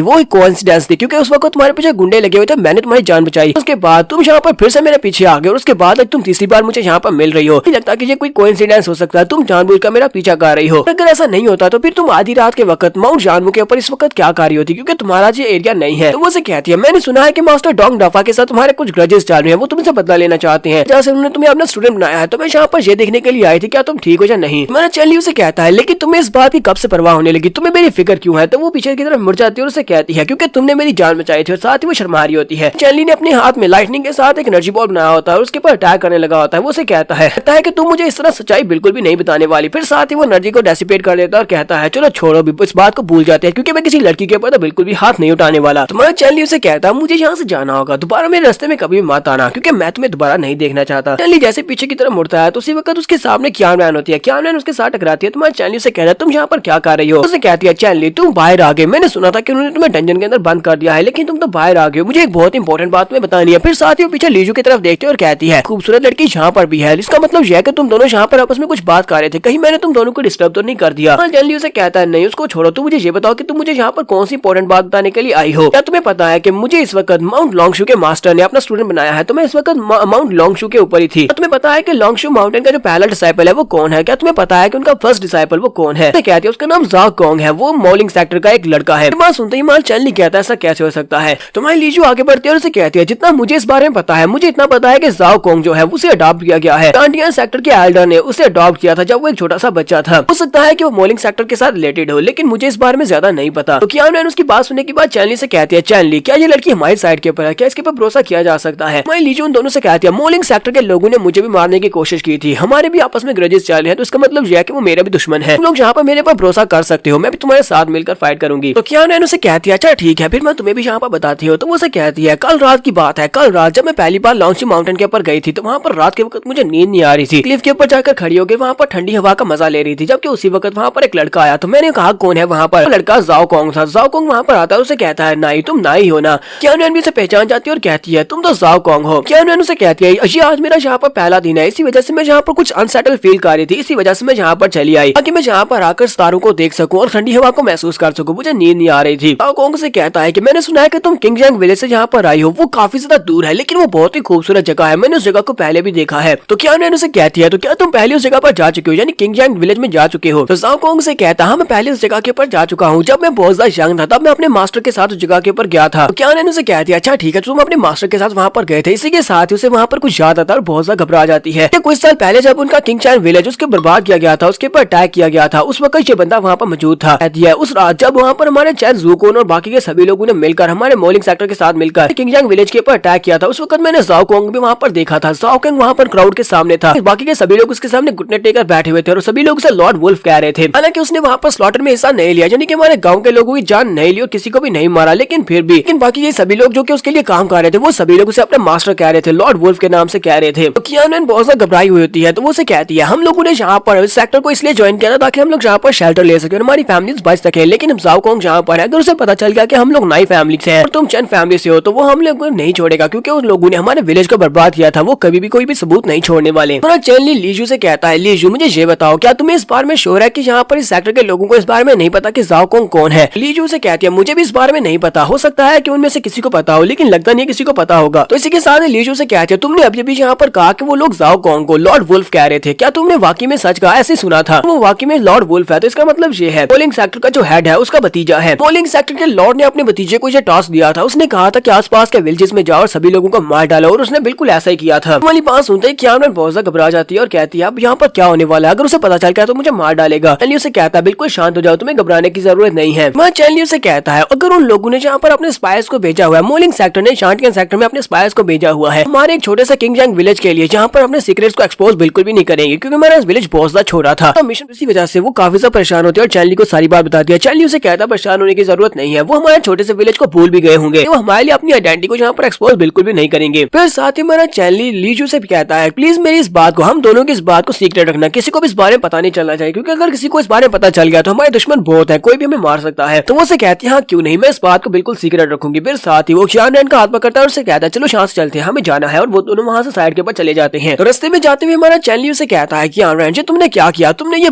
वो एक कोइंसिडेंस थी, क्योंकि उस वक्त तुम्हारे पीछे गुंडे लगे हुए थे, मैंने तुम्हारी जान बचाई, उसके बाद तुम यहाँ पर फिर से मेरे पीछे आ गए और उसके बाद तुम तीसरी बार मुझे यहाँ पर मिल रही हो। नहीं लगता कि ये कोई कोइंसिडेंस हो सकता है, तुम जानबूझकर मेरा पीछा कर रही हो। अगर ऐसा नहीं होता तो फिर तुम आधी रात के वक्त माउंट जानवू के ऊपर इस वक्त क्या कर रही होती, क्योंकि तुम्हारा ये एरिया नहीं है। तो वो से कहती है मैंने सुना है कि मास्टर डोंग ड्राफा के साथ तुम्हारे कुछ ग्रजेस चल रहे हैं, वो तुमसे बदला लेना चाहते हैं, जैसे उन्होंने तुम्हें अपना स्टूडेंट बनाया है, तो मैं यहाँ पर ये देखने के लिए आई थी क्या तुम ठीक हो या नहीं। मैंने चैनली उसे कहता है लेकिन तुम्हें इस बात की कब से परवाह होने लगी, तुम्हें मेरी फिक्र क्यों है? तो वो पीछे की तरफ मुड़ जाती है और उसे कहती है क्योंकि तुमने मेरी जान बचाई थी, और साथ ही वो शर्मा रही होती है। चैनली ने अपने हाथ में लाइटनिंग के साथ एक एनर्जी बॉल बनाया होता है और उसके ऊपर अटैक करने लगा होता है। वो उसे कहता है कि तुम मुझे इस तरह सच्चाई बिल्कुल भी नहीं बताने वाली। फिर साथ ही वो एनर्जी को डेसिपेट कर देता है और कहता है चलो छोड़ो भी, इस बात को भूल जाते हैं, क्योंकि मैं किसी लड़की के ऊपर तो बिल्कुल भी हाथ नहीं उठाने वाला। तुम्हारा चैनली उसे कहता है मुझे यहाँ से जाना होगा, दोबारा मेरे रास्ते में कभी मत आना, क्योंकि मैं तुम्हें दोबारा नहीं देखना चाहता। चैनली जैसे पीछे की तरफ मुड़ता है तो उसी वक्त उसके सामने क्यान होती है। क्यान उसके साथ टकराती है। तुम्हारा चैनली से कहता है तुम यहाँ पर क्या कर रही हो? उसे कहती है चैनली तुम बाहर आ गए, मैंने सुना था कि उन्होंने तुम्हें डंजन के अंदर बंद कर दिया है, लेकिन तुम तो बाहर आ गए, मुझे एक बहुत इंपॉर्टेंट बात तुम्हें बतानी है। फिर साथ ही वो पीछे लीजू की तरफ देखते और कहती है खूबसूरत लड़की यहाँ पर भी है, इसका मतलब यह है कि तुम दोनों यहाँ पर आपस में कुछ बात कर रहे थे, कहीं मैंने तुम दोनों को डिस्टर्ब तो नहीं कर दिया? चैनली उसे कहता है नहीं उसको छोड़ो, तुम मुझे ये बताओ कि तुम मुझे यहाँ पर कौन सी इंपॉर्टेंट बात बताने के लिए आई हो? क्या तुम्हें पता है कि मुझे इस वक्त माउंट लॉन्गशू के मास्टर ने अपना स्टूडेंट बनाया है, तो मैं इस वक्त माउंट लॉन्गशू के ऊपर ही थी। तुम्हें पता है कि लॉन्गशू माउंटेन का जो पहला डिसाइपल है वो कौन है? क्या तुम्हें पता है कि उनका फर्स्ट डिसाइपल वो कौन है? कहती है उसका नाम ज़ाक गोंग है, वो मॉलिंग सेक्टर का एक लड़का है। बात सुनते ही माल चैनली कहता है ऐसा कैसे हो सकता है। तो माई लीजू आगे बढ़ती है और उसे कहती है जितना मुझे इस बारे में पता है, मुझे इतना पता है कि जाओ कोंग जो है उसे अडॉप्ट किया गया है। टांडियन सेक्टर के एल्डर ने उसे अडॉप्ट किया था जब वो एक छोटा सा बच्चा था। हो सकता है कि वो मोलिंग सेक्टर के साथ रिलेटेड हो, लेकिन मुझे इस बारे में ज्यादा नहीं पता। तो कियान रैन उसकी बात सुनने के बाद चैनली से कहती है चैनली क्या ये लड़की हमारी साइड के ऊपर है, क्या इसके ऊपर भरोसा किया जा सकता है। माई लीजू उन दोनों से कहती है मोलिंग सेक्टर के लोगों ने मुझे भी मारने की कोशिश की थी, हमारे भी आपस में ग्रजेस चल रहे हैं, तो इसका मतलब यह है कि वो मेरा भी दुश्मन है। तुम लोग यहाँ पर मेरे पर भरोसा कर सकते हो, मैं भी तुम्हारे साथ मिलकर फाइट करूंगी। तो कियान रैन उसे कहती है अच्छा ठीक है, फिर मैं तुम्हें भी यहाँ पर बताती हूँ। तो वो उसे कहती है कल रात की बात है, कल रात जब मैं पहली बार लॉन्ची माउंटेन के ऊपर गई थी तो वहाँ पर रात के वक्त मुझे नींद नहीं आ रही थी। क्लिफ के ऊपर जाकर खड़ी हो गई, वहाँ पर ठंडी हवा का मजा ले रही थी, जबकि उसी वक्त वहाँ पर एक लड़का आया। तो मैंने कहा कौन है वहाँ पर, तो लड़का जाओ कोंग था। जाओ कोंग वहाँ पर आता है, उसे कहता है नाई तुम नाई हो ना। कियान रैन भी उसे पहचान जाती है और कहती है तुम तो जाओ कोंग हो। कियान रैन उसे कहती है ये आज मेरा यहाँ पर पहला दिन है, इसी वजह से मैं यहाँ पर कुछ अनसेटल फील कर रही थी, इसी वजह से मैं यहाँ पर चली आई ताकि मैं यहाँ पर आकर सितारों को देख सकूं और ठंडी हवा को महसूस कर सकूं। मुझे नींद नहीं आ रही थी। जाओ कोंग से कहता है कि मैंने सुना है कि तुम किंगजैंग विलेज से यहाँ पर आई हो, वो काफी ज्यादा दूर है लेकिन वो बहुत ही खूबसूरत जगह है, मैंने उस जगह को पहले भी देखा है। तो कियान रैन उसे कहती है तो क्या तुम पहले उस जगह पर जा चुके हो, यानी किंगजैंग विलेज में जा चुके हो। तो जाओ कोंग से कहता हाँ मैं पहले उस जगह के ऊपर जा चुका हूँ, जब मैं बहुत ज्यादा यंग था तब मैं अपने मास्टर के साथ उस जगह के ऊपर गया था। तो कियान रैन उसे कहती है अच्छा ठीक है, तुम अपने मास्टर के साथ वहाँ पर गए थे, इसी के साथ ही उसे वहाँ पर कुछ याद आता है और बहुत ज्यादा घबरा जाती है। कुछ साल पहले जब उनका किंगचैन विलेज उसके बर्बाद किया गया था, उसके ऊपर अटैक किया गया था, उस वक्त ये बंदा वहाँ पर मौजूद था। उस रात जब वहाँ पर हमारे चैन ज़ूकोन और बाकी के सभी लोगों ने मिलकर हमारे मोलिंग सेक्टर के साथ मिलकर किंगजैंग विलेज के ऊपर अटैक किया था, उस वक्त मैंने जाओ कोंग भी वहाँ पर देखा था। जाओ कोंग वहाँ पर क्राउड के सामने था, बाकी के सभी लोग उसके सामने घुटने टेकर बैठे हुए थे और सभी लोग उसे लॉर्ड वुल्फ कह रहे थे। हालांकि उसने वहाँ पर स्लॉटर में हिस्सा नहीं लिया, यानी कि हमारे गाँव के लोगों की जान नहीं ली और किसी को भी नहीं मारा, लेकिन फिर भी बाकी ये सभी लोग जो कि उसके लिए काम कर रहे थे वो सभी लोग उसे अपने मास्टर कह रहे थे, लॉर्ड वुल्फ के नाम से कह रहे थे। तो कियान रैन बहुत ज्यादा घबराई हुई होती है, तो वो उसे कहती है हम लोगों ने यहाँ पर इस सेक्टर को इसलिए ज्वाइन किया था ताकि हम लोग यहाँ पर शेल्टर ले सके और हमारी फैमिली बच सके, लेकिन अब जाओ कोंग यहाँ पर है, अगर उसे पता चल गया कि हम लोग नई फैमिली से हैं और तुम चैन फैमिली से हो तो वो हम लोग को नहीं छोड़ेगा, क्योंकि उन लोगों ने हमारे विलेज को बर्बाद किया था, वो कभी भी कोई भी सबूत नहीं छोड़ने वाले। चैनली लीजू से कहता है लीजू मुझे ये बताओ क्या तुम्हें इस बारे में श्योर है कि यहाँ पर इस सेक्टर के लोगों को इस बारे में नहीं पता कि जाओ कोंग कौन है। लीजू से कहती है मुझे भी इस बारे में नहीं पता, हो सकता है कि उनमें से किसी को पता हो, लेकिन लगता नहीं किसी को पता होगा। तो इसी के साथ लीजू से कहती है तुमने अभी अभी यहाँ पर कहा कि वो लोग जाओ कोंग को लॉर्ड वुल्फ कह रहे थे, क्या तुमने वाकई में सच कहा? ऐसे सुना था वो वाकई में लॉर्ड वुल्फ है, तो इसका मतलब ये है मोलिंग सेक्टर का जो हेड है उसका भतीजा है। मोलिंग सेक्टर के लॉर्ड ने अपने भतीजे को ये टास्क दिया था, उसने कहा था कि आसपास के विलेजेस में जाओ और सभी लोगों को मार डालो, और उसने बिल्कुल ऐसा ही किया था। वाली बात सुनते ही कियान रैन बहुत ज्यादा घबरा जाती है और कहती है अब यहाँ पर क्या होने वाला है, अगर उसे पता चल गया तो मुझे मार डालेगा। चैनली उसे कहता है बिल्कुल शांत हो जाओ, तुम्हें घबराने की जरूरत नहीं है। वहाँ चैनली उसे कहता है अगर उन लोगों ने यहाँ पर अपने स्पाइस को भेजा हुआ है, मोलिंग सेक्टर ने शांटियन सेक्टर में अपने स्पाइस को भेजा हुआ है हमारे एक छोटे से किंगजैंग विलेज के लिए, जहाँ पर अपने सीक्रेट्स को एक्सपोज बिल्कुल भी नहीं करेंगे, क्योंकि हमारा विलेज बहुत ज्यादा छोटा था। तो मिशन इसी वजह से वो काफी ज्यादा परेशान होते हैं और चैनली को सारी बात बता दिया। चैनली उसे कहता है परेशान होने की जरूरत नहीं है, वो हमारे छोटे से विलेज को भूल भी गए होंगे, वो हमारे लिए अपनी आइडेंटिटी को यहाँ पर एक्सपोज बिल्कुल भी नहीं करेंगे। फिर साथ ही हमारा चैनली लीजू से भी कहता है प्लीज मेरी इस बात को, हम दोनों की इस बात को सीक्रेट रखना, किसी को भी इस बारे में पता नहीं चलना चाहिए, क्योंकि अगर किसी को इस बारे में पता चल गया तो हमारे दुश्मन बहुत है, कोई भी हमें मार सकता है। तो वो से कहती है हाँ क्यों नहीं, मैं इस बात को बिल्कुल सीक्रेट रखूंगी। फिर साथ ही वो कियान रैन का हाथ पकड़ता है और उसे कहता है चलो यहाँ से चलते हैं, हमें जाना है, और वो दोनों वहाँ से साइड के ऊपर चले जाते हैं। तो रास्ते में जाते हुए हमारा चैनली उसे कहता है कियान रैन जी तुमने क्या किया, तुमने ये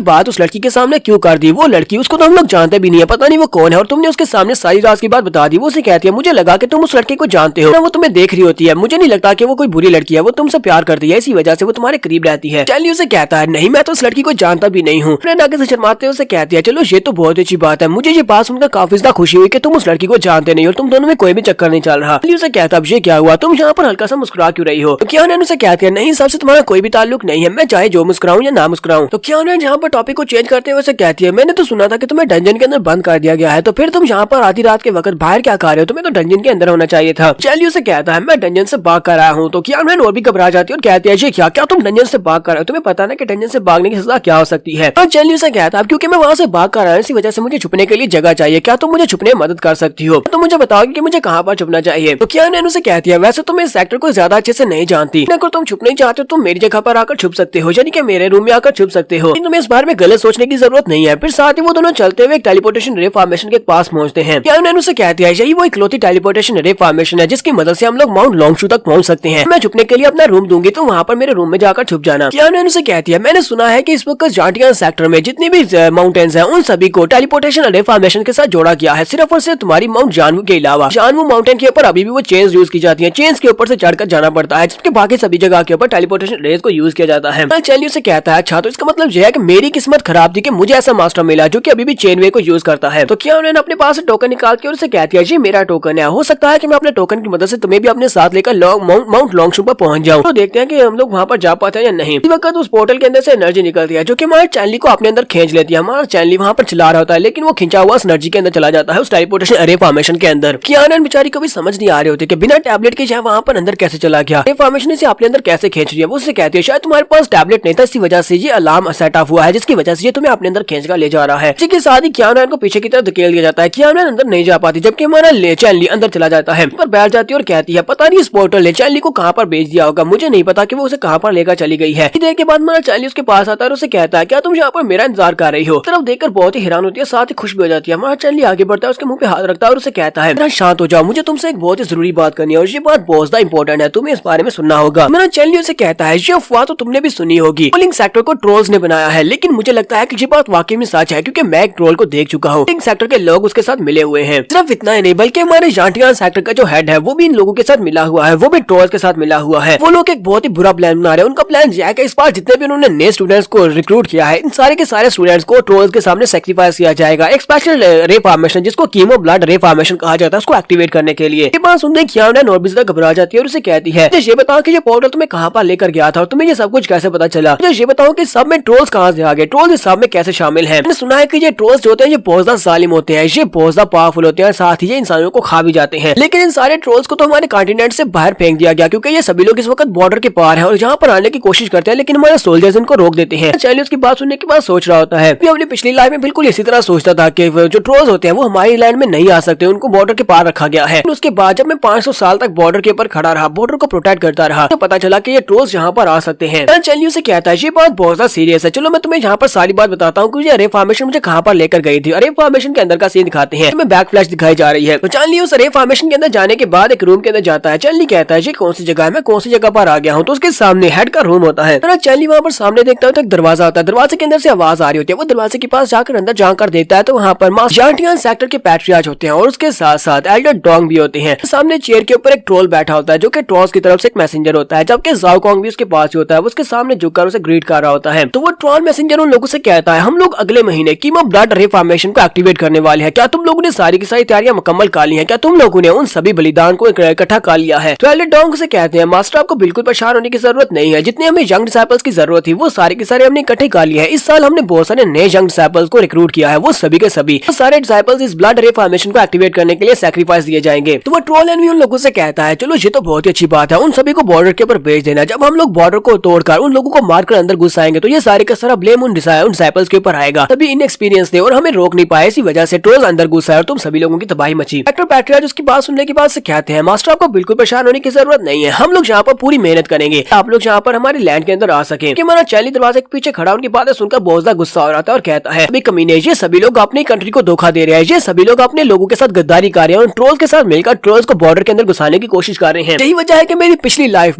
बात उस लड़की के सामने क्यों कर दी, वो लड़की उसको तो हम लोग जानते भी नहीं है, पता नहीं वो कौन है, और तुमने उसके सामने सारी राज की बात बता दी। वो उसे कहती है मुझे लगा कि तुम उस लड़के को जानते हो, वो तुम्हें देख रही होती है, मुझे नहीं लगता कि वो कोई बुरी लड़की है, वो तुमसे प्यार करती है, इसी वजह से वो तुम्हारे करीब रहती है। चैनली उसे कहता है नहीं मैं तो उस लड़की को जानता भी नहीं हूँ। फ्रेंड आगे से शर्माते हुए उसे कहती है चलो ये तो बहुत अच्छी बात है, मुझे ये बात सुनकर काफी ज्यादा खुशी हुई कि तुम उस लड़की को जानते नहीं और तुम दोनों में कोई भी चक्कर नहीं चल रहा। उसे कहता अब ये क्या हुआ, तुम यहाँ पर हल्का सा मुस्कुरा क्यों रही हो। तो कियान रैन उसे कहती है नहीं सबसे तुम्हारा कोई भी ताल्लुक नहीं है, मैं चाहे जो मुस्कुराऊं या ना मुस्कुराऊं। तो कियान रैन यहाँ पर टॉपिक को चेंज करते हुए उसे कहती है मैंने तो सुना था कि तुम्हें डंजन के अंदर बंद कर दिया गया है, तो फिर तुम यहाँ पर आधी रात के वक्त बाहर क्या कर रहे हो, तुम्हें तो डंजन के अंदर होना चाहिए था। चैनली उसे कहता है मैं डंजन से भाग कर आया हूँ। तो कियान रैन और भी घबरा जाती है और कहती है ये क्या तुम डंजन से भाग कर रहे हो, तुम्हें पता ना कि डंजन से भागने की सजा क्या हो सकती है। तो चैनली उसे कहता है क्योंकि मैं वहाँ से भाग कर आया हूं, इसी वजह से मुझे छुपने के लिए जगह चाहिए, क्या तुम मुझे छुपने में मदद कर सकती हो, तो मुझे बताओगे कि मुझे कहाँ पर छुपना चाहिए। तो कियान रैन उसे कहती है वैसे तुम इस सेक्टर को ज्यादा अच्छे से नहीं जानती, अगर तुम छुपना चाहते हो तुम मेरी जगह पर आकर छुप सकते हो, यानी कि मेरे रूम में आकर छुप सकते हो, तुम्हें इस बारे में गलत सोचने की जरूरत नहीं है। फिर साथ ही वो दोनों चलते हुए टेलीपोर्टेशन रे फॉर्मेशन के पास पहुंचते हैं। कियान रैन उसे कहती है यही वो इकलौती टेलीपोर्टेशन रे फॉर्मेशन है जिसकी मदद से हम लोग माउंट लॉन्गशू तक पहुंच सकते हैं, मैं छुपने के लिए अपना रूम दूंगी तो वहाँ पर मेरे रूम में जाकर छुप जाना। कियान रैन उसे कहती है मैंने सुना है कि इस वक्त जांटियान सेक्टर में जितनी भी माउंटेन्स हैं उन सभी को टेलीपोर्टेशन रे फॉर्मेशन के साथ जोड़ा गया है, सिर्फ और सिर्फ तुम्हारी माउंट जानवू के अलावा। जानवू माउंटेन के ऊपर अभी भी वो चेन्स यूज की जाती है, चेन्स के ऊपर से चढ़कर जाना पड़ता है, जबकि बाकी सभी जगह के ऊपर टेलीपोर्टेशन रेज को यूज किया जाता है। चैनली उसे कहता है अच्छा तो इसका मतलब यह है कि मेरी किस्मत खराब थी कि मुझे ऐसा मास्टर मिला जो कि अभी भी चेनवे को यूज करता है। तो कियान कियानन अपने पास से टोकन निकाल के और उसे कहती है ये मेरा टोकन है, हो सकता है कि मैं अपने टोकन की मदद से तुम्हें भी अपने साथ लेकर माउंट लॉन्गशू पर पहुंच जाऊं। तो देखते हैं कि हम लोग वहां पर जा पाते हैं या नहीं। इस वक्त उस पोर्टल के अंदर से एनर्जी निकलती है जो कि हमारे चैनली को अपने अंदर खींच लेती है। हमारा चैनली वहां पर चला रहा होता है लेकिन वो खिंचा हुआ उस एनर्जी के अंदर चला जाता है, उस टेलीपोर्टेशन अरे फॉर्मेशन के अंदर। कियानन बेचारी को भी समझ नहीं आ रही होती कि बिना टैबलेट के जो वहां पर अंदर कैसे चला गया, अरे फॉर्मेशन से अपने अंदर कैसे खींच रही है। वो उससे कहती है शायद तुम्हारे पास टैबलेट नहीं था, इसी वजह से ये अलार्म सेट ऑफ हुआ है जिसकी वजह से ये तुम्हें अपने अंदर खींच कर ले जा रहा है। इसी के साथ ही कियानन को पीछे की तरफ धकेल दिया जाता है। कियानन अंदर नहीं जा पाती जबकि हमारा चैनली अंदर चला जाता है, पर बैठ जाती है और कहती है पता नहीं इस पोर्टल ने चैनली को कहां पर भेज दिया होगा, मुझे नहीं पता कि वो उसे कहां पर लेकर चली गई है। देर के बाद हमारा चैनली उसके पास आता है और उसे कहता है क्या तुम यहाँ पर मेरा इंतजार कर रही हो। तरफ देखकर बहुत ही हैरान होती है, साथ ही खुश भी हो जाती है। हमारा चैनली आगे बढ़ता है, उसके मुंह पे हाथ रखता है और उसे कहता है शांत हो जाओ, मुझे तुमसे एक बहुत ही जरूरी बात करनी है और ये बात बहुत ज्यादा इंपॉर्टेंट है, तुम्हें इस बारे में सुनना होगा। हमारा चैनली उसे कहता है ये अफवाह तो तुमने भी सुनी होगी, ट्रोलिंग सेक्टर को ट्रोल्स ने बनाया है, लेकिन मुझे लगता है कि ये बात वाकई में सच है क्योंकि मैं एक ट्रोल को देख चुका हूँ। ट्रोलिंग सेक्टर के लोग उसके साथ मिले हुए हैं। सिर्फ इतना ही नहीं बल्कि हमारे जांटियान सेक्टर का जो हेड है वो भी इन लोगों के साथ मिला हुआ है, वो भी ट्रोल्स के साथ मिला हुआ है। वो लोग एक बहुत ही बुरा प्लान बना रहे हैं। उनका प्लान यह है कि इस बार जितने भी उन्होंने नए स्टूडेंट्स को रिक्रूट किया है इन सारे के सारे स्टूडेंट्स को ट्रोल्स के सामने सैक्रिफाइस किया जाएगा। एक स्पेशल रे फॉर्मेशन जिसको कीमो ब्लड रे फॉर्मेशन कहा जाता है उसको एक्टिवेट करने के लिए। ये बात सुनते कियानन और भी ज्यादा घबरा जाती है और उसे कहती है ये बताओ कि ये पोर्टल तुम्हें कहां पर लेकर गया था और तुम्हें ये सब कुछ कैसे पता चला। मुझे ये बताओ कि सब में ट्रोल्स कहां से आ गए, ट्रोल्स इस सब में कैसे शामिल हैं। मैंने सुना है कि ये ट्रोल्स जो होते हैं ये बहुत ज्यादा जालिम होते हैं, ये बहुत ज्यादा पावरफुल होते हैं, साथ ही ये इंसानों को खा भी जाते हैं। लेकिन इन सारे ट्रोल्स को तो हमारे कॉन्टिनेंट से बाहर फेंक दिया गया क्योंकि ये सभी लोग इस वक्त बॉर्डर के पार हैं और यहाँ पर आने की कोशिश करते हैं, लेकिन हमारे सोल्जर्स इनको रोक देते हैं। चैनली उसकी बात सुनने के बाद सोच रहा होता है कि अपनी पिछली लाइफ में बिल्कुल इसी तरह सोचता था कि जो ट्रोल्स होते हैं वो हमारी लैंड में नहीं आ सकते, उनको बॉर्डर के पार रखा गया है। उसके बाद जब मैं 500 साल तक बॉर्डर के ऊपर खड़ा रहा, बॉर्डर को प्रोटेक्ट करता रहा, तो पता चला कि ये ट्रोल्स यहाँ पर आ सकते हैं। चैनली उसे कहता है ये बात बहुत ज्यादा सीरियस है, चलो मैं तुम्हें यहाँ पर सारी बात बताता हूँ कि अरे फॉर्मेशन मुझे कहाँ पर लेकर गई थी। अरे फॉर्मेशन के अंदर का सीन दिखाते हैं, तुम्हें बैक फ्लैश दिखाई जा रही है। तो चैनली उस अरे फॉर्मेशन के अंदर जाने के बाद एक रूम के अंदर जाता है। चैनली कहता है ये कौन सी जगह है, मैं कौन सी जगह पर आ गया हूँ। तो उसके सामने हेड का रूम होता है। चैनली वहाँ पर सामने देखता है तो एक दरवाजा होता है, दरवाजे के अंदर से आवाज आ रही होती है। वो दरवाजे के पास जाकर अंदर जाकर देखता है तो वहाँ पर जांटियान सेक्टर के पैट्रियार्च होते हैं और उसके साथ साथ एल्डर डोंग भी होते हैं। सामने चेयर के ऊपर एक ट्रोल बैठा होता है जो कि ट्रोल्स की तरफ से एक मैसेंजर होता है, जबकि जाओ कॉन्ग भी उसके पास ही होता है। उसके सामने झुककर उसे ग्रीट कर रहा होता है। तो वो ट्रोल मैसेंजर उन लोगों से कहता है हम लोग अगले महीने कीमो ब्लड रे फॉर्मेशन को एक्टिवेट करने वाले हैं, क्या तुम लोगों ने सारी की सारी तैयारियां मुकम्मल कर ली हैं, क्या तुम लोगों ने उन सभी बलिदान को इकट्ठा कर लिया है। तो एल्डर डोंग से कहते हैं मास्टर आपको बिल्कुल परेशान होने की जरूरत नहीं है, जितने हमें यंग डिसाइपल्स की जरूरत थी वो सारे के सारे हमने इकट्ठे कर लिए हैं। इस साल हमने बहुत सारे नए यंग डिसाइपल्स को रिक्रूट किया है, वो सभी के सभी सारे डिसाइपल्स इस ब्लड रे फॉर्मेशन को एक्टिवेट करने के लिए सैक्रिफाइस दिए जाएंगे। तो वो ट्रोल एनवी उन लोगों से कहता है चलो ये तो बहुत ही अच्छी बात है, उन सभी को बॉर्डर के ऊपर भेज देना। जब हम लोग बॉर्डर को तोड़कर उन लोगों को मारकर अंदर घुस आएंगे तो ये सारे का सारा ब्लेम उन डिसाइपल्स के ऊपर आएगा। तभी इनएक्सपीरियंस थे और हमें रोक नहीं पाए, इसी वजह से ट्रोल अंदर घुस आए और तुम सभी लोगों की तबाही मची। डॉक्टर पैट्रियार्च उसकी बात सुनने के बाद से कहते हैं मास्टर आपको बिल्कुल परेशान होने की जरूरत नहीं है, हम लोग यहाँ पर पूरी मेहनत करेंगे, आप लोग यहाँ पर हमारे लैंड के अंदर आ सके। हमारा चैनली दरवाजे के पीछे खड़ा उनकी बातें सुनकर बहुत ज्यादा गुस्सा हो रहा था और कहता है अभी कमीने ये सभी लोग अपनी कंट्री को धोखा दे रहे हैं, ये सभी लोग अपने लोगों के साथ गद्दारी कर रहे हैं और ट्रोल्स के साथ मिलकर ट्रोल्स को बॉर्डर के अंदर घुसाने की कोशिश कर रहे हैं। यही वजह है कि मेरी पिछली लाइफ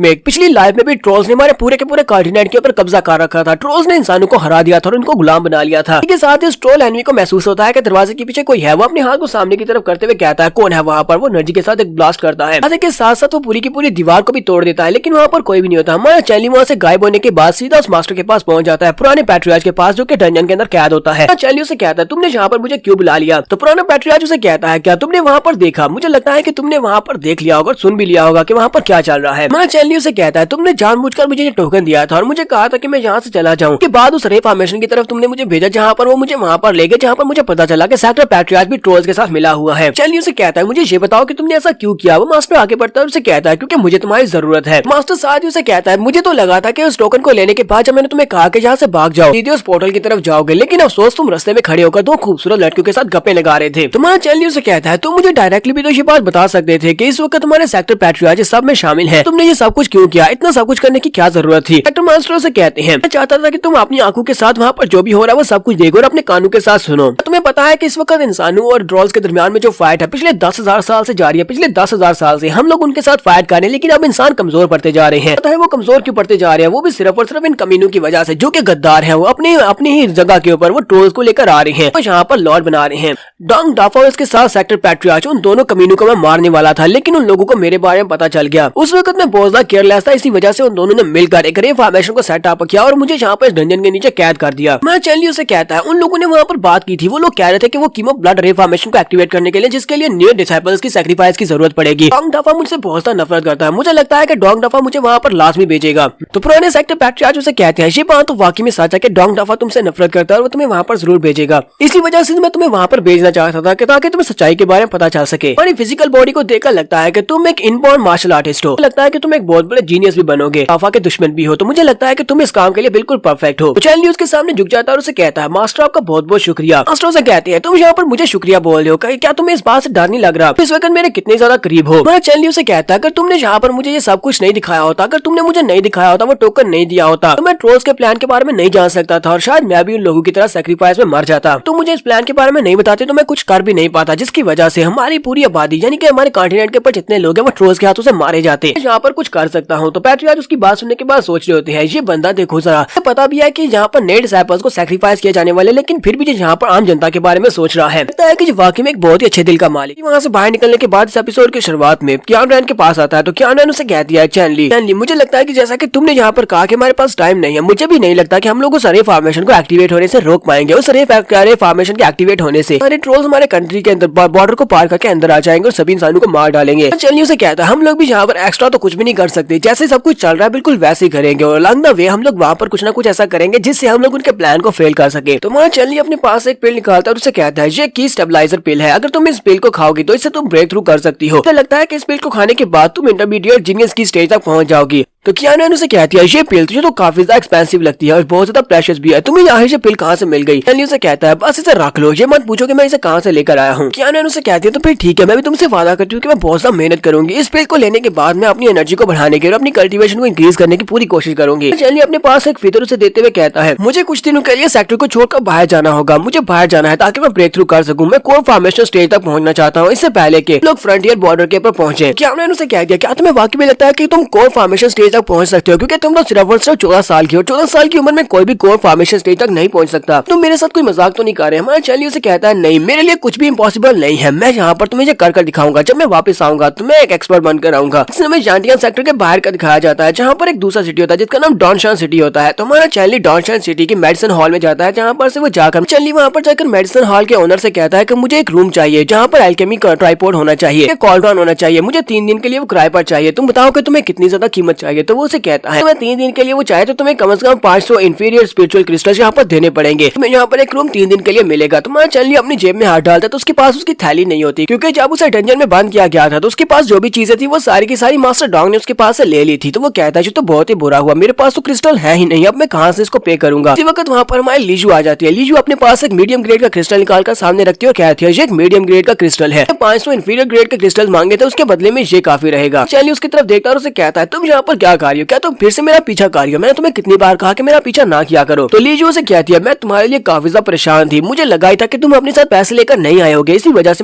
में भी ट्रोल्स ने हमारे पूरे के पूरे कॉन्टिनेंट के ऊपर कब्जा कर रखा था। ट्रोल्स ने इंसानों को हरा दिया था और उनको गुलाम बना लिया था। इसके साथ इस ट्रोल एनवी को महसूस होता है कि दरवाजे के पीछे कोई है। वो अपने हाथ को सामने की तरफ करते हुए कहता है कौन है वहाँ पर। वो एनर्जी के साथ एक ब्लास्ट करता है, के साथ साथ वो पूरी की पूरी दीवार को भी तोड़ देता है, लेकिन वहाँ पर कोई भी नहीं होता। हमारा चैनली वहाँ से गायब होने के बाद सीधा उस मास्टर के पास पहुंच जाता है, पुराने पैट्रियार्च के पास जो कि डंजन के अंदर कैद होता है। चैनली उसे कहता है तुमने यहाँ पर मुझे क्यों बुला लिया। तो पुराना पैट्रियार्च उसे कहता है क्या तुमने वहाँ पर देखा, मुझे लगता है कि तुमने वहाँ पर देख लिया होगा, सुन भी लिया होगा कि वहाँ पर क्या चल रहा है। हमारा चैनली उसे कहता है तुमने जानबूझकर मुझे ये टोकन दिया था और मुझे कहा था कि मैं यहाँ से चला जाऊँ। के बाद उस रे फॉर्मेशन की तरफ तुमने मुझे भेजा जहाँ पर वो मुझे वहाँ पर ले गए, जहाँ पर मुझे पता चला कि सेक्टर पैट्रियार्च भी ट्रोल्स के साथ मिला हुआ है। चैनली उसे कहता है मुझे ये बताओ कि तुमने ऐसा क्यों किया। वो मास्टर आगे बढ़ता है और उसे कहता है क्योंकि मुझे तुम्हारी जरूरत है। मास्टर साथ ही उसे कहता है मुझे तो लगा था कि उस टोकन को लेने के बाद जब मैंने तुम्हें कहा कि यहाँ से भाग जाओ सीधे उस पोर्टल की तरफ जाओगे, लेकिन अफसोस तुम रास्ते में खड़े होकर दो खूबसूरत लड़कियों के साथ गप्पे लगा रहे थे। तुम्हारा चैनली उसे कहता है तुम मुझे डायरेक्टली भी तो ये बात बता सकते थे कि इस वक्त तुम्हारे सेक्टर पैट्रियार्च सब में शामिल है, तुमने ये सब कुछ क्यों किया, इतना सब कुछ करने की क्या जरूरत थी। डॉक्टर मास्टर उसे कहते हैं मैं चाहता था कि तुम अपनी आंखों के साथ वहाँ पर जो भी हो रहा है वो सब कुछ देखो और अपने कानों के साथ सुनो। तुम्हें पता है कि इस वक्त इंसानों और ट्रोल्स के दरमियान में जो फाइट है पिछले 10,000 साल से जारी है। पिछले 10,000 साल से हम लोग उनके साथ फाइट कर रहे हैं, लेकिन अब इंसान कमजोर पड़ते जा रहे हैं। पता है वो कमजोर क्यों पड़ते जा रहे हैं, वो भी सिर्फ और सिर्फ इन कमीनों की वजह से जो कि गद्दार हैं। वो अपनी ही जगह के ऊपर वो ट्रोल्स को लेकर आ रहे हैं और यहाँ पर लॉर्ड बना रहे हैं। डोंग डाफा और इसके साथ सेक्टर पैट्रियार्च उन दोनों कमीनों को मैं मारने वाला था, लेकिन उन लोगों को मेरे बारे में पता चल गया। उस वक्त मैं बहुत ज्यादा केयरलेस था, इसी वजह से उन दोनों ने मिलकर एक रे फॉर्मेशन को सेट अप किया और मुझे यहाँ पर डंजन के नीचे कैद कर दिया। मैं चैनली उसे कहता है उन लोगों ने वहाँ पर बात की थी, वो लोग कह रहे थे कि वो कीमो ब्लड रिफॉर्मेशन को एक्टिवेट करने के लिए, जिसके लिए न्यू डिसाइपल्स की सैक्रिफाइस की जरूरत पड़ेगी। डोंग डफा मुझसे बहुत सा नफरत करता है। मुझे लगता है कि डोंग डफा मुझे वहाँ पर लाजमी भेजेगा। तो पुराने सेक्टर पैट्रियार्च उसे कहते हैं ये बात तो वाकई में सच है कि डोंग डफा तुमसे नफरत करता है और वो तुम्हें वहाँ पर जरूर भेजेगा। इसी वजह से मैं तुम्हें वहाँ पर भेजना चाहता था ताकि तुम्हें सच्चाई के बारे में पता चल सके। तुम्हारी फिजिकल बॉडी को देखकर लगता है कि तुम एक इनबॉर्न मार्शल आर्टिस्ट हो। लगता है कि तुम एक बहुत बड़े जीनियस भी बनोगे, डफा के दुश्मन भी हो। तो मुझे लगता है कि तुम इस काम के लिए बिल्कुल परफेक्ट हो। चैनली उसके सामने झुक जाता है और उसे कहता है मास्टर आपका बहुत बहुत शुक्रिया। मास्टर उसे कहते हैं तुम यहाँ पर मुझे शुक्रिया बोल रहे हो, क्या तुम्हें इस बात से डर नहीं लग रहा इस वक्त मेरे कितने ज्यादा करीब हो। चैनली उसे कहता है अगर तुमने यहाँ पर मुझे ये सब कुछ नहीं दिखाया होता, अगर तुमने मुझे नहीं दिखाया होता, वो टोकन नहीं दिया होता, तो मैं ट्रोल्स के प्लान के बारे में नहीं जान सकता था और शायद मैं भी उन लोगों की तरह सैक्रिफाइस में मर जाता। तो मुझे इस प्लान के बारे में नहीं बताते तो मैं कुछ कर भी नहीं पाता, जिसकी वजह से हमारी पूरी आबादी यानी कि हमारे कॉन्टिनेंट के ऊपर जितने लोग हैं वो ट्रोल्स के हाथों से मारे जाते। यहाँ पर कुछ कर सकता हूँ। तो पैट्रियार्च उसकी बात सुनने के बाद सोच रहे होते हैं ये बंदा देखो जरा, पता भी है कि यहाँ पर नए डिसाइपल्स को सैक्रिफाइस किए जाने वाले, लेकिन फिर भी यहाँ पर आम जनता के बारे में सोच रहा है। लगता है कि वाकई में एक बहुत ही अच्छे दिल का मालिक। वहाँ से बाहर निकलने के बाद इस एपिसोड की शुरुआत में कियान रैन के पास आता है। तो कियान रैन उसे कहती है चैनली मुझे लगता है कि जैसा कि तुमने यहाँ पर कहा कि हमारे पास टाइम नहीं है, मुझे भी नहीं लगता कि हम लोग उस रे फॉर्मेशन को एक्टिवेट होने से रोक पाएंगे। उस रे फॉर्मेशन के एक्टिवेट होने से हमारे ट्रोल्स हमारे कंट्री के अंदर बॉर्डर को पार करके अंदर आ जाएंगे और सभी इंसानों को मार डालेंगे। चैनली उसे कहता है हम लोग भी यहाँ पर एक्स्ट्रा तो कुछ भी नहीं कर सकते, जैसे सब कुछ चल रहा है बिल्कुल वैसे ही करेंगे और अलॉन्ग द वे हम लोग वहाँ पर कुछ ना कुछ ऐसा करेंगे जिससे हम लोग उनके प्लान को फेल कर सके। तो हमारा चैनली अपने पास एक पिल निकालता है और उसे कहता है ये की स्टेबलाइजर पिल है, अगर तुम इस पिल को खाओगी तो इससे तुम ब्रेक थ्रू कर सकती हो। तो लगता है कि इस पिल को खाने के बाद तुम इंटरमीडिएट जीनियस की स्टेज तक पहुंच जाओगी। तो कियान रैन उसे कहती है ये पिल तुझे तो काफी ज्यादा एक्सपेंसिव लगती है और बहुत ज्यादा प्रेशियस भी है, तुम्हें यहाँ ये पिल कहाँ से मिल गई। चैनली उसे कहता है बस इसे रख लो, ये मत पूछो कि मैं इसे कहाँ से लेकर आया हूँ। कियान रैन उसे कहती है तो फिर ठीक है, मैं भी तुमसे वादा करती हूँ कि मैं बहुत ज्यादा मेहनत करूंगी। इस पिल को लेने के बाद मैं अपनी एनर्जी को बढ़ाने की और अपनी कल्टीवेशन को इंक्रीज करने की पूरी कोशिश करूंगी। चैनली अपने पास एक फितर उसे देते हुए कहता है मुझे कुछ दिनों के लिए सेक्टर को छोड़कर बाहर जाना होगा, मुझे बाहर जाना है ताकि मैं ब्रेक थ्रू कर सकूं। मैं कोर फॉर्मेशन स्टेज तक पहुंचना चाहता हूं इससे पहले कि लोग फ्रंटियर बॉर्डर के ऊपर पहुंचे। कियान रैन उसे कह दिया क्या तुम्हें वाकई में लगता है कि तुम कोर फॉर्मेशन स्टेज तक पहुंच सकते हो, क्योंकि तुम तो सिर्फ और सिर्फ 14 साल की हो। 14 साल की उम्र में कोई भी कोर फॉर्मेशन स्टेज तक नहीं पहुंच सकता। तुम मेरे साथ कोई मजाक तो नहीं कर रहे। हमारा चैनली उसे कहता है नहीं, मेरे लिए कुछ भी इम्पॉसिबल नहीं है, मैं यहाँ पर तुम्हें ये कर दिखाऊंगा। जब मैं वापस आऊंगा तो मैं एक एक्सपर्ट बनकर आऊंगा। इस समय जानटियान सेक्टर के बाहर का दिखाया जाता है जहाँ पर एक दूसरा सिटी होता है जिसका नाम डॉनशान सिटी होता है। तो हमारा चैनली डॉनशान सिटी की मेडिसिन हॉल में जाता है जहाँ पर से वो जाकर चैनली वहाँ पर जाकर मेडिसिन हॉल के ओनर से कहता है कि मुझे एक रूम चाहिए जहाँ पर एल्केमी का ट्राइपॉड होना चाहिए, कॉल्ड्रॉन होना चाहिए, मुझे 3 दिन के लिए वो किराए पर चाहिए, तुम बताओ कि तुम्हें कितनी ज्यादा कीमत चाहिए। तो वो उसे कहता है मैं 3 दिन के लिए वो चाहे तो तुम्हें कम से कम 500 इंफीरियर स्पिरिचुअल क्रिस्टल्स यहाँ पर देने पड़ेंगे, तुम्हें यहाँ पर एक रूम 3 दिन के लिए मिलेगा। तुम्हारा चैनली अपनी जेब में हाथ डालता है तो उसके पास उसकी थैली नहीं होती, क्योंकि जब उसे डंजन में बंद किया गया था तो उसके पास जो भी चीजें थी वो सारी की सारी मास्टर डॉग ने उसके पास से ले ली थी। तो वो कहता है तो बहुत ही बुरा हुआ, मेरे पास तो क्रिस्टल है ही नहीं, अब मैं कहाँ से इसको पे करूंगा। इसी वक्त वहाँ पर हमारी लीजू आ जाती है। लीजू अपने पास एक मीडियम ग्रेड का क्रिस्टल निकाल कर सामने रखती है और कहती है ये एक मीडियम ग्रेड का क्रिस्टल है, 500 इंफीरियर ग्रेड के क्रिस्टल मांगे थे, उसके बदले में ये काफी रहेगा। चैनली उसकी तरफ देखता है और उसे कहता है तुम यहाँ पर क्या कर रही हो, क्या तुम फिर से मेरा पीछा कर रही हो, मैंने तुम्हें कितनी बार कहा कि मेरा पीछा ना किया करो। तो लीजू उसे कहती है मैं तुम्हारे लिए काफी ज्यादा परेशान थी, मुझे लगा ही था कि तुम अपने साथ पैसे लेकर नहीं आए होगे, इसी वजह से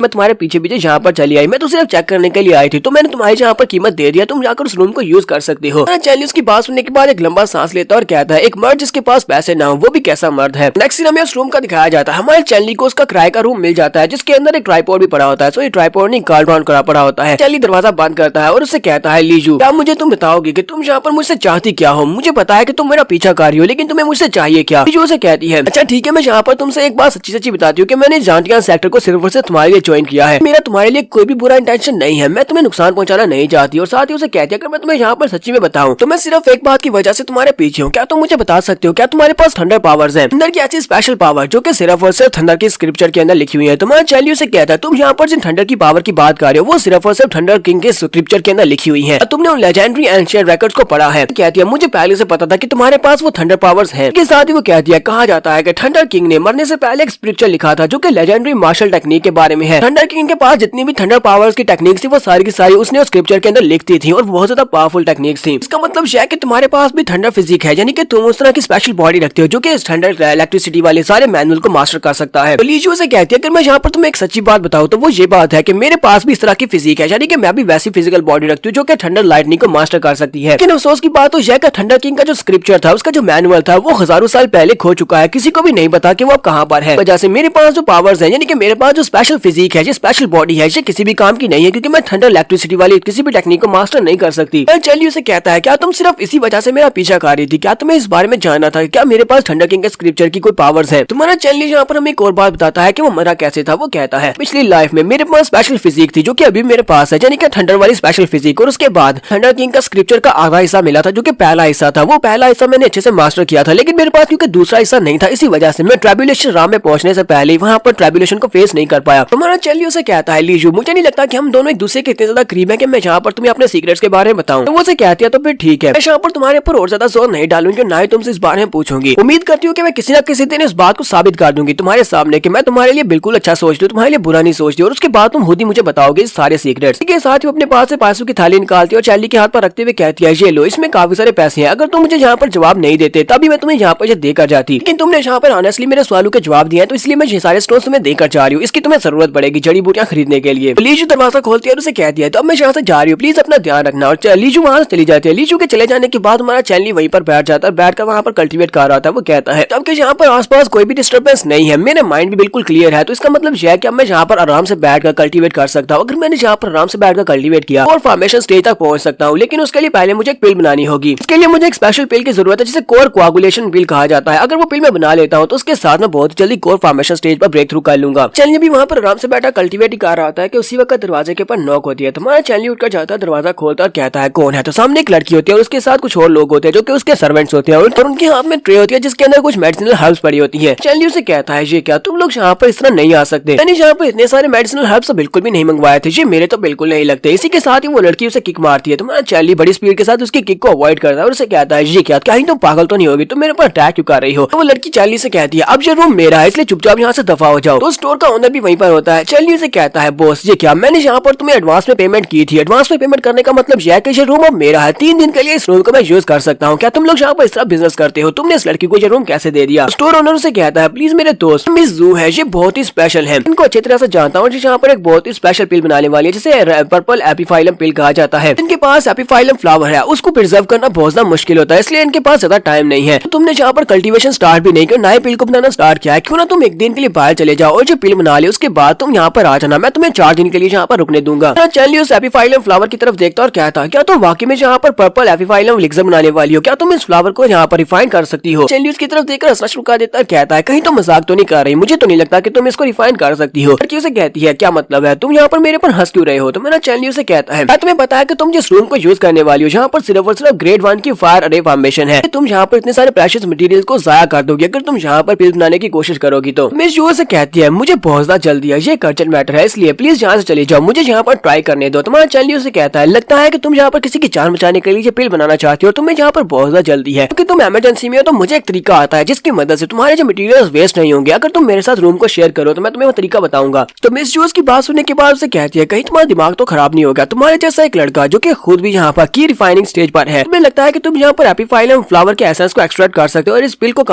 मैं तुम्हारे पीछे पीछे यहाँ पर चली आई। मैं तो सिर्फ चेक करने के लिए आई थी, तो मैंने तुम्हारी यहाँ पर कीमत दे दिया, तुम जाकर उस रूम को यूज कर सकती हो। चैनली उसकी बात सुनने के बाद एक लंबा सांस लेता है और कहता है एक मर्द जिसके पास पैसे ना हो वो भी कैसा मर्द है। नेक्स्ट सीन हमें उस रूम का दिखाया जाता है। हमारे चैनली को उसका किराए का रूम मिल जाता है जिसके अंदर एक ट्राइपॉड भी पड़ा होता है। सो ये ट्राइपॉड नहीं कॉल्ड्रॉन करा पड़ा होता है। चैनली दरवाजा बंद करता है और उससे कहता है लीजू क्या मुझे तुम बताओगे कि तुम यहाँ पर मुझसे चाहती क्या हो, मुझे पता है कि तुम मेरा पीछा कर रही हो लेकिन तुम्हें मुझसे चाहिए क्या। लीजू उसे कहती है अच्छा ठीक है, मैं यहाँ पर तुमसे एक बात सच्ची सच्ची बताती हूँ कि मैंने जानटियान सेक्टर को सिर्फ और सिर्फ तुम्हारे लिए ज्वाइन किया है, मेरा तुम्हारे लिए कोई भी बुरा इंटेंशन नहीं है, मैं तुम्हें नुकसान पहुंचाना नहीं चाहती। और साथ ही उसे कहती है अगर मैं तुम्हें यहाँ पर सच्ची में बताऊं तो मैं सिर्फ एक बात की वजह से तुम्हारे पीछे हूँ, क्या तुम मुझे बता सकते हो क्या तुम्हारे पास थंडर पावर्स हैं, थंडर की ऐसी स्पेशल पावर जो कि सिर्फ और सिर्फ थंडर की स्क्रिप्चर के अंदर लिखी हुई है। तुम्हारा चैनली उसे कहता है तुम यहाँ पर जिन थंडर की पावर की बात कर रहे हो वो सिर्फ और सिर्फ थंडर किंग के स्क्रिप्चर के अंदर लिखी हुई है, तुमने उन लेजेंडरी एंशिएंट रिकॉर्ड्स को पढ़ा है। कहती है मुझे पहले से पता था कि तुम्हारे पास वो थंडर पावर्स हैं। इसके साथ ही वो कहती है कहा जाता है कि थंडर किंग ने मरने से पहले एक स्पिरिचुअल लिखा था जो कि लेजेंडरी मार्शल टेक्निक के बारे में है। थंडर किंग के पास जितनी भी थंडर पावर्स की टेक्निक्स थी वो सारी की सारी उसने उस स्क्रिप्चर के अंदर लिखती थी और बहुत ज्यादा पावरफुल टेक्निक्स थी। इसका मतलब यह है कि तुम्हारे पास भी थंडर फिजिक है, यानी कि तुम उस तरह की स्पेशल बॉडी रखते हो जो कि इस थंडर इलेक्ट्रिसिटी वाले सारे मैनुअल को मास्टर कर सकता है। तो लीजू से कहती है अगर मैं यहाँ पर तुम्हें एक सच्ची बात बताऊं तो वो ये बात है कि मेरे पास भी इस तरह की फिजिक है, यानी कि मैं भी वैसी फिजिकल बॉडी रखती हूँ जो कि थंडर लाइटनिंग को मास्टर कर सकती है। लेकिन अफसोस की बात तो यह कि थंडर किंग का जो स्क्रिप्चर था, उसका जो मैनुअल था, वो हजारों साल पहले खो चुका है। किसी को भी नहीं पता कि वो अब कहाँ पर है। वजह से मेरे पास जो पावर्स है, यानी कि मेरे पास जो स्पेशल फिजिक है, जो स्पेशल बॉडी है, ये किसी भी काम की नहीं है, क्योंकि मैं थंडर इलेक्ट्रिसिटी वाली किसी भी टेक्निक को मास्टर नहीं कर सकती। चलिए उसे कहता है, क्या तुम सिर्फ इसी वजह से मेरा पीछा कर रही थी? क्या तुम्हें इस बारे में जानना था क्या मेरे पास थंडर किंग के स्क्रिप्चर की कोई पावर्स है? तुम्हारा चैनल यहाँ पर हमें एक और बात बताता है कि वो मरा कैसे था। वो कहता है, पिछली लाइफ में मेरे पास स्पेशल फिजिक थी जो कि अभी मेरे पास है, यानी कि थंडर वाली स्पेशल फिजिक। और उसके बाद थंडर किंग का स्क्रिप्चर का आधा हिस्सा मिला था, जो कि पहला हिस्सा था। वो पहला हिस्सा मैंने अच्छे से मास्टर किया था, लेकिन मेरे पास क्योंकि दूसरा हिस्सा नहीं था, इसी वजह से मैं ट्राइबुलेशन राम में पहुंचने से पहले वहां पर ट्राइबुलेशन को फेस नहीं कर पाया। तुम्हारा चैनल उसे कहता है, लीजू मुझे नहीं लगता कि हम दोनों एक दूसरे के इतने ज्यादा करीब है कि मैं यहाँ पर तुम्हें अपने सीक्रेट्स के बारे में बताऊं। तो वो उसे कहती है, तो फिर ठीक है, मैं यहाँ पर तुम्हारे ऊपर और ज्यादा जोर नहीं डालूंगी, ना ही तुमसे इस बारे में पूछूंगी। उम्मीद करती हूँ कि मैं किसी न किसी दिन इस बात को साबित कर दूंगी तुम्हारे सामने कि मैं तुम्हारे लिए बिल्कुल अच्छा सोचती हूँ, तुम्हारे लिए बुरा नहीं सोचती। और उसके बाद तुम खुद ही मुझे बताओगे इस सारे सीक्रेट्स। के साथ ही अपने पास से पैसों की थाली निकालती है और चैली के हाथ पर रखते हुए कहती है, ये लो, इसमें काफी सारे पैसे हैं। अगर तुम मुझे यहाँ पर जवाब नहीं देते तभी मैं तुम्हें यहाँ पर देकर जाती, लेकिन तुमने यहाँ पर ऑनेस्टली मेरे सवालों के जवाब दिए हैं, तो इसलिए मैं ये सारे स्टोन्स तुम्हें देकर जा रही हूँ। इसकी तुम्हें जरूरत पड़ेगी जड़ी बूटियां खरीदने के लिए। लीजू दरवाजा खोलती है और उसे कहती है, तो अब मैं यहाँ से जा रही हूँ, प्लीज अपना ध्यान रखना। और लीजू वहां से चली जाती है। लीजू के चले जाने के बाद हमारा चैनली वहीं पर बैठ जाता है, बैठ कर वहाँ पर कल्टीवेट कर रहा था। वो कहता है, अब यहाँ पर आसपास कोई भी डिस्टर्बेंस नहीं है, मेरा माइंड भी बिल्कुल क्लियर है, तो इसका मतलब यह है कि अब मैं यहाँ पर आराम से बैठ कर कल्टीवेट कर सकता हूँ। अगर मैंने यहाँ पर आराम से बैठ कर कल्टीवेट किया और फॉर्मेशन स्टेज तक पहुंच सकता हूँ, लेकिन उसके लिए पहले मुझे एक पिल बनानी होगी। इसके लिए मुझे एक स्पेशल पिल की जरूरत है, जिसे कोर कोआगुलेशन पिल कहा जाता है। अगर वो पिल मैं बना लेता हूँ तो उसके साथ मैं बहुत जल्दी कोर फॉर्मेशन स्टेज पर ब्रेक थ्रू कर लूंगा। चैनली भी वहाँ पर आराम से बैठा कल्टीवेट ही कर रहा होता है कि उसी वक्त दरवाजे के ऊपर नॉक होती है। तुम्हारा चैनली उठकर जाता है, दरवाजा खोलता और कहता है, कौन है? तो सामने एक लड़की होती है और उसके साथ कुछ और लोग होते हैं जो कि उसके सर्वेंट्स होते हैं, और उनके हाथ में ट्रे होती है जिसके अंदर कुछ मेडिसिनल हर्ब्स पड़ी होती है। चैनली उसे कहता है, ये क्या तुम लोग यहाँ पर इस तरह नहीं आ सकते? मैंने यहाँ पर इतने सारे मेडिसिनल हर्ब्स तो बिल्कुल भी नहीं मंगवाए थे, ये मेरे तो बिल्कुल नहीं लगते। इसी के साथ ही वो लड़की उसे किक मारती है। तुम्हारा चैनली बड़ी स्पीड के साथ उसकी किक को अवॉइड करता है और उसे कहता है, ये क्या कहीं तुम पागल तो नहीं होगी, तुम मेरे पर अटैक क्यों कर रही हो? तो वो लड़की चैनली से कहती है, अब ये रूम मेरा है, इसलिए चुपचाप यहाँ से दफा हो जाओ। तो स्टोर का ओनर भी वहीं पर होता है। चैनली उसे कहता है, बॉस ये क्या, मैंने यहाँ पर तुम्हें एडवांस में पेमेंट की थी। एडवांस में पेमेंट करने का मतलब यह है कि ये रूम अब मेरा है, 3 दिन के लिए इस रूम को मैं यूज कर सकता हूँ। क्या तुम लोग यहाँ पर इस तरह बिजनेस करते हो? तुमने इस लड़की को ये रूम कैसे दे दिया? स्टोर ओनर से कहता है, प्लीज मेरे दोस्त मिस जू है, ये बहुत ही स्पेशल है, इनको अच्छी तरह से जानता हूँ। यहाँ पर एक बहुत ही स्पेशल पिल बनाने वाली है जिसे पर्पल एपीफाइलम पिल कहा जाता है। इनके पास एपीफाइलम फ्लावर है, उसको प्रिजर्व करना बहुत ज्यादा मुश्किल होता है, इसलिए इनके पास ज्यादा टाइम नहीं है। तो तुमने यहाँ पर कल्टीवेशन स्टार्ट भी नहीं किया, नए पिल को बनाना स्टार्ट किया है, क्यों ना तुम एक दिन के लिए बाहर चले जाओ और जो पिल बना ले, उसके बाद तुम यहाँ पर आ जाना, मैं तुम्हें 4 दिन के लिए यहाँ पर रुकने दूंगा। चैनली उस एपीफाइलम फ्लावर की तरफ देखता और कहता, क्या तुम वाकई में यहाँ पर पर्पल एपीफाइलम एलिक्सर बनाने वाली हो? क्या तुम इस फ्लावर को यहाँ पर रिफाइन कर सकती हो? चैनली उसकी तरफ देखकर हंसना शुरू कर देता है, कहता है, कहीं तो मजाक तो नहीं कर रही? मुझे तो नहीं लगता कि तुम इसको रिफाइन कर सकती हो। लड़की उसे कहती है, क्या मतलब है, तुम यहाँ पर मेरे पर हंस क्यों रहे हो? तो मेरा चैनली उसे कहता है, तुम्हें पता है कि तुम जिस रूम को यूज करने वाली हो, यहाँ पर सिर्फ और सिर्फ ग्रेड 1 की फायर अरे फॉर्मेशन है। तुम यहाँ पर इतने सारे प्रेशियस मटेरियल्स को जाया कर दोगे अगर तुम यहाँ पर पिल बनाने की कोशिश करोगी। तो मिस जू से कहती है, मुझे बहुत ज्यादा जल्दी है, ये अर्जेंट मैटर है, इसलिए प्लीज यहाँ से चले जाओ, मुझे यहाँ पर ट्राई करने दो। तुम्हारा चैनली उसे कहता है, लगता है कि तुम यहाँ पर किसी की जान बचाने के लिए ये पिल बनाना चाहती हो, और तुम्हें यहाँ पर बहुत ज्यादा जल्दी है क्योंकि तुम इमरजेंसी में हो। तो मुझे एक तरीका आता है जिसकी मदद से तुम्हारे जो मटेरियल्स वेस्ट नहीं होंगे। अगर तुम मेरे साथ रूम को शेयर करो तो मैं तुम्हें वो तरीका बताऊंगा। तो मिस जू की बात सुनने के बाद उसे कहती है, कहीं तुम्हारा दिमाग तो खराब नहीं होगा? तुम्हारे जैसा एक लड़का जो कि खुद भी यहाँ पर की रिफाइनिंग स्टेज पर है, तुम्हें लगता है कि तुम यहाँ पर एपीफाइलम फ्लावर के एसेंस को एक्सट्रैक्ट कर सकते हो और इस पिल को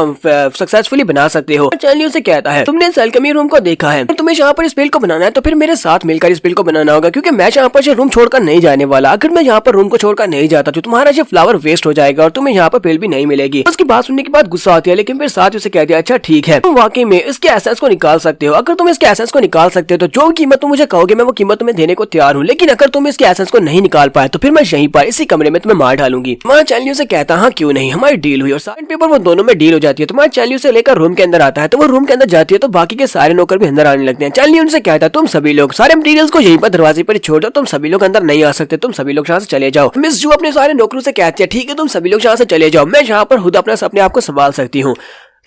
सक्सेसफुली बना सकते हो? चैनली उसे कहता है, तुमने इस अल्केमी रूम को देखा है, तुम्हें यहाँ पर इस पिल को बनाना है तो फिर मेरे साथ मिलकर इस पिल को बनाना होगा, क्योंकि मैं यहाँ पर रूम छोड़कर नहीं जाने वाला। अगर मैं यहाँ पर रूम को छोड़कर नहीं जाता तो तुम्हारा ये फ्लावर वेस्ट हो जाएगा और तुम्हें यहाँ पर पिल भी नहीं मिलेगी। उसकी बात सुनने के बाद गुस्सा आती है, लेकिन फिर साथ उसे कहती है, अच्छा ठीक है, तुम वाकई में इसके एसेंस को निकाल सकते हो। अगर तुम इसके एसेंस को निकाल सकते हो तो जो कीमत तुम मुझे कहोगे मैं वो कीमत तुम्हें देने को तैयार हूँ, लेकिन अगर तुम इसके एसेंस को नहीं निकाल पाए तो फिर मैं यहीं पर इसी कमरे में तुम्हें मार डालूंगी। तुम्हारा चैनली उसे कहता, हाँ क्यों नहीं, हमारी डील हुई। और साइन पेपर वो दोनों में डील हो जाती है। तुम्हारा चैनली उसे लेकर रूम के अंदर आता है, तो वो रूम के अंदर जाती है तो बाकी के सारे नौकर भी अंदर आने लगते हैं। चैनली उनसे कहता है, तुम सभी लोग सारे मटेरियल्स को यहीं पर दरवाजे पर छोड़ दो, तुम सभी लोग अंदर नहीं आ सकते, तुम सभी लोग यहाँ से चले जाओ। मिस जू अपने सारे नौकरों से कहती है, ठीक है तुम सभी लोग यहाँ से चले जाओ, मैं यहाँ पर खुद अपने आप को संभाल सकती हूँ।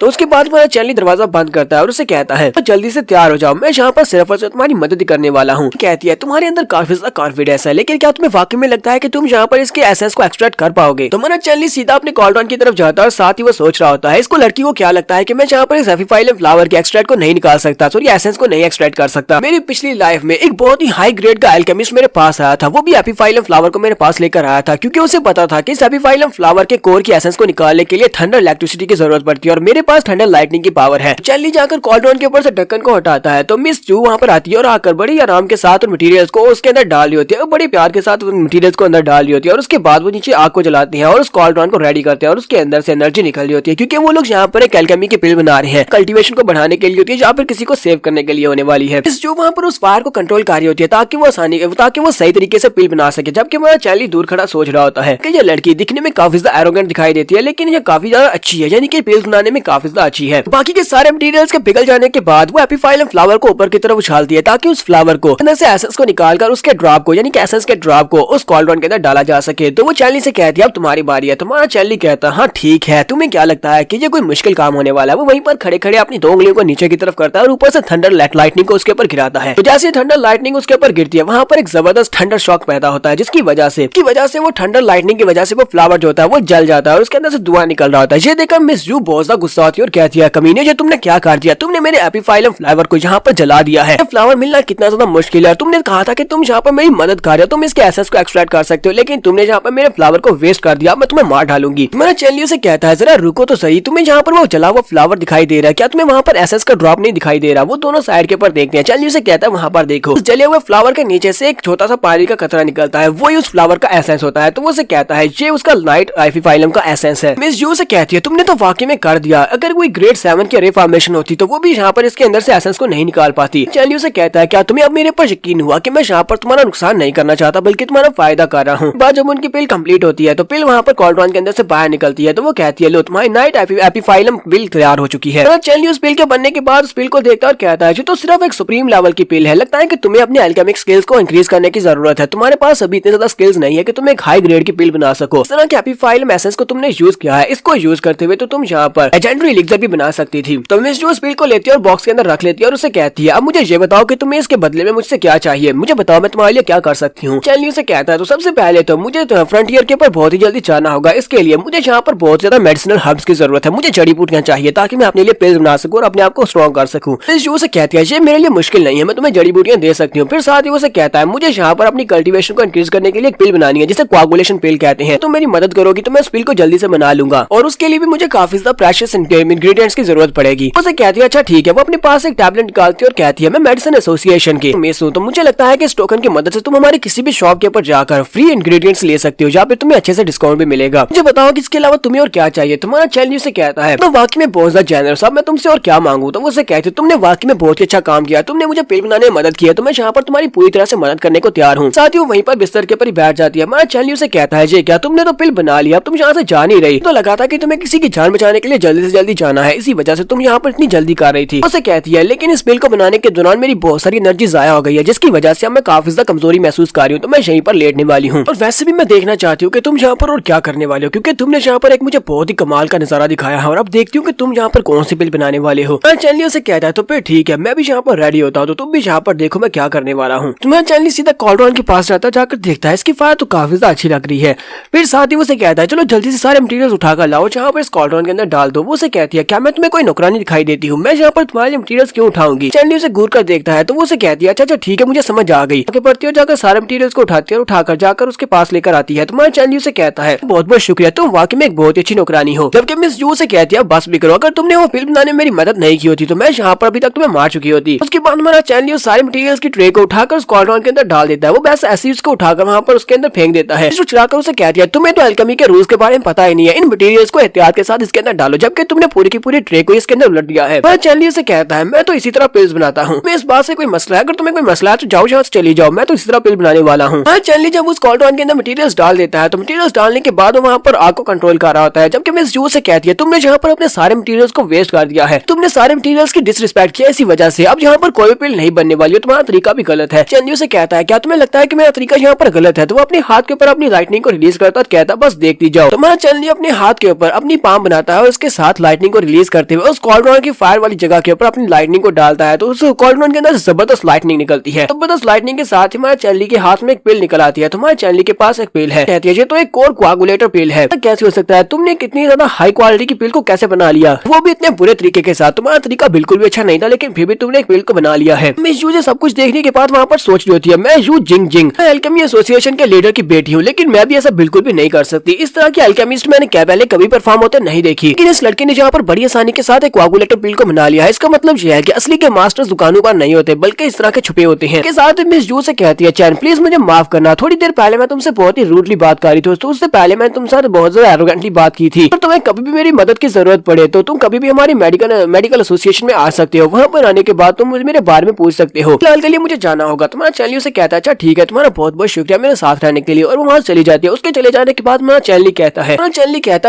तो उसके बाद मेरा चैनली दरवाजा बंद करता है और उसे कहता है, तो जल्दी से तैयार हो जाओ, मैं यहाँ पर सिर्फ और सिर्फ तुम्हारी मदद ही करने वाला हूँ। कहती है, तुम्हारे अंदर काफी ज्यादा कॉन्फिडेंस है, लेकिन क्या तुम्हें वाकई में लगता है कि तुम यहाँ पर इसके एसेंस को एक्सट्रैक्ट कर पाओगे? तो मेरा चैनली सीधा अपने कॉल्डॉन की तरफ जाता है और साथ ही वो सोच रहा होता है, इसको लड़की को क्या लगता है कि मैं यहाँ पर इस एपीफाइलम फ्लावर के एक्सट्रैक्ट को नहीं निकाल सकता, सॉरी एसेंस को नहीं एक्सट्रैक्ट कर सकता। मेरी पिछली लाइफ में एक बहुत ही हाई ग्रेड का एल्केमिस्ट मेरे पास आया था, वो भी एपीफाइलम फ्लावर को मेरे पास लेकर आया था, क्योंकि उसे पता था कि इस एपीफाइलम फ्लावर के कोर की एसेंस को निकालने के लिए थंडर इलेक्ट्रिसिटी की जरूरत पड़ती है और मेरे पास थंडर लाइटनिंग की पावर है। चैनली जाकर कॉल्ड्रॉन के ऊपर से ढक्कन को हटाता है तो मिस जू वहाँ पर आती है और आकर बड़ी आराम के साथ उन मटेरियल्स को उसके अंदर डाल रही होती है और बड़ी प्यार के साथ उन मटेरियल्स को अंदर डाल रही होती है और उसके बाद वो नीचे आग को जलाती है और उस कॉल्ड्रॉन को रेडी करते हैं और उसके अंदर से एनर्जी निकल रही होती है क्योंकि वो लोग यहाँ पर एक एल्केमी की पिल बना रहे हैं, कल्टीवेशन को बढ़ाने के लिए होती है जहाँ पर किसी को सेव करने के लिए होने वाली है। मिस जू वहाँ पर उस फायर को कंट्रोल कर रही होती है ताकि वो सही तरीके से पिल बना सके, जबकि हमारा चैनली दूर खड़ा सोच रहा होता है कि ये लड़की दिखने में काफी ज्यादा एरोगेंट दिखाई देती है लेकिन ये काफी ज्यादा अच्छी है, यानी कि पिल्स बनाने में काफी ज्यादा अच्छी है। बाकी के सारे मटेरियल्स के पिघल जाने के बाद वो एपीफाइलम फ्लावर को ऊपर की तरफ उछालती है ताकि उस फ्लावर को अंदर से एसेंस को निकालकर उसके ड्रॉप को यानी कि एसेंस के ड्रॉप को उस कॉल्ड्रॉन के अंदर डाला जा सके। तो वो चैनली से कहती है अब तुम्हारी बारी है। तुम्हारा चैनली कहता है हाँ ठीक है, तुम्हें क्या लगता है कि ये कोई मुश्किल काम होने वाला है। वो वहीं पर खड़े खड़े अपनी 2 उंगलियों को नीचे की तरफ करता है और ऊपर से थंडर लाइटनिंग को उसके ऊपर गिराता है। तो जैसे थंडर लाइटनिंग उसके ऊपर गिरती है वहाँ पर एक जबरदस्त थंडर शॉक पैदा होता है जिसकी वजह से वो थंडर लाइटनिंग की वजह से वो फ्लावर जो होता है वो जल जाता है और उसके अंदर से धुआं निकल रहा होता है। ये देखकर मिस जू बहुत ज्यादा गुस्सा होती है और कहती है कमीने ये तुमने क्या कर दिया, तुमने मेरे एपीफाइलम फ्लावर को यहाँ पर जला दिया है। फ्लावर मिलना कितना ज्यादा मुश्किल है, तुमने कहा था कि तुम यहाँ पर मेरी मदद कर रहे हो, तुम इसके एसेंस को एक्सट्रैक्ट कर सकते हो लेकिन तुमने यहाँ पर मेरे फ्लावर को वेस्ट कर दिया, मैं तुम्हें मार डालूंगी। तुम्हारा चैनली से कहता है जरा रुको तो सही, तुम्हें यहाँ पर वो जला हुआ फ्लावर दिखाई दे रहा है, क्या तुम्हें वहाँ पर एसेंस का ड्रॉप नहीं दिखाई दे रहा। वो दोनों साइड के ऊपर देखते हैं। चैनली से कहता है वहाँ पर देखो, जले हुए फ्लावर के नीचे से एक छोटा सा पानी का कतरा निकलता है, वही उस फ्लावर का एसेंस होता है। तो वो से कहता है ये उसका लाइट एपीफाइलम का एसेंस है। मिस जू से कहती है तुमने तो वाकई में कर दिया, अगर कोई ग्रेड 7 की रे फॉर्मेशन होती तो वो भी यहाँ पर इसके अंदर से एसेंस को नहीं निकाल पाती। चैनली से कहता है क्या तुम्हें अब मेरे पर यकीन हुआ कि मैं यहाँ पर तुम्हारा नुकसान नहीं करना चाहता बल्कि तुम्हारा फायदा कर रहा हूँ। बाद जब उनकी पिल कंप्लीट होती है तो पिल वहाँ पर कॉल्ड्रॉन के अंदर से बाहर निकलती है। तो वो कहती है लो तुम्हारी नाइट एपीफाइलम पिल तैयार हो चुकी है। चैनली उस पिल के बनने के बाद उस पिल को देखता है और कहता है जो तो सिर्फ एक सुप्रीम लेवल की पिल है, लगता है कि तुम्हें अपने एल्केमिक स्किल्स को इंक्रीज करने की जरूरत है, तुम्हारे पास अभी इतने ज्यादा स्किल्स नहीं है कि तुम एक हाई ग्रेड की पिल बना सको। इस तरह के एपीफाइलम एसेंस को तुमने यूज किया है, इसको यूज करते हुए तो तुम यहाँ पर लेजेंडरी एलिक्सर भी बना सकती थी। तो मिस जो उस पिल को लेती है और बॉक्स के अंदर रख लेती है और उसे कहती है अब मुझे ये बताओ कि तुम्हें इसके बदले में मुझसे क्या चाहिए, मुझे बताओ मैं तुम्हारे लिए क्या कर सकती हूँ। चैनली से कहता है तो सबसे पहले तो मुझे फ्रंटियर के ऊपर बहुत ही जल्दी जाना होगा, इसके लिए मुझे यहाँ पर बहुत ज्यादा मेडिसिनल हर्ब्स की जरूरत है, मुझे जड़ी बूटियां चाहिए ताकि मैं अपने लिए पिल्स बना सकूं और अपने आप को स्ट्रॉन्ग कर सकूं। मिस जो से कहती है ये मेरे लिए मुश्किल नहीं है, मैं तुम्हें जड़ी बूटियां दे सकती हूँ। फिर साथ ही वो से कहता है मुझे यहाँ पर अपनी कल्टीवेशन को इंक्रीज करने के लिए एक पिल बनानी है जिसे कोआगुलेशन पिल कहते हैं, तो मेरी मदद करोगी तो मैं इस पिल को जल्दी से बना लूंगा और उसके लिए भी मुझे काफी ज्यादा प्रेशियस इंग्रेडिएंट्स की जरूरत पड़ेगी। उसे कहती है अच्छा ठीक है। वो अपने पास एक टैबलेट निकालती है और कहती है मैं मेडिसिन एसोसिएशन की मिस हूँ, तो मुझे लगता है कि इस टोकन की मदद से तुम हमारी किसी भी शॉप के ऊपर जाकर फ्री इंग्रेडिएंट्स ले सकते हो जहाँ पे तुम्हें अच्छे से डिस्काउंट भी मिलेगा। मुझे बताओ कि इसके अलावा तुम्हें और क्या चाहिए। तुम्हारा चैनल से कहता है मैं वाकई में बहुत ज्यादा जेनरस, अब मैं तुमसे और क्या मांगू। तो वो उसे कहती है तुमने वाकई में बहुत ही अच्छा काम किया, तुमने मुझे पिल बनाने में मदद की है, तो मैं यहाँ पर तुम्हारी पूरी तरह से मदद करने को तैयार हूँ। साथ ही वो वहीं पर बिस्तर के ऊपर ही बैठ जाती है। हमारा चैनल से कहता है जी क्या तुमने तो पिल बना लिया, अब तुम यहाँ से जा नहीं रही, तो लगा था कि तुम्हें किसी की जान बचाने के लिए जल्दी से जल्दी जाना है, इसी वजह से तुम यहाँ पर इतनी जल्दी कर रही थी। उसे कहती है लेकिन इस पिल को बनाने के दौरान मेरी बहुत सारी एनर्जी जाया हो गई है जिसकी वजह से अब मैं काफी ज्यादा कमजोरी महसूस कर रही हूँ, तो मैं यहीं पर लेटने वाली हूँ। और वैसे भी मैं देखना चाहती हूँ कि तुम यहाँ पर और क्या करने वाले हो, क्योंकि तुमने यहाँ पर एक मुझे बहुत ही कमाल का नजारा दिखाया है और अब देखती हूँ कि तुम यहाँ पर कौन सी पिल बनाने वाले हो। चैनली से कहता है तो फिर ठीक है, मैं भी यहाँ पर रेडी होता हूँ, तो तुम भी यहाँ पर देखो मैं क्या करने वाला हूँ। तुम्हारा चैनली सीधा कॉल्ड्रॉन के पास जाता है, जाकर देखता है इसकी फायर तो काफी ज्यादा अच्छी लग रही है। फिर साथ ही उसे कहता है चलो जल्दी से सारे मटेरियल उठाकर लाओ, जहाँ पर इस कॉल्ड्रॉन के अंदर डाल दो। वो उसे कहती है क्या मैं तुम्हें कोई नौकरानी दिखाई देती हूँ, मैं यहाँ पर तुम्हारे मटेरियल क्यों उठाऊंगी। चैनली उसे घूर कर देखता है तो वो उसे कहती है अच्छा ठीक है मुझे समझ आ गई। आगे बढ़ती है और जाकर सारे मटेरियल को उठाती है और उठाकर जाकर उसके पास लेकर आती है। तुम्हारा चैनली उसे कहता है बहुत बहुत शुक्रिया, तुम वाकई में एक बहुत अच्छी नौकरानी हो। जबकि मिस जू से कहती है बस भी करो, अगर तुमने वो फिल्म बनाने में मेरी मदद नहीं की होती तो मैं यहाँ पर अभी तक तुम्हें मार चुकी होती। उसके बाद हमारा चैनली सारे मटेरियल्स की ट्रे को उठाकर उस कॉल्ड्रॉन के अंदर डाल देता है। वो बस ऐसे उसको उठाकर वहाँ पर उसके अंदर फेंक देता है। चुराकर उसे कहती है तुम्हें तो एल्केमी के रूल्स के बारे में पता ही नहीं है, इन मटेरियल्स को एहतियात के साथ इसके अंदर डालो, जबकि तुमने पूरी की पूरी ट्रे को इसके अंदर उलट दिया है। पर चैनली से कहता है मैं तो इसी तरह पिल्स बनाता हूँ, मैं इस बात से कोई मसला है, अगर तुम्हें कोई मसला है तो जाओ यहाँ से चली जाओ, मैं तो इसी तरह पिल बनाने वाला हूँ। चैनली जब उस कॉल्ड्रॉन के अंदर मटेरियल्स डाल देता है तो मटेरियल्स डालने के बाद वहाँ पर आग को कंट्रोल कर रहा होता है। जबकि मिस जू से कहती है तुमने यहाँ पर अपने सारे मटेरियल्स को वेस्ट कर दिया है, तुमने सारे मटेरियल्स की डिसरिस्पेक्ट किया, इसी वजह से अब यहाँ पर कोई पिल नहीं बनने वाली है, तुम्हारा तरीका भी गलत है। चैनली से कहता है क्या तुम्हें लगता है कि मेरा तरीका यहाँ पर गलत है। तो वो अपने हाथ के ऊपर अपनी लाइटनिंग को रिलीज करता है, कहता बस देखती जाओ। तुम्हारा चैनली अपने हाथ के ऊपर अपनी पाम बनाता है और उसके साथ लाइटनिंग को रिलीज करते हुए उस कॉल्ड्रॉन की फायर वाली जगह के ऊपर अपनी लाइटनिंग को डालता है। तो उस कॉल्ड्रॉन के अंदर जबरदस्त लाइटनिंग निकलती है। जबरदस्त लाइटनिंग के साथ ही हमारे चैनली के हाथ में एक पिल निकल आती है। तुम्हारे चैनली के पास एक पिल है, कहती है ये तो एक कोर कोआगुलेटर पिल है, कैसे हो सकता है, तुमने कितनी ज्यादा हाई क्वालिटी की पिल को कैसे बना लिया, वो भी इतने बुरे तरीके के साथ। तुम्हारा तरीका बिल्कुल भी अच्छा नहीं था, लेकिन फिर भी तुमने एक पिल को बना लिया है। मिस जू सब कुछ देखने के बाद वहाँ पर सोच रही होती है मैं Yu Jing Jing alchemy association के लीडर की बेटी हूँ, लेकिन मैं भी ऐसा बिल्कुल भी नहीं कर सकती। इस तरह की एल्केमिस्ट मैंने क्या पहले कभी परफॉर्म होते नहीं देखी, लेकिन इस लड़के ने ने जहाँ पर बड़ी आसानी के साथ एक कोआगुलेटर पिल को बना लिया है। इसका मतलब यह है कि असली के मास्टर्स दुकानों पर नहीं होते बल्कि इस तरह के छुपे होते हैं। के साथ मिस जू से कहती है, चैन प्लीज मुझे माफ करना, थोड़ी देर पहले मैं तुमसे बहुत ही रूडली बात कर रही थी, तो उससे पहले मैंने तुमसे बहुत ज्यादा एरोगेंटली बात की थी। तुम्हें कभी भी मेरी मदद की जरूरत पड़े तो तुम कभी भी हमारी मेडिकल एसोसिएशन में आ सकते हो। वहाँ पर आने के बाद तुम मुझे मेरे बारे में पूछ सकते हो। फिलहाल के लिए मुझे जाना होगा। तुम्हारा चैनली से कहता है, अच्छा ठीक है, तुम्हारा बहुत बहुत शुक्रिया मेरे साथ रहने के लिए, और वो वहाँ चली जाती है। उसके चले जाने के बाद मेरा चैनली कहता है,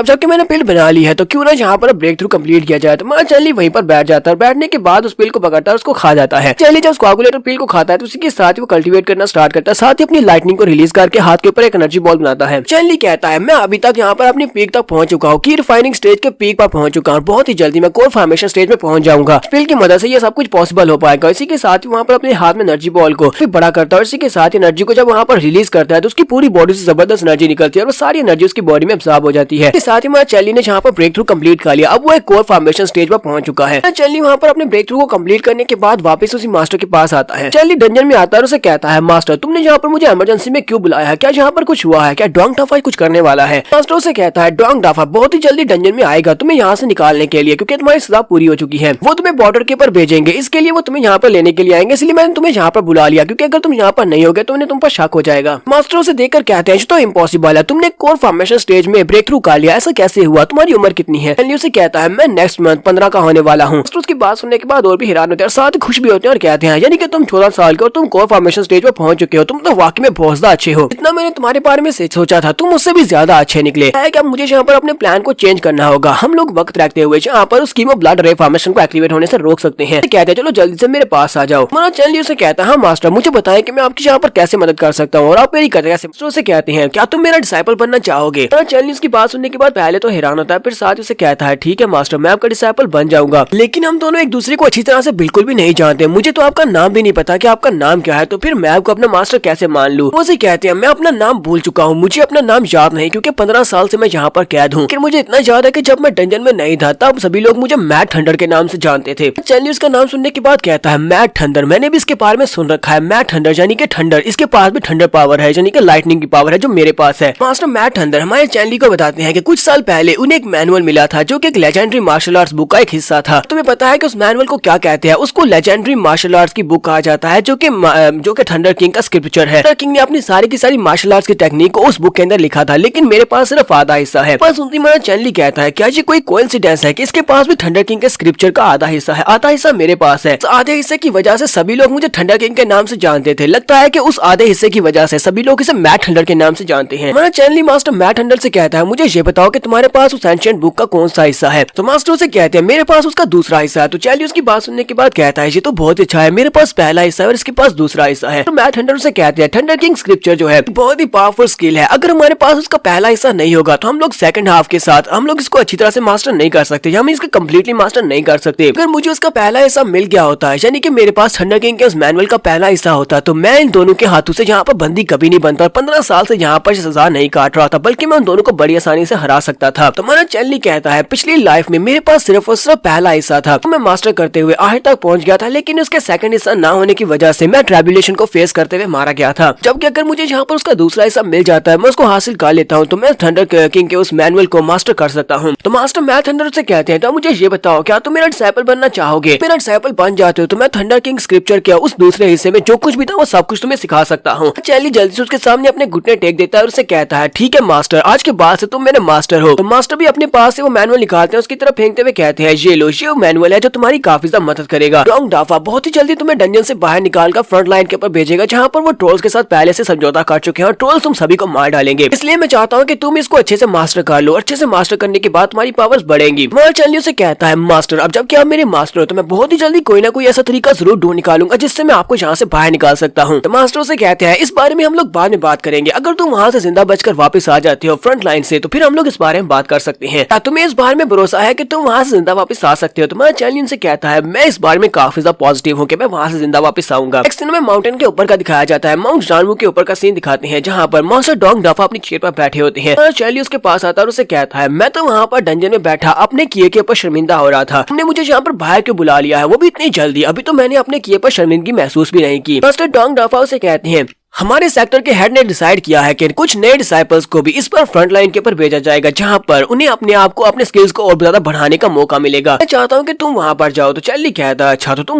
जबकि मैंने पिल बना ली है तो क्यों ना यहाँ पर ब्रेक थ्रू कंप्लीट किया जाए। तो मेरा चैनली वहीं पर बैठ जाता है, बैठने के बाद उस पिल को पकड़ता है, उसको खा जाता है। चैनली जब कोआगुलेटर पिल को खाता है तो उसी के साथ वो कल्टीवेट करना स्टार्ट करता है, साथ ही अपनी लाइटनिंग को रिलीज करके हाथ के ऊपर एक एनर्जी बॉल बनाता है। चैनली कहता है, मैं अभी तक यहाँ पर अपनी पीक तक पहुंच चुका हूँ, की रिफाइनिंग स्टेज के पीक पर पहुंच चुका हूँ, बहुत ही जल्दी मैं कोर फॉर्मेशन स्टेज में पहुंच जाऊंगा। पिल की मदद से ये सब कुछ पॉसिबल हो पाएगा। इसी के साथ ही वहाँ पर अपने हाथ में एनर्जी बॉल को फिर बड़ा करता है, और इसी के साथ एनर्जी को जब वहाँ पर रिलीज करता है तो उसकी पूरी बॉडी से जबरदस्त एनर्जी निकलती है और वो सारी एनर्जी उसकी बॉडी में एब्सॉर्ब हो जाती है। साथ ही हमारा चैनली ने जहाँ पर ब्रेक थ्रू कंप्लीट कर लिया, अब वो एक कोर फॉर्मेशन स्टेज पर पहुंच चुका है। चैनली वहाँ पर अपने ब्रेक थ्रू को कंप्लीट करने के बाद वापस उसी मास्टर के पास आता है। चैनली डंजन में आता है और उसे कहता है, मास्टर तुमने यहाँ पर मुझे इमरजेंसी में क्यों बुलाया है, क्या यहाँ पर कुछ हुआ है, क्या डोंग डाफा कुछ करने वाला है। मास्टर उसे कहता है, डोंग डाफा बहुत ही जल्दी डंजन में आएगा तुम्हें यहाँ से निकालने के लिए, क्योंकि तुम्हारी सजा पूरी हो चुकी है। वो तुम्हें बॉर्डर के ऊपर भेजेंगे, इसके लिए वो तुम्हें यहाँ पर लेने के लिए आएंगे, इसलिए मैंने तुम्हें यहाँ पर बुला लिया, क्योंकि अगर तुम यहाँ पर नहीं होगे तो उन्हें तुम पर शक हो जाएगा। मास्टर उसे देखकर कहते हैं, तो इम्पॉसिबल है, तुमने कोर फॉर्मेशन स्टेज में ब्रेक थ्रू कर लिया, ऐसा कैसे हुआ, तुम्हारी उम्र कितनी है। चैनली उसे कहता है, मैं नेक्स्ट मंथ 15 का होने वाला हूँ। उसकी बात सुनने के बाद और भी हैरान होते हैं और साथ ही खुश भी होते हैं और कहते हैं, यानी कि तुम 14 साल के और तुम कोर फॉर्मेशन स्टेज पर पहुंच चुके हो, तुम तो वाकई में बहुत ज्यादा अच्छे हो। इतना मैंने तुम्हारे बारे में सोचा था, तुम उससे भी ज्यादा अच्छे निकले। है कि अब मुझे यहाँ पर अपने प्लान को चेंज करना होगा। हम लोग वक्त रखते हुए यहाँ पर उस स्कीम ऑफ ब्लड रे फॉर्मेशन को एक्टिवेट होने से रोक सकते हैं। कहते हैं, चलो जल्दी से मेरे पास आ जाओ। हमारा चैनली उसे कहता है, हाँ मास्टर मुझे बताएं कि मैं आपकी यहाँ पर कैसे मदद कर सकता हूँ और आप मेरी कैसे। उसे कहते हैं, क्या तुम मेरा डिसाइपल बनना चाहोगे। चैनली उसकी बात सुनने के बाद पहले तो हैरान होता है, फिर साथ उसे कहता है, ठीक है मास्टर मैं आपका डिसाइपल बन जाऊंगा, लेकिन हम दोनों एक दूसरे को अच्छी तरह से बिल्कुल भी नहीं जानते, मुझे तो आपका नाम भी नहीं पता कि आपका नाम क्या है, तो फिर मैं आपको अपना मास्टर कैसे मान लूं। वो उसे कहते हैं, मैं अपना नाम भूल चुका हूँ, मुझे अपना नाम याद नहीं, क्योंकि 15 साल से मैं यहाँ पर कैद हूँ। लेकिन मुझे इतना याद है कि जब मैं डंजन में नहीं था तब सभी लोग मुझे मैट थंडर के नाम से जानते थे। चैनली उसका नाम सुनने के बाद कहता है, मैट थंडर, मैंने भी इसके बारे में सुन रखा है। मैट थंडर यानी कि थंडर, इसके पास भी थंडर पावर है, यानी कि लाइटनिंग की पावर है जो मेरे पास है। मास्टर मैट थंडर हमारे चैनली को बताते हैं कि कुछ साल पहले उन्हें एक मैनुअल मिला था जो कि एक लेजेंडरी मार्शल आर्ट्स बुक का एक हिस्सा था। तुम्हें पता है कि उस मैनुअल को क्या कहते हैं? उसको लेजेंडरी मार्शल आर्ट्स की बुक कहा जाता है, जो कि थंडर किंग का स्क्रिप्चर है। थंडर किंग ने अपनी सारी की सारी मार्शल आर्ट्स की टेक्निक को उस बुक के अंदर लिखा था, लेकिन मेरे पास सिर्फ आधा हिस्सा है। पर सुनती मेरा चैनली कहता है, क्या ये कोई कोइंसिडेंस है कि इसके पास भी थंडर किंग के स्क्रिप्चर का आधा हिस्सा है, आधा हिस्सा मेरे पास है। आधे हिस्से की वजह से सभी लोग मुझे थंडर किंग के नाम से जानते थे। लगता है कि उस आधे हिस्से की वजह से सभी लोग इसे मैट थंडर के नाम से जानते हैं। मेरा चैनली मास्टर मैट थंडर से कहता है, मुझे ये बताओ कि तुम्हारे पास उस एंशिएंट बुक का कौन सा हिस्सा है। तो मास्टर उसे कहते हैं, मेरे पास उसका दूसरा हिस्सा है। तो चैनली उसकी बात सुनने के बाद कहता है, ये तो बहुत अच्छा है, मेरे पास पहला हिस्सा है और इसके पास दूसरा हिस्सा है। तो मैट थंडर उसे कहते हैं, थंडर किंग स्क्रिप्चर जो है बहुत ही पावरफुल स्किल है, अगर हमारे पास उसका पहला हिस्सा नहीं होगा तो हम लोग सेकंड हाफ के साथ हम लोग इसको अच्छी तरह से मास्टर नहीं कर सकते, हम इसको कम्प्लीटली मास्टर नहीं कर सकते। अगर मुझे उसका पहला हिस्सा मिल गया होता है, यानी कि मेरे पास थंडर किंग के उस मैनुअल का पहला हिस्सा होता, तो मैं इन दोनों के हाथों से यहाँ पर बंदी कभी नहीं बनता और 15 साल से यहाँ पर सजा नहीं काट रहा था, बल्कि मैं उन दोनों को बड़ी आसानी से हरा सकता था। तो हमारा चैनली कहता है, पिछली लाइफ में मेरे पास सिर्फ और सिर्फ पहला हिस्सा था, तो मैं मास्टर करते हुए आखिर तक पहुंच गया था, लेकिन उसके सेकंड हिस्सा ना होने की वजह से मैं ट्रायबुलेशन को फेस करते हुए मारा गया था। जबकि अगर मुझे यहाँ पर उसका दूसरा हिस्सा मिल जाता है, मैं उसको हासिल कर लेता हूँ, तो मैं थंडर किंग के उस मैनुअल को मास्टर कर सकता हूँ। तो मास्टर मैट थंडर से कहते हैं, तो मुझे ये बताओ, क्या तुम मेरा डिसाइपल बनना चाहोगे? मेरा डिसाइपल बन जाते हो तो मैं थंडर किंग स्क्रिप्चर के उस दूसरे हिस्से में जो कुछ भी था वो सब कुछ तुम्हें सिखा सकता हूँ। चैनली जल्दी से उसके सामने अपने घुटने टेक देता है और उसे कहता है, ठीक है मास्टर, आज के बाद से तुम मेरे मास्टर हो। तो मास्टर भी अपने पास से वो मैनुअल निकालते हैं, उसकी तरफ फेंकते हुए कहते हैं, ये लो, ये मैनुअल है जो तुम्हारी काफी ज्यादा मदद करेगा। डोंग डाफा बहुत ही जल्दी तुम्हें डंजन से बाहर निकालकर फ्रंट लाइन के ऊपर भेजेगा, जहाँ पर वो ट्रोल्स के साथ पहले से समझौता कर चुके हैं और ट्रोल्स तुम सभी को मार डालेंगे। इसलिए मैं चाहता हूँ कि तुम इसको अच्छे से मास्टर कर लो, अच्छे से मास्टर करने के बाद तुम्हारी पावर्स बढ़ेंगी। चैनली से कहता है, मास्टर अब जब कि आप मेरे मास्टर हो तो मैं बहुत ही जल्दी कोई ना कोई ऐसा तरीका जरूर ढूंढ निकालूंगा जिससे मैं आपको यहाँ से बाहर निकाल सकता हूँ। तो मास्टर से कहते हैं, इस बारे में हम लोग बाद में बात करेंगे, अगर तुम वहाँ से जिंदा बचकर वापस आ जाते हो फ्रंट लाइन से, तो फिर हम लोग इस बारे में बात कर सकते हैं। क्या तुम्हें इस बारे में भरोसा है कि तुम वहाँ से जिंदा वापस आ सकते हो? तो चैनली उनसे कहता है, मैं इस बारे में काफी ज्यादा पॉजिटिव हूँ कि मैं वहाँ से जिंदा वापस आऊंगा। नेक्स्ट सीन में माउंटेन के ऊपर का दिखाया जाता है, माउंट जानवू के ऊपर का सीन दिखाते हैं, जहाँ पर मास्टर डोंग डाफा अपनी चेयर पर बैठे होते हैं। चैनली उसके पास आता है और उसे कहता है, मैं तो वहाँ पर डंजन में बैठा अपने किए के ऊपर शर्मिंदा हो रहा था, तुमने मुझे यहाँ पर बाहर क्यों बुला लिया है, वो भी इतनी जल्दी? अभी तो मैंने अपने किए पर शर्मिंदगी महसूस भी नहीं की। मास्टर डोंग डाफा उसे कहते हैं, हमारे सेक्टर के हेड ने डिसाइड किया है कि कुछ नए डिसाइपल्स को भी इस पर फ्रंट लाइन के ऊपर भेजा जाएगा, जहां पर उन्हें अपने आप को अपने स्किल्स को और ज्यादा बढ़ाने का मौका मिलेगा। मैं चाहता हूं कि तुम वहां पर जाओ। तो चार्ली कहता है अच्छा तो तुम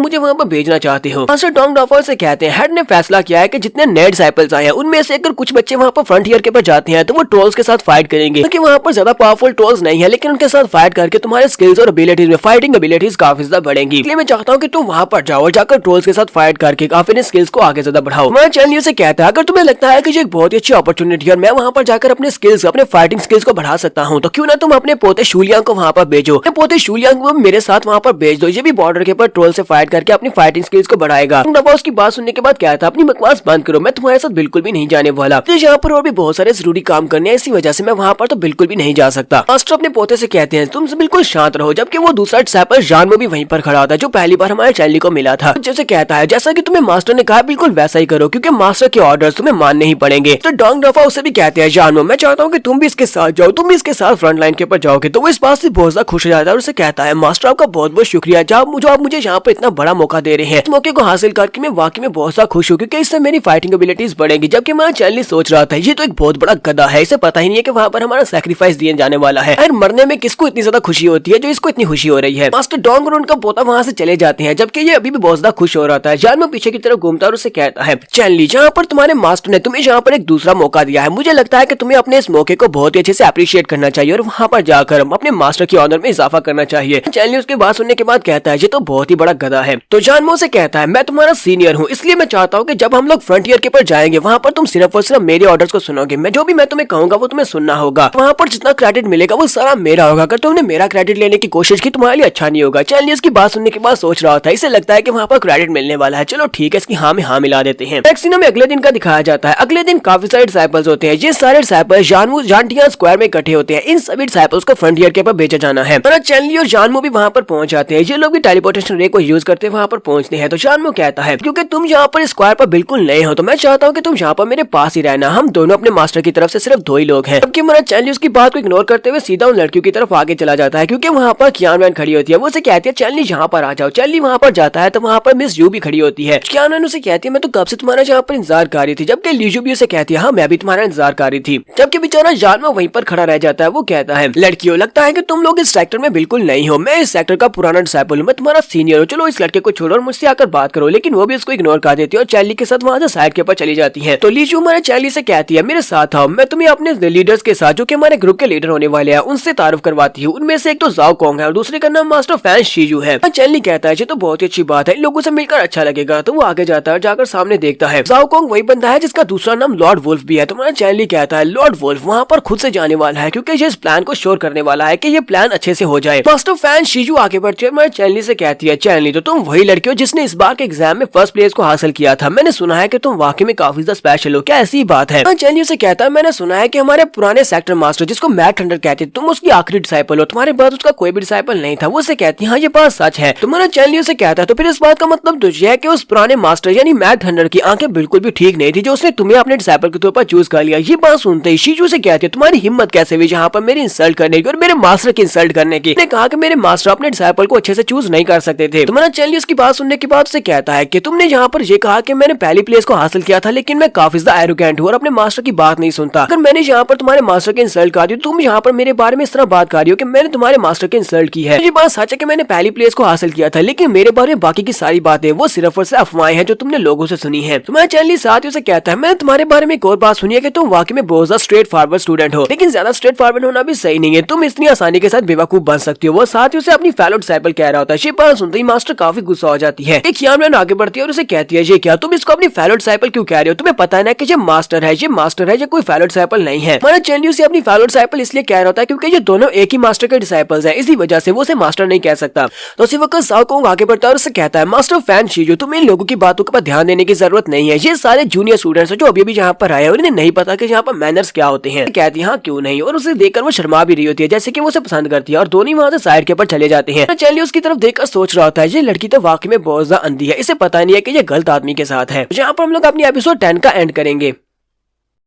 मुझे वहां पर भेजना चाहते हो। मास्टर डोंग डॉफर से कहते हैं हेड ने फैसला किया है कि जितने नए डिसाइपल्स आए हैं उनमें से अगर कुछ बच्चे वहां पर फ्रंटियर के ऊपर जाते हैं तो वो ट्रोल्स के साथ फाइट करेंगे, क्योंकि वहां पर ज्यादा पावरफुल ट्रोल्स नहीं है, लेकिन उनके साथ फाइट करके तुम्हारे स्किल्स और एबिलिटीज में फाइटिंग एबिलिटीज काफी ज्यादा बढ़ेंगी। इसलिए मैं चाहता हूँ कि तुम वहां पर जाओ और जाकर ट्रोल्स के साथ फाइट करके अपने स्किल्स को आगे ज्यादा बढ़ाओ। मैं चार्ली से कहता है अगर तुम्हें लगता है कि ये एक बहुत ही अच्छी अपॉर्चुनिटी है और मैं वहां पर जाकर अपने स्किल्स अपने फाइटिंग स्किल्स को बढ़ा सकता हूं, तो क्यों ना तुम अपने पोते शूलियांग को वहां पर भेजो। अपने पोते शूलियांग को मेरे साथ वहां पर भेज दो, ये भी बॉर्डर के ऊपर ट्रोल से फाइट करके अपनी फाइटिंग स्किल्स को बढ़ाएगा। उसकी बात सुनने के बाद क्या था, अपनी बकवास बंद करो, मैं तुम्हारे साथ बिल्कुल भी नहीं जाने वाला। तो यहाँ पर और भी बहुत सारे जरूरी काम करने हैं, इसी वजह से मैं वहां पर तो बिल्कुल भी नहीं जा सकता। मास्टर अपने पोते से कहते हैं तुम बिल्कुल शांत रहो, जबकि वो दूसरा डिसाइपल जानमो भी वहीं पर खड़ा होता है जो पहली बार हमारे चार्ली को मिला था। जैसे कहता है जैसा कि तुम्हें मास्टर ने कहा बिल्कुल वैसा ही करो, क्योंकि मास्टर के ऑर्डर्स तुम्हें मानने ही पड़ेंगे। तो डोंग डॉफा उसे भी कहते हैं जानमो मैं चाहता हूँ कि तुम भी इसके साथ जाओ, तुम भी इसके साथ फ्रंट लाइन के ऊपर जाओगे। तो वो इस बात से बहुत ज्यादा खुश हो जाता है और उसे कहता है मास्टर आपका बहुत बहुत शुक्रिया, जो आप मुझे यहाँ पर इतना बड़ा मौका दे रहे हैं। इस मौके को हासिल करके मैं वाकई में बहुत ज्यादा खुश हूँ, क्योंकि इससे मेरी फाइटिंग एबिलिटीज बढ़ेगी। जबकि मैं चार्ली सोच रहा था ये तो एक बहुत बड़ा गधा है, इसे पता ही नहीं है कि वहाँ पर हमारा सैक्रिफाइस दिए जाने वाला है। और मरने में किसको इतनी ज्यादा खुशी होती है जो इसको इतनी खुशी हो रही है। मास्टर डोंग और उनका पोता वहाँ से चले जाते हैं, जबकि ये अभी भी बहुत ज्यादा खुश हो रहा था। जानमो पीछे की तरफ घूमता और उसे कहता है चार्ली जहाँ पर तुम्हारे मास्टर ने तुम्हें यहाँ पर एक दूसरा मौका दिया है, मुझे लगता है कि तुम्हें अपने इस मौके को बहुत ही अच्छे से अप्रिशिएट करना चाहिए और वहाँ पर जाकर अपने मास्टर की ऑनर में इजाफा करना चाहिए। चार्ली उसकी बात सुनने के बाद कहता है ये तो बहुत ही बड़ा गधा है। तो जानमो से कहता है मैं तुम्हारा सीनियर हूँ, इसलिए मैं चाहता हूँ कि जब हम लोग फ्रंटियर के ऊपर जाएंगे वहाँ पर तुम सिर्फ और सिर्फ मेरे ऑर्डर्स को सुनोगे। मैं जो भी मैं तुम्हें कहूंगा वो तुम्हें सुनना होगा। वहाँ पर जितना क्रेडिट मिलेगा वो सारा मेरा होगा। अगर तुमने मेरा क्रेडिट लेने की कोशिश की तुम्हारे लिए अच्छा नहीं होगा। चार्ली उसकी बात सुनने के बाद सोच रहा था इसे लगता है कि वहाँ पर क्रेडिट मिलने वाला है, चलो ठीक है इसकी हाँ में हाँ मिला देते हैं। नेक्स्ट सीन में अगले दिन का दिखाया जाता है। अगले दिन काफी सारे डिसाइपल्स होते हैं, ये सारे डिसाइपल्स जानटियान स्क्वायर में इकट्ठे होते हैं। इन सभी डिसाइपल्स को फ्रंटियर के ऊपर भेजा जाना है। चार्ली और जानमो भी वहाँ पर पहुंच जाते हैं। ये लोग भी टेलीपोर्टेशन रे को यूज करते वहाँ पर पहुंचते हैं। तो जानमो कहता है क्योंकि तुम यहाँ पर स्क्वायर पर बिल्कुल नए हो तो मैं चाहता हूँ कि तुम यहाँ पर मेरे पास ही रहना, हम दोनों अपने मास्टर की तरफ से सिर्फ दो ही लोग हैं। जबकि हमारा चार्ली उसकी बात को इग्नोर करते हुए सीधा उन लड़कियों की तरफ आगे चला जाता है, क्योंकि वहाँ पर कियान वैन खड़ी होती है। वो उसे कहती है चार्ली यहाँ पर आ जाओ। चार्ली वहाँ पर जाता है तो वहाँ पर मिस यू भी खड़ी होती है। कियान वैन उसे कहती है मैं तो कब से तुम्हारा यहाँ पर इंतजार कर रही थी, जबकि लीजू भी उसे कहती है हाँ मैं भी तुम्हारा इंतजार कर रही थी। जबकि बेचारा जानमो वहीं पर खड़ा रह जाता है। वो कहता है लड़कियों लगता है कि तुम लोग इस सेक्टर में बिल्कुल नहीं हो, मैं इस सेक्टर का पुराना डिसाइपल हूँ, मैं तुम्हारा सीनियर हूँ, चलो इस लड़के को छोड़ो और मुझसे आकर बात करो। लेकिन वो भी उसको इग्नोर कर देती है और चार्ली के साथ वहाँ से साइड के ऊपर चली जाती है। तो लीजू हमारे चार्ली से कहती है मेरे साथ आओ, मैं तुम्हें अपने लीडर्स के साथ जो कि हमारे ग्रुप के लीडर होने वाले हैं उनसे तारुफ करवाती हूँ। उनमें से एक तो जाओ कोंग है और दूसरे का नाम मास्टर फैन शीजू है। चार्ली कहता है ये तो बहुत ही अच्छी बात है, इन लोगों से मिलकर अच्छा लगेगा। तो वो आगे जाता है, जाकर सामने देखता है जाओ कोंग वही बंदा है जिसका दूसरा नाम लॉर्ड वुल्फ भी है। तुम्हारा चार्ली कहता है लॉर्ड वुल्फ वहाँ पर खुद से जाने वाला है, क्योंकि ये इस प्लान को श्योर करने वाला है कि ये प्लान अच्छे से हो जाए। मास्टर फैन शीजू आगे बढ़ती है, मैं चार्ली से कहती है चार्ली तो तुम वही लड़की हो जिसने इस बार के एग्जाम में फर्स्ट प्लेस को हासिल किया था, मैंने सुना है कि तुम वाकई में काफी ज्यादा स्पेशल हो, क्या ऐसी बात है? चार्ली से कहता है मैंने सुना है कि हमारे पुराने सेक्टर मास्टर जिसको मैट थंडर कहते थे तुम उसकी आखिरी डिसाइपल हो, तुम्हारे बाद उसका कोई भी डिसाइपल नहीं था। वो उसे कहती है हाँ ये बात सच है। तुम्हारा चार्ली से कहता है तो फिर इस बात का मतलब तो यह है कि उस पुराने मास्टर यानी मैट थंडर की आंखें बिल्कुल भी ठीक नहीं थी जो उसने तुम्हें अपने डिसाइपल के तौर पर चूज कर लिया। ये बात सुनते ही शीजू से कहती है तुम्हारी हिम्मत कैसे हुई यहाँ पर मेरी इंसल्ट करने की और मेरे मास्टर की इंसल्ट करने की? ने कहा कि मेरे मास्टर अपने डिसाइपल को अच्छे से चूज नहीं कर सकते थे। तुम्हारा चार्ली उसकी बात सुनने के बाद से कहता है कि तुमने यहाँ पर ये कहा कि मैंने पहली प्लेस को हासिल किया था, लेकिन मैं काफी ज्यादा एरोगेंट हूँ और अपने मास्टर की बात नहीं सुनता। अगर मैंने यहाँ पर तुम्हारे मास्टर की इंसल्ट कर दी, तुम यहाँ पर मेरे बारे में इस तरह बात कर रही हो कि मैंने तुम्हारे मास्टर की इंसल्ट की है। ये बात सच है कि मैंने पहली प्लेस को हासिल किया था, लेकिन मेरे बारे में बाकी की सारी बातें वो सिर्फ और सिर्फ अफवाहें हैं जो तुमने लोगों से सुनी है। तुम्हारा चार्ली साथियों से कहता है मैंने तुम्हारे बारे में एक और बात सुनी है कि तुम वाकई में बहुत ज्यादा स्ट्रेट फॉरवर्ड स्टूडेंट हो, लेकिन ज्यादा स्ट्रेट फॉरवर्ड होना भी सही नहीं है, तुम इतनी आसानी के साथ बेवकूफ बन सकती हो। वो साथियों से अपनी फेलो डिसाइपल कह रहा होता है। ये बात सुनते ही मास्टर काफी गुस्सा हो जाती है। एक यामन आगे बढ़ती है और उसे कहती है ये क्या तुम इसको अपनी फेलो डिसाइपल क्यों कह रहे हो? तुम्हें पता है ना कि ये मास्टर है, ये कोई फेलो डिसाइपल नहीं है। हमारा चार्ली से अपनी फेलो डिसाइपल इसलिए कह रहा होता है क्योंकि ये दोनों एक ही मास्टर के डिसाइपल्स हैं, इसी वजह से वो उसे मास्टर नहीं कह सकता। तो उसी वक्त जाओ कोंग आगे बढ़ता है और उसे कहता है मास्टर फैन शीजू तुम इन लोगों की बातों पर ध्यान देने की जरूरत नहीं है, ये सारे जूनियर स्टूडेंट्स हैं जो अभी भी यहाँ पर आए और इन्हें नहीं पता कि यहाँ पर मैनर्स क्या होते हैं। कहती है हाँ क्यों नहीं, और उसे देखकर वो शर्मा भी रही होती है जैसे कि वो उसे पसंद करती है और दोनों वहाँ से साइड के ऊपर चले जाते हैं। चार्ली उसकी तरफ देखकर सोच रहा होता है ये लड़की तो वाकई में बहुत ज्यादा अंधी है, इसे पता नहीं है कि ये गलत आदमी के साथ है। यहाँ पर हम लोग अपनी एपिसोड 10 का एंड करेंगे।